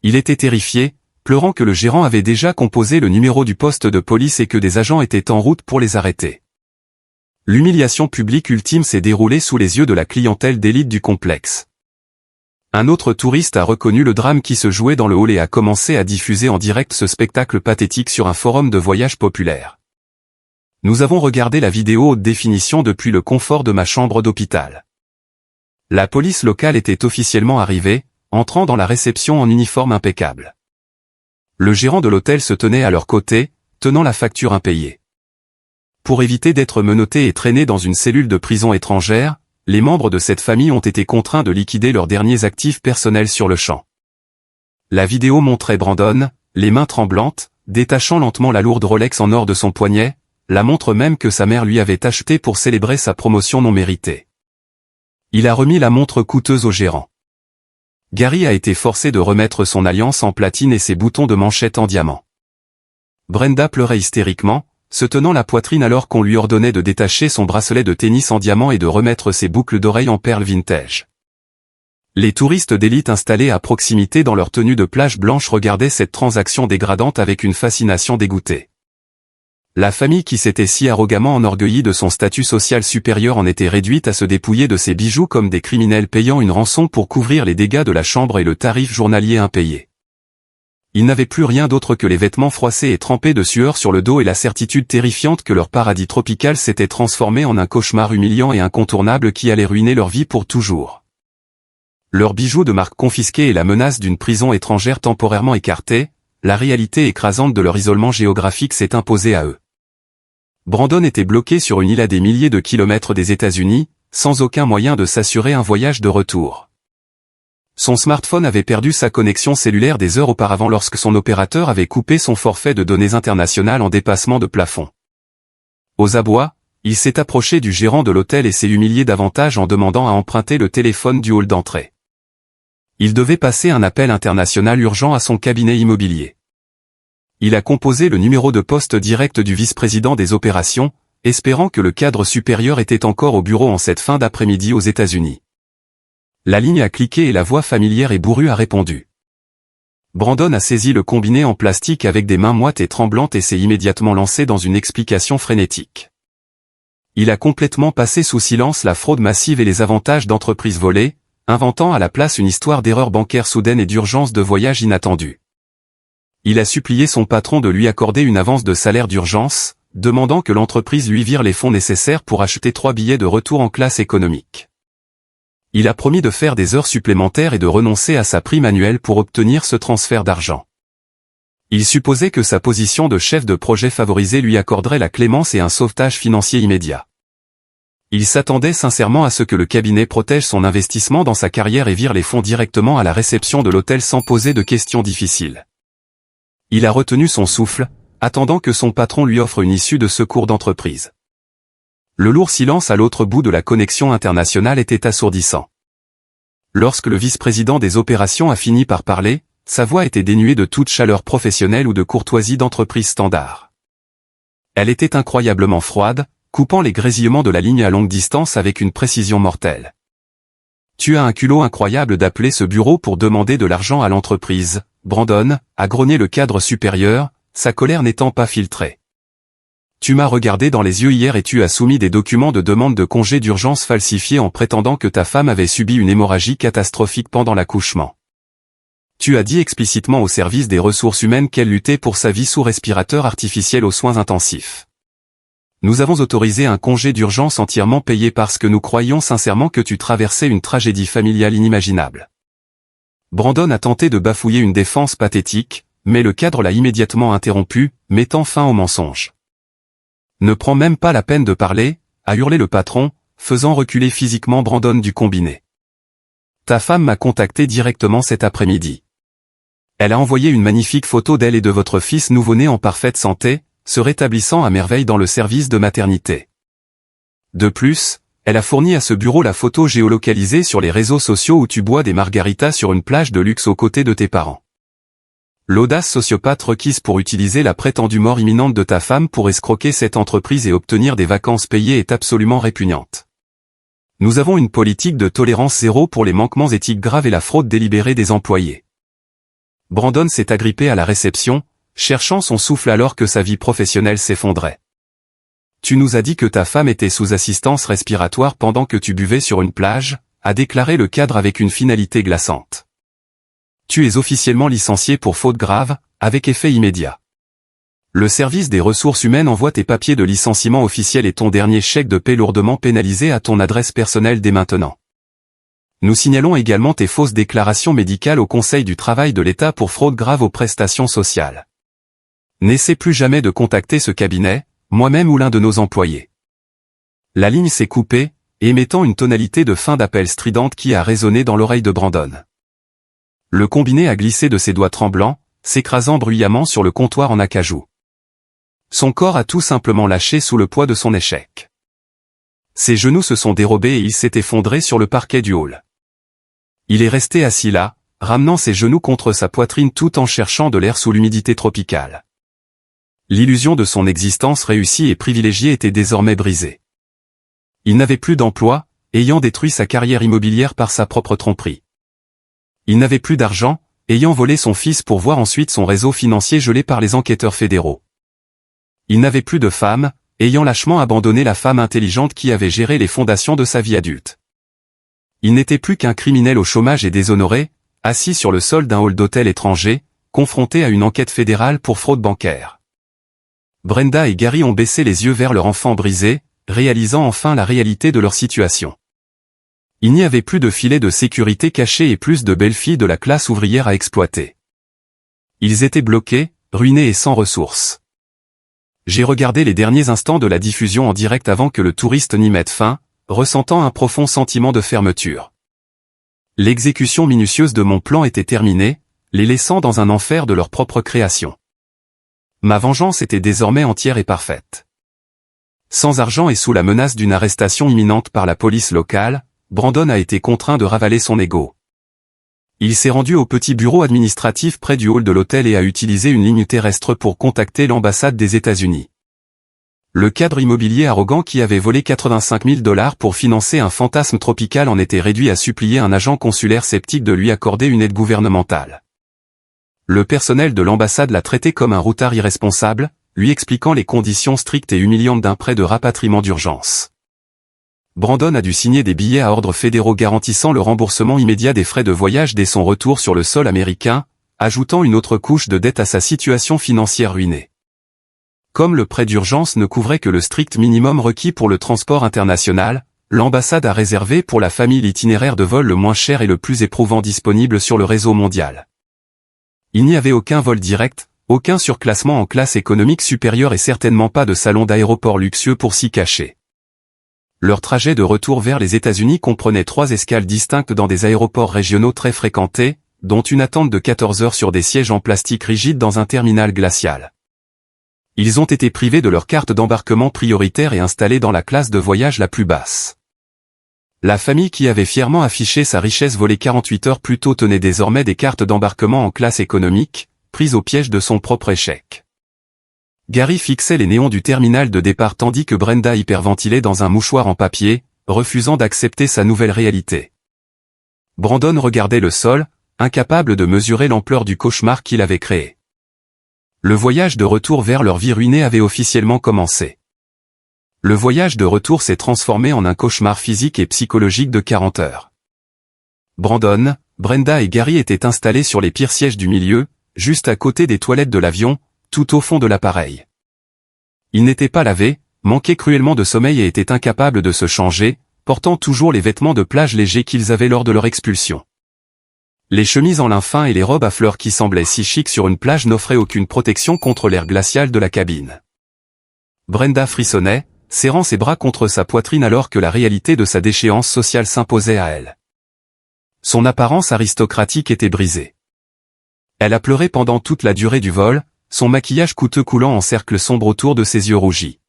Il était terrifié, pleurant que le gérant avait déjà composé le numéro du poste de police et que des agents étaient en route pour les arrêter. L'humiliation publique ultime s'est déroulée sous les yeux de la clientèle d'élite du complexe. Un autre touriste a reconnu le drame qui se jouait dans le hall et a commencé à diffuser en direct ce spectacle pathétique sur un forum de voyage populaire. Nous avons regardé la vidéo haute définition depuis le confort de ma chambre d'hôpital. La police locale était officiellement arrivée, entrant dans la réception en uniforme impeccable. Le gérant de l'hôtel se tenait à leur côté, tenant la facture impayée. Pour éviter d'être menottés et traînés dans une cellule de prison étrangère, les membres de cette famille ont été contraints de liquider leurs derniers actifs personnels sur le champ. La vidéo montrait Brandon, les mains tremblantes, détachant lentement la lourde Rolex en or de son poignet, la montre même que sa mère lui avait achetée pour célébrer sa promotion non méritée. Il a remis la montre coûteuse au gérant. Gary a été forcé de remettre son alliance en platine et ses boutons de manchette en diamant. Brenda pleurait hystériquement, se tenant la poitrine alors qu'on lui ordonnait de détacher son bracelet de tennis en diamant et de remettre ses boucles d'oreilles en perles vintage. Les touristes d'élite installés à proximité dans leur tenue de plage blanche regardaient cette transaction dégradante avec une fascination dégoûtée. La famille qui s'était si arrogamment enorgueillie de son statut social supérieur en était réduite à se dépouiller de ses bijoux comme des criminels payant une rançon pour couvrir les dégâts de la chambre et le tarif journalier impayé. Ils n'avaient plus rien d'autre que les vêtements froissés et trempés de sueur sur le dos et la certitude terrifiante que leur paradis tropical s'était transformé en un cauchemar humiliant et incontournable qui allait ruiner leur vie pour toujours. Leurs bijoux de marque confisqués et la menace d'une prison étrangère temporairement écartée, la réalité écrasante de leur isolement géographique s'est imposée à eux. Brandon était bloqué sur une île à des milliers de kilomètres des États-Unis, sans aucun moyen de s'assurer un voyage de retour. Son smartphone avait perdu sa connexion cellulaire des heures auparavant lorsque son opérateur avait coupé son forfait de données internationales en dépassement de plafond. Aux abois, il s'est approché du gérant de l'hôtel et s'est humilié davantage en demandant à emprunter le téléphone du hall d'entrée. Il devait passer un appel international urgent à son cabinet immobilier. Il a composé le numéro de poste direct du vice-président des opérations, espérant que le cadre supérieur était encore au bureau en cette fin d'après-midi aux États-Unis. La ligne a cliqué et la voix familière et bourrue a répondu. Brandon a saisi le combiné en plastique avec des mains moites et tremblantes et s'est immédiatement lancé dans une explication frénétique. Il a complètement passé sous silence la fraude massive et les avantages d'entreprises volées, inventant à la place une histoire d'erreur bancaire soudaine et d'urgence de voyage inattendue. Il a supplié son patron de lui accorder une avance de salaire d'urgence, demandant que l'entreprise lui vire les fonds nécessaires pour acheter 3 billets de retour en classe économique. Il a promis de faire des heures supplémentaires et de renoncer à sa prime annuelle pour obtenir ce transfert d'argent. Il supposait que sa position de chef de projet favorisé lui accorderait la clémence et un sauvetage financier immédiat. Il s'attendait sincèrement à ce que le cabinet protège son investissement dans sa carrière et vire les fonds directement à la réception de l'hôtel sans poser de questions difficiles. Il a retenu son souffle, attendant que son patron lui offre une issue de secours d'entreprise. Le lourd silence à l'autre bout de la connexion internationale était assourdissant. Lorsque le vice-président des opérations a fini par parler, sa voix était dénuée de toute chaleur professionnelle ou de courtoisie d'entreprise standard. Elle était incroyablement froide, coupant les grésillements de la ligne à longue distance avec une précision mortelle. Tu as un culot incroyable d'appeler ce bureau pour demander de l'argent à l'entreprise, Brandon, a grogné le cadre supérieur, sa colère n'étant pas filtrée. Tu m'as regardé dans les yeux hier et tu as soumis des documents de demande de congé d'urgence falsifiés en prétendant que ta femme avait subi une hémorragie catastrophique pendant l'accouchement. Tu as dit explicitement au service des ressources humaines qu'elle luttait pour sa vie sous respirateur artificiel aux soins intensifs. Nous avons autorisé un congé d'urgence entièrement payé parce que nous croyions sincèrement que tu traversais une tragédie familiale inimaginable. Brandon a tenté de bafouiller une défense pathétique, mais le cadre l'a immédiatement interrompu, mettant fin au mensonge. Ne prends même pas la peine de parler, a hurlé le patron, faisant reculer physiquement Brandon du combiné. Ta femme m'a contacté directement cet après-midi. Elle a envoyé une magnifique photo d'elle et de votre fils nouveau-né en parfaite santé, se rétablissant à merveille dans le service de maternité. De plus, elle a fourni à ce bureau la photo géolocalisée sur les réseaux sociaux où tu bois des margaritas sur une plage de luxe aux côtés de tes parents. L'audace sociopathe requise pour utiliser la prétendue mort imminente de ta femme pour escroquer cette entreprise et obtenir des vacances payées est absolument répugnante. Nous avons une politique de tolérance zéro pour les manquements éthiques graves et la fraude délibérée des employés. Brandon s'est agrippé à la réception, cherchant son souffle alors que sa vie professionnelle s'effondrait. Tu nous as dit que ta femme était sous assistance respiratoire pendant que tu buvais sur une plage, a déclaré le cadre avec une finalité glaçante. Tu es officiellement licencié pour faute grave, avec effet immédiat. Le service des ressources humaines envoie tes papiers de licenciement officiel et ton dernier chèque de paie lourdement pénalisé à ton adresse personnelle dès maintenant. Nous signalons également tes fausses déclarations médicales au Conseil du travail de l'État pour fraude grave aux prestations sociales. N'essaie plus jamais de contacter ce cabinet, moi-même ou l'un de nos employés. La ligne s'est coupée, émettant une tonalité de fin d'appel stridente qui a résonné dans l'oreille de Brandon. Le combiné a glissé de ses doigts tremblants, s'écrasant bruyamment sur le comptoir en acajou. Son corps a tout simplement lâché sous le poids de son échec. Ses genoux se sont dérobés et il s'est effondré sur le parquet du hall. Il est resté assis là, ramenant ses genoux contre sa poitrine tout en cherchant de l'air sous l'humidité tropicale. L'illusion de son existence réussie et privilégiée était désormais brisée. Il n'avait plus d'emploi, ayant détruit sa carrière immobilière par sa propre tromperie. Il n'avait plus d'argent, ayant volé son fils pour voir ensuite son réseau financier gelé par les enquêteurs fédéraux. Il n'avait plus de femme, ayant lâchement abandonné la femme intelligente qui avait géré les fondations de sa vie adulte. Il n'était plus qu'un criminel au chômage et déshonoré, assis sur le sol d'un hall d'hôtel étranger, confronté à une enquête fédérale pour fraude bancaire. Brenda et Gary ont baissé les yeux vers leur enfant brisé, réalisant enfin la réalité de leur situation. Il n'y avait plus de filet de sécurité caché et plus de belles filles de la classe ouvrière à exploiter. Ils étaient bloqués, ruinés et sans ressources. J'ai regardé les derniers instants de la diffusion en direct avant que le touriste n'y mette fin, ressentant un profond sentiment de fermeture. L'exécution minutieuse de mon plan était terminée, les laissant dans un enfer de leur propre création. Ma vengeance était désormais entière et parfaite. Sans argent et sous la menace d'une arrestation imminente par la police locale, Brandon a été contraint de ravaler son ego. Il s'est rendu au petit bureau administratif près du hall de l'hôtel et a utilisé une ligne terrestre pour contacter l'ambassade des États-Unis. Le cadre immobilier arrogant qui avait volé 85 000 $ pour financer un fantasme tropical en était réduit à supplier un agent consulaire sceptique de lui accorder une aide gouvernementale. Le personnel de l'ambassade l'a traité comme un routard irresponsable, lui expliquant les conditions strictes et humiliantes d'un prêt de rapatriement d'urgence. Brandon a dû signer des billets à ordre fédéraux garantissant le remboursement immédiat des frais de voyage dès son retour sur le sol américain, ajoutant une autre couche de dette à sa situation financière ruinée. Comme le prêt d'urgence ne couvrait que le strict minimum requis pour le transport international, l'ambassade a réservé pour la famille l'itinéraire de vol le moins cher et le plus éprouvant disponible sur le réseau mondial. Il n'y avait aucun vol direct, aucun surclassement en classe économique supérieure et certainement pas de salon d'aéroport luxueux pour s'y cacher. Leur trajet de retour vers les États-Unis comprenait 3 escales distinctes dans des aéroports régionaux très fréquentés, dont une attente de 14 heures sur des sièges en plastique rigide dans un terminal glacial. Ils ont été privés de leur carte d'embarquement prioritaire et installés dans la classe de voyage la plus basse. La famille qui avait fièrement affiché sa richesse volée 48 heures plus tôt tenait désormais des cartes d'embarquement en classe économique, prises au piège de son propre échec. Gary fixait les néons du terminal de départ tandis que Brenda hyperventilait dans un mouchoir en papier, refusant d'accepter sa nouvelle réalité. Brandon regardait le sol, incapable de mesurer l'ampleur du cauchemar qu'il avait créé. Le voyage de retour vers leur vie ruinée avait officiellement commencé. Le voyage de retour s'est transformé en un cauchemar physique et psychologique de 40 heures. Brandon, Brenda et Gary étaient installés sur les pires sièges du milieu, juste à côté des toilettes de l'avion, tout au fond de l'appareil. Ils n'étaient pas lavés, manquaient cruellement de sommeil et étaient incapables de se changer, portant toujours les vêtements de plage légers qu'ils avaient lors de leur expulsion. Les chemises en lin fin et les robes à fleurs qui semblaient si chic sur une plage n'offraient aucune protection contre l'air glacial de la cabine. Brenda frissonnait, serrant ses bras contre sa poitrine alors que la réalité de sa déchéance sociale s'imposait à elle. Son apparence aristocratique était brisée. Elle a pleuré pendant toute la durée du vol, son maquillage coûteux coulant en cercle sombre autour de ses yeux rougis.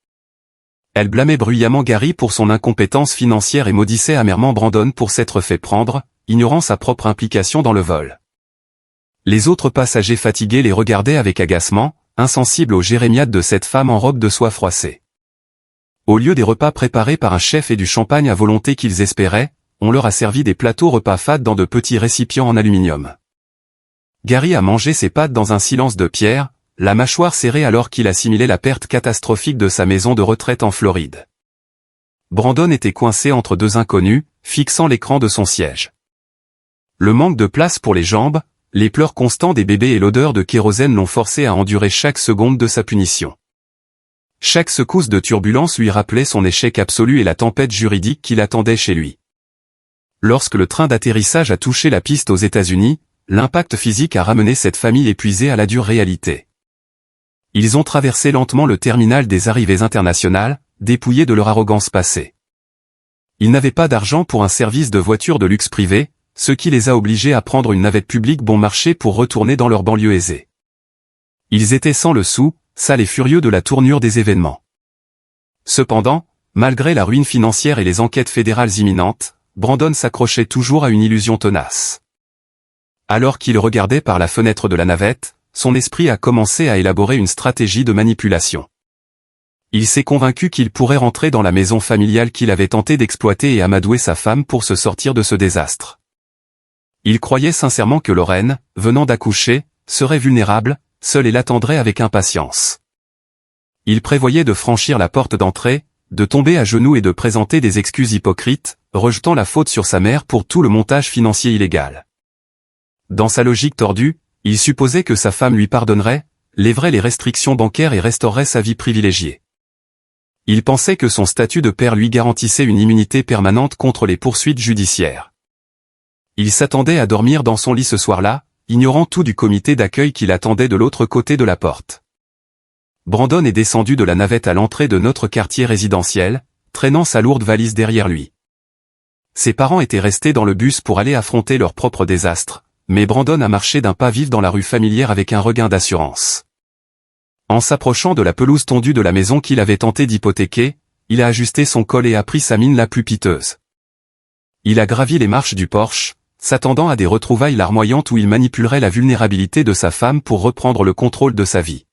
Elle blâmait bruyamment Gary pour son incompétence financière et maudissait amèrement Brandon pour s'être fait prendre, ignorant sa propre implication dans le vol. Les autres passagers fatigués les regardaient avec agacement, insensibles aux jérémiades de cette femme en robe de soie froissée. Au lieu des repas préparés par un chef et du champagne à volonté qu'ils espéraient, on leur a servi des plateaux repas fades dans de petits récipients en aluminium. Gary a mangé ses pâtes dans un silence de pierre, la mâchoire serrée alors qu'il assimilait la perte catastrophique de sa maison de retraite en Floride. Brandon était coincé entre 2 inconnus, fixant l'écran de son siège. Le manque de place pour les jambes, les pleurs constants des bébés et l'odeur de kérosène l'ont forcé à endurer chaque seconde de sa punition. Chaque secousse de turbulence lui rappelait son échec absolu et la tempête juridique qui l'attendait chez lui. Lorsque le train d'atterrissage a touché la piste aux États-Unis, l'impact physique a ramené cette famille épuisée à la dure réalité. Ils ont traversé lentement le terminal des arrivées internationales, dépouillés de leur arrogance passée. Ils n'avaient pas d'argent pour un service de voiture de luxe privé, ce qui les a obligés à prendre une navette publique bon marché pour retourner dans leur banlieue aisée. Ils étaient sans le sou, sales et furieux de la tournure des événements. Cependant, malgré la ruine financière et les enquêtes fédérales imminentes, Brandon s'accrochait toujours à une illusion tenace. Alors qu'il regardait par la fenêtre de la navette, son esprit a commencé à élaborer une stratégie de manipulation. Il s'est convaincu qu'il pourrait rentrer dans la maison familiale qu'il avait tenté d'exploiter et amadouer sa femme pour se sortir de ce désastre. Il croyait sincèrement que Lorraine, venant d'accoucher, serait vulnérable, seule et l'attendrait avec impatience. Il prévoyait de franchir la porte d'entrée, de tomber à genoux et de présenter des excuses hypocrites, rejetant la faute sur sa mère pour tout le montage financier illégal. Dans sa logique tordue, il supposait que sa femme lui pardonnerait, lèverait les restrictions bancaires et restaurerait sa vie privilégiée. Il pensait que son statut de père lui garantissait une immunité permanente contre les poursuites judiciaires. Il s'attendait à dormir dans son lit ce soir-là, ignorant tout du comité d'accueil qui l'attendait de l'autre côté de la porte. Brandon est descendu de la navette à l'entrée de notre quartier résidentiel, traînant sa lourde valise derrière lui. Ses parents étaient restés dans le bus pour aller affronter leur propre désastre, mais Brandon a marché d'un pas vif dans la rue familière avec un regain d'assurance. En s'approchant de la pelouse tondue de la maison qu'il avait tenté d'hypothéquer, il a ajusté son col et a pris sa mine la plus piteuse. Il a gravi les marches du porche, s'attendant à des retrouvailles larmoyantes où il manipulerait la vulnérabilité de sa femme pour reprendre le contrôle de sa vie.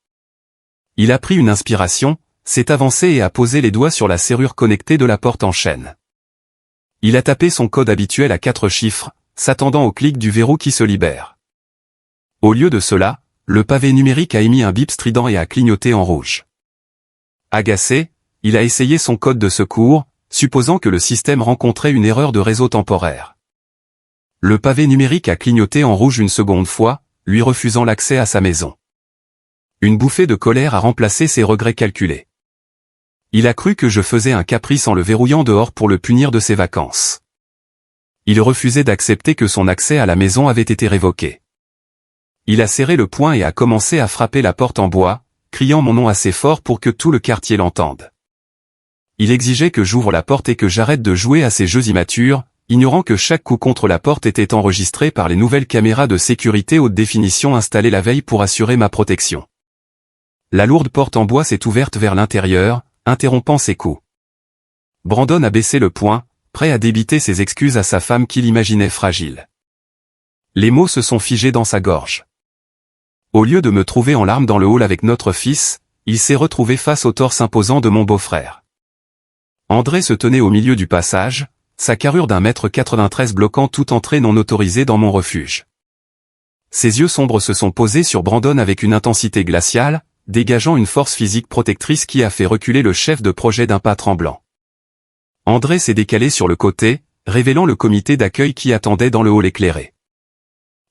Il a pris une inspiration, s'est avancé et a posé les doigts sur la serrure connectée de la porte en chaîne. Il a tapé son code habituel à 4 chiffres, s'attendant au clic du verrou qui se libère. Au lieu de cela, le pavé numérique a émis un bip strident et a clignoté en rouge. Agacé, il a essayé son code de secours, supposant que le système rencontrait une erreur de réseau temporaire. Le pavé numérique a clignoté en rouge une seconde fois, lui refusant l'accès à sa maison. Une bouffée de colère a remplacé ses regrets calculés. Il a cru que je faisais un caprice en le verrouillant dehors pour le punir de ses vacances. Il refusait d'accepter que son accès à la maison avait été révoqué. Il a serré le poing et a commencé à frapper la porte en bois, criant mon nom assez fort pour que tout le quartier l'entende. Il exigeait que j'ouvre la porte et que j'arrête de jouer à ces jeux immatures, ignorant que chaque coup contre la porte était enregistré par les nouvelles caméras de sécurité haute définition installées la veille pour assurer ma protection. La lourde porte en bois s'est ouverte vers l'intérieur, interrompant ses coups. Brandon a baissé le poing, prêt à débiter ses excuses à sa femme qu'il imaginait fragile. Les mots se sont figés dans sa gorge. Au lieu de me trouver en larmes dans le hall avec notre fils, il s'est retrouvé face au torse imposant de mon beau-frère. André se tenait au milieu du passage, sa carrure d'1,93 m bloquant toute entrée non autorisée dans mon refuge. Ses yeux sombres se sont posés sur Brandon avec une intensité glaciale, dégageant une force physique protectrice qui a fait reculer le chef de projet d'un pas tremblant. André s'est décalé sur le côté, révélant le comité d'accueil qui attendait dans le hall éclairé.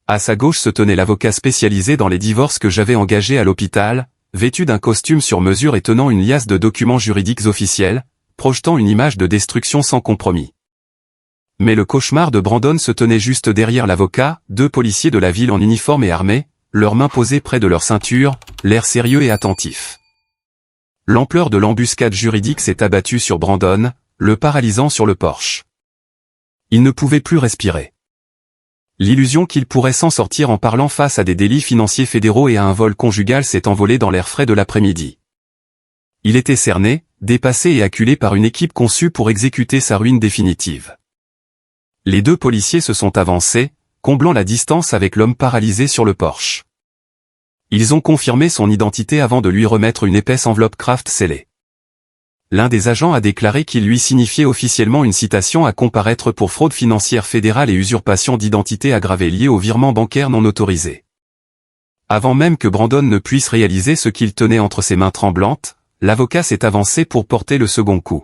À sa gauche se tenait l'avocat spécialisé dans les divorces que j'avais engagé à l'hôpital, vêtu d'un costume sur mesure et tenant une liasse de documents juridiques officiels, projetant une image de destruction sans compromis. Mais le cauchemar de Brandon se tenait juste derrière l'avocat, 2 policiers de la ville en uniforme et armés, leurs mains posées près de leur ceinture, l'air sérieux et attentif. L'ampleur de l'embuscade juridique s'est abattue sur Brandon, le paralysant sur le porche. Il ne pouvait plus respirer. L'illusion qu'il pourrait s'en sortir en parlant face à des délits financiers fédéraux et à un vol conjugal s'est envolée dans l'air frais de l'après-midi. Il était cerné, dépassé et acculé par une équipe conçue pour exécuter sa ruine définitive. Les 2 policiers se sont avancés, comblant la distance avec l'homme paralysé sur le porche. Ils ont confirmé son identité avant de lui remettre une épaisse enveloppe Kraft scellée. L'un des agents a déclaré qu'il lui signifiait officiellement une citation à comparaître pour fraude financière fédérale et usurpation d'identité aggravée liée au virement bancaire non autorisé. Avant même que Brandon ne puisse réaliser ce qu'il tenait entre ses mains tremblantes, l'avocat s'est avancé pour porter le second coup.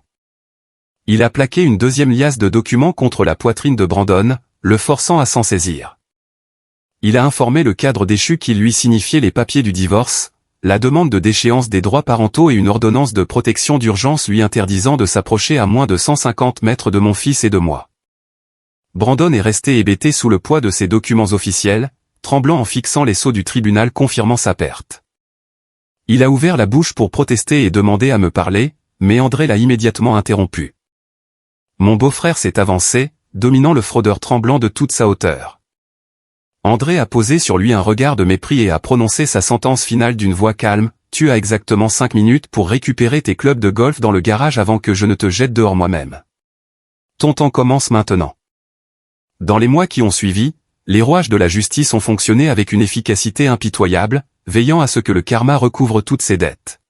Il a plaqué une deuxième liasse de documents contre la poitrine de Brandon, le forçant à s'en saisir. Il a informé le cadre déchu qu'il lui signifiait les papiers du divorce, la demande de déchéance des droits parentaux et une ordonnance de protection d'urgence lui interdisant de s'approcher à moins de 150 mètres de mon fils et de moi. Brandon est resté hébété sous le poids de ces documents officiels, tremblant en fixant les sceaux du tribunal confirmant sa perte. Il a ouvert la bouche pour protester et demander à me parler, mais André l'a immédiatement interrompu. Mon beau-frère s'est avancé, dominant le fraudeur tremblant de toute sa hauteur. André a posé sur lui un regard de mépris et a prononcé sa sentence finale d'une voix calme, « Tu as exactement 5 minutes pour récupérer tes clubs de golf dans le garage avant que je ne te jette dehors moi-même. Ton temps commence maintenant. » Dans les mois qui ont suivi, les rouages de la justice ont fonctionné avec une efficacité impitoyable, veillant à ce que le karma recouvre toutes ses dettes.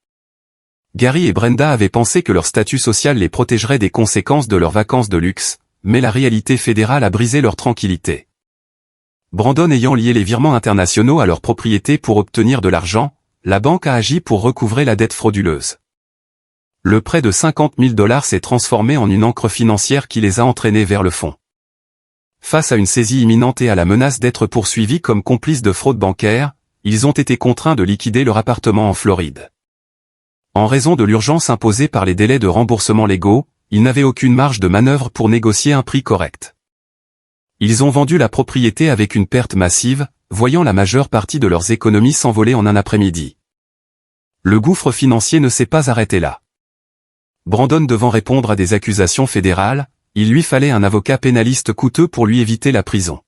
Gary et Brenda avaient pensé que leur statut social les protégerait des conséquences de leurs vacances de luxe, mais la réalité fédérale a brisé leur tranquillité. Brandon ayant lié les virements internationaux à leur propriété pour obtenir de l'argent, la banque a agi pour recouvrer la dette frauduleuse. Le prêt de 50 000 $ s'est transformé en une ancre financière qui les a entraînés vers le fond. Face à une saisie imminente et à la menace d'être poursuivis comme complices de fraude bancaire, ils ont été contraints de liquider leur appartement en Floride. En raison de l'urgence imposée par les délais de remboursement légaux, ils n'avaient aucune marge de manœuvre pour négocier un prix correct. Ils ont vendu la propriété avec une perte massive, voyant la majeure partie de leurs économies s'envoler en un après-midi. Le gouffre financier ne s'est pas arrêté là. Brandon devant répondre à des accusations fédérales, il lui fallait un avocat pénaliste coûteux pour lui éviter la prison.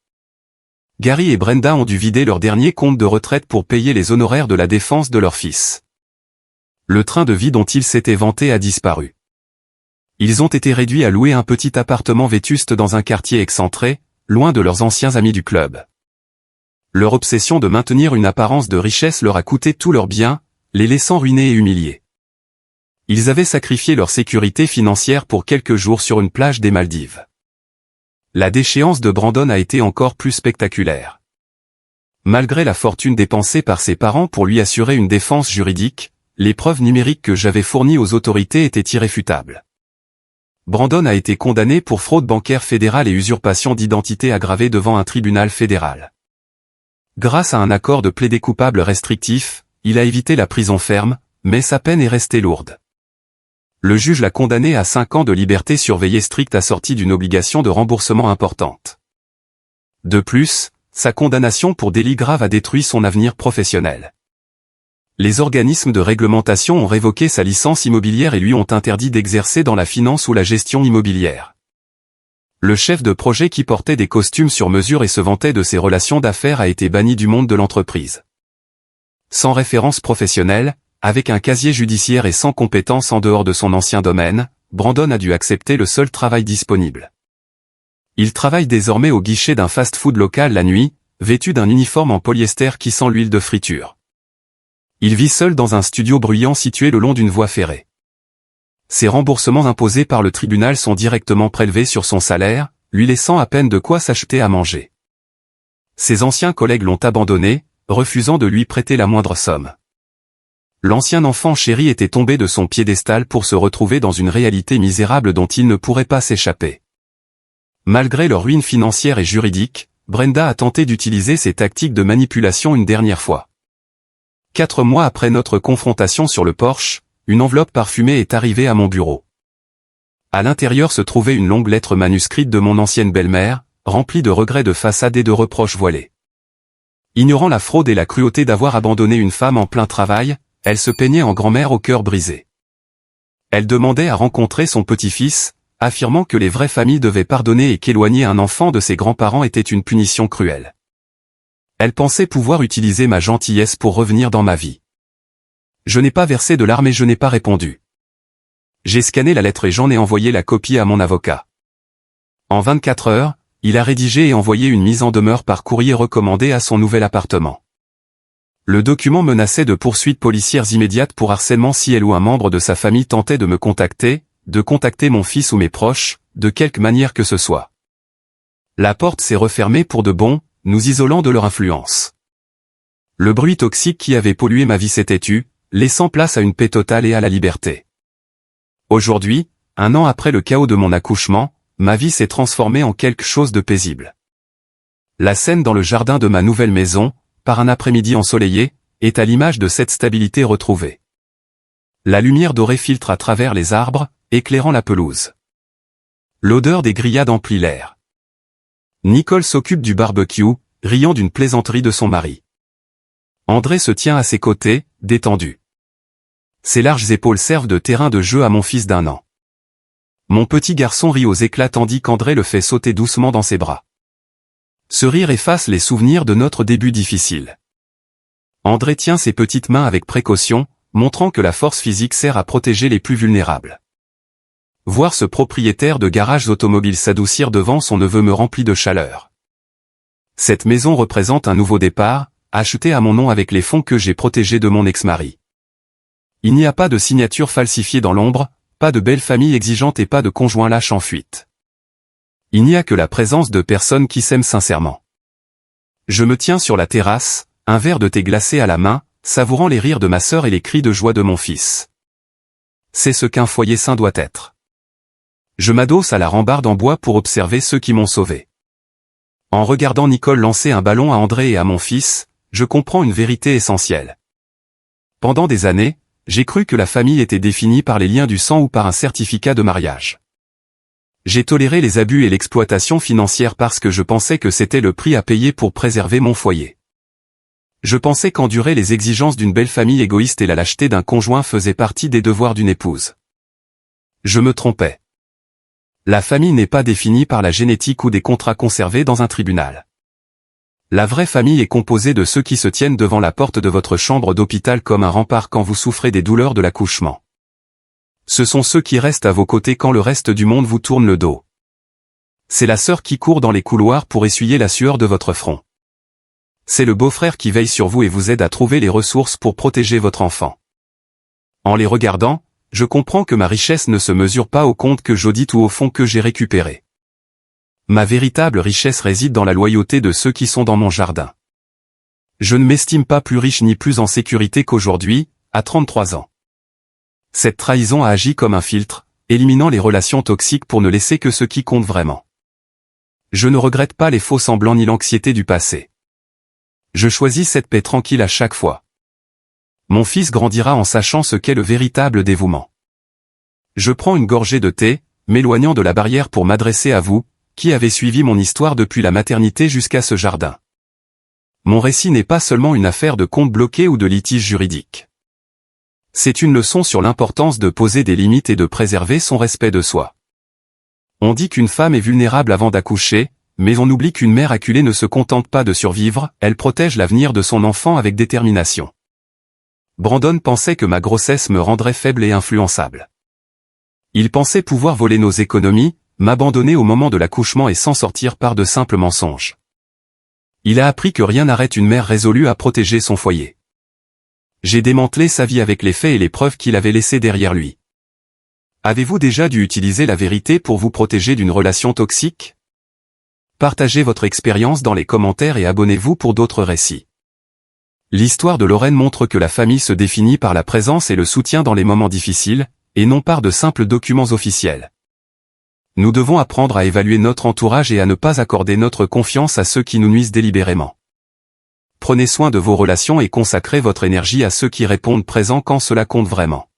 Gary et Brenda ont dû vider leur dernier compte de retraite pour payer les honoraires de la défense de leur fils. Le train de vie dont ils s'étaient vantés a disparu. Ils ont été réduits à louer un petit appartement vétuste dans un quartier excentré, loin de leurs anciens amis du club. Leur obsession de maintenir une apparence de richesse leur a coûté tous leurs biens, les laissant ruinés et humiliés. Ils avaient sacrifié leur sécurité financière pour quelques jours sur une plage des Maldives. La déchéance de Brandon a été encore plus spectaculaire. Malgré la fortune dépensée par ses parents pour lui assurer une défense juridique, les preuves numériques que j'avais fournies aux autorités étaient irréfutables. Brandon a été condamné pour fraude bancaire fédérale et usurpation d'identité aggravée devant un tribunal fédéral. Grâce à un accord de plaidé coupable restrictif, il a évité la prison ferme, mais sa peine est restée lourde. Le juge l'a condamné à 5 ans de liberté surveillée stricte assortie d'une obligation de remboursement importante. De plus, sa condamnation pour délit grave a détruit son avenir professionnel. Les organismes de réglementation ont révoqué sa licence immobilière et lui ont interdit d'exercer dans la finance ou la gestion immobilière. Le chef de projet qui portait des costumes sur mesure et se vantait de ses relations d'affaires a été banni du monde de l'entreprise. Sans référence professionnelle, avec un casier judiciaire et sans compétences en dehors de son ancien domaine, Brandon a dû accepter le seul travail disponible. Il travaille désormais au guichet d'un fast-food local la nuit, vêtu d'un uniforme en polyester qui sent l'huile de friture. Il vit seul dans un studio bruyant situé le long d'une voie ferrée. Ses remboursements imposés par le tribunal sont directement prélevés sur son salaire, lui laissant à peine de quoi s'acheter à manger. Ses anciens collègues l'ont abandonné, refusant de lui prêter la moindre somme. L'ancien enfant chéri était tombé de son piédestal pour se retrouver dans une réalité misérable dont il ne pourrait pas s'échapper. Malgré leur ruine financière et juridique, Brenda a tenté d'utiliser ses tactiques de manipulation une dernière fois. 4 mois après notre confrontation sur le porche, une enveloppe parfumée est arrivée à mon bureau. À l'intérieur se trouvait une longue lettre manuscrite de mon ancienne belle-mère, remplie de regrets de façade et de reproches voilés. Ignorant la fraude et la cruauté d'avoir abandonné une femme en plein travail, elle se peignait en grand-mère au cœur brisé. Elle demandait à rencontrer son petit-fils, affirmant que les vraies familles devaient pardonner et qu'éloigner un enfant de ses grands-parents était une punition cruelle. Elle pensait pouvoir utiliser ma gentillesse pour revenir dans ma vie. Je n'ai pas versé de larmes et je n'ai pas répondu. J'ai scanné la lettre et j'en ai envoyé la copie à mon avocat. En 24 heures, il a rédigé et envoyé une mise en demeure par courrier recommandé à son nouvel appartement. Le document menaçait de poursuites policières immédiates pour harcèlement si elle ou un membre de sa famille tentait de me contacter, de contacter mon fils ou mes proches, de quelque manière que ce soit. La porte s'est refermée pour de bon, nous isolant de leur influence. Le bruit toxique qui avait pollué ma vie s'était tu, laissant place à une paix totale et à la liberté. Aujourd'hui, 1 an après le chaos de mon accouchement, ma vie s'est transformée en quelque chose de paisible. La scène dans le jardin de ma nouvelle maison, par un après-midi ensoleillé, est à l'image de cette stabilité retrouvée. La lumière dorée filtre à travers les arbres, éclairant la pelouse. L'odeur des grillades emplit l'air. Nicole s'occupe du barbecue, riant d'une plaisanterie de son mari. André se tient à ses côtés, détendu. Ses larges épaules servent de terrain de jeu à mon fils d'1 an. Mon petit garçon rit aux éclats tandis qu'André le fait sauter doucement dans ses bras. Ce rire efface les souvenirs de notre début difficile. André tient ses petites mains avec précaution, montrant que la force physique sert à protéger les plus vulnérables. Voir ce propriétaire de garage automobile s'adoucir devant son neveu me remplit de chaleur. Cette maison représente un nouveau départ, acheté à mon nom avec les fonds que j'ai protégés de mon ex-mari. Il n'y a pas de signature falsifiée dans l'ombre, pas de belle famille exigeante et pas de conjoint lâche en fuite. Il n'y a que la présence de personnes qui s'aiment sincèrement. Je me tiens sur la terrasse, un verre de thé glacé à la main, savourant les rires de ma sœur et les cris de joie de mon fils. C'est ce qu'un foyer sain doit être. Je m'adosse à la rambarde en bois pour observer ceux qui m'ont sauvé. En regardant Nicole lancer un ballon à André et à mon fils, je comprends une vérité essentielle. Pendant des années, j'ai cru que la famille était définie par les liens du sang ou par un certificat de mariage. J'ai toléré les abus et l'exploitation financière parce que je pensais que c'était le prix à payer pour préserver mon foyer. Je pensais qu'endurer les exigences d'une belle famille égoïste et la lâcheté d'un conjoint faisait partie des devoirs d'une épouse. Je me trompais. La famille n'est pas définie par la génétique ou des contrats conservés dans un tribunal. La vraie famille est composée de ceux qui se tiennent devant la porte de votre chambre d'hôpital comme un rempart quand vous souffrez des douleurs de l'accouchement. Ce sont ceux qui restent à vos côtés quand le reste du monde vous tourne le dos. C'est la sœur qui court dans les couloirs pour essuyer la sueur de votre front. C'est le beau-frère qui veille sur vous et vous aide à trouver les ressources pour protéger votre enfant. En les regardant, je comprends que ma richesse ne se mesure pas au compte que j'audite ou au fonds que j'ai récupéré. Ma véritable richesse réside dans la loyauté de ceux qui sont dans mon jardin. Je ne m'estime pas plus riche ni plus en sécurité qu'aujourd'hui, à 33 ans. Cette trahison a agi comme un filtre, éliminant les relations toxiques pour ne laisser que ce qui compte vraiment. Je ne regrette pas les faux semblants ni l'anxiété du passé. Je choisis cette paix tranquille à chaque fois. Mon fils grandira en sachant ce qu'est le véritable dévouement. Je prends une gorgée de thé, m'éloignant de la barrière pour m'adresser à vous, qui avez suivi mon histoire depuis la maternité jusqu'à ce jardin. Mon récit n'est pas seulement une affaire de comptes bloqués ou de litiges juridiques. C'est une leçon sur l'importance de poser des limites et de préserver son respect de soi. On dit qu'une femme est vulnérable avant d'accoucher, mais on oublie qu'une mère acculée ne se contente pas de survivre, elle protège l'avenir de son enfant avec détermination. Brandon pensait que ma grossesse me rendrait faible et influençable. Il pensait pouvoir voler nos économies, m'abandonner au moment de l'accouchement et s'en sortir par de simples mensonges. Il a appris que rien n'arrête une mère résolue à protéger son foyer. J'ai démantelé sa vie avec les faits et les preuves qu'il avait laissées derrière lui. Avez-vous déjà dû utiliser la vérité pour vous protéger d'une relation toxique? Partagez votre expérience dans les commentaires et abonnez-vous pour d'autres récits. L'histoire de Lorraine montre que la famille se définit par la présence et le soutien dans les moments difficiles, et non par de simples documents officiels. Nous devons apprendre à évaluer notre entourage et à ne pas accorder notre confiance à ceux qui nous nuisent délibérément. Prenez soin de vos relations et consacrez votre énergie à ceux qui répondent présents quand cela compte vraiment.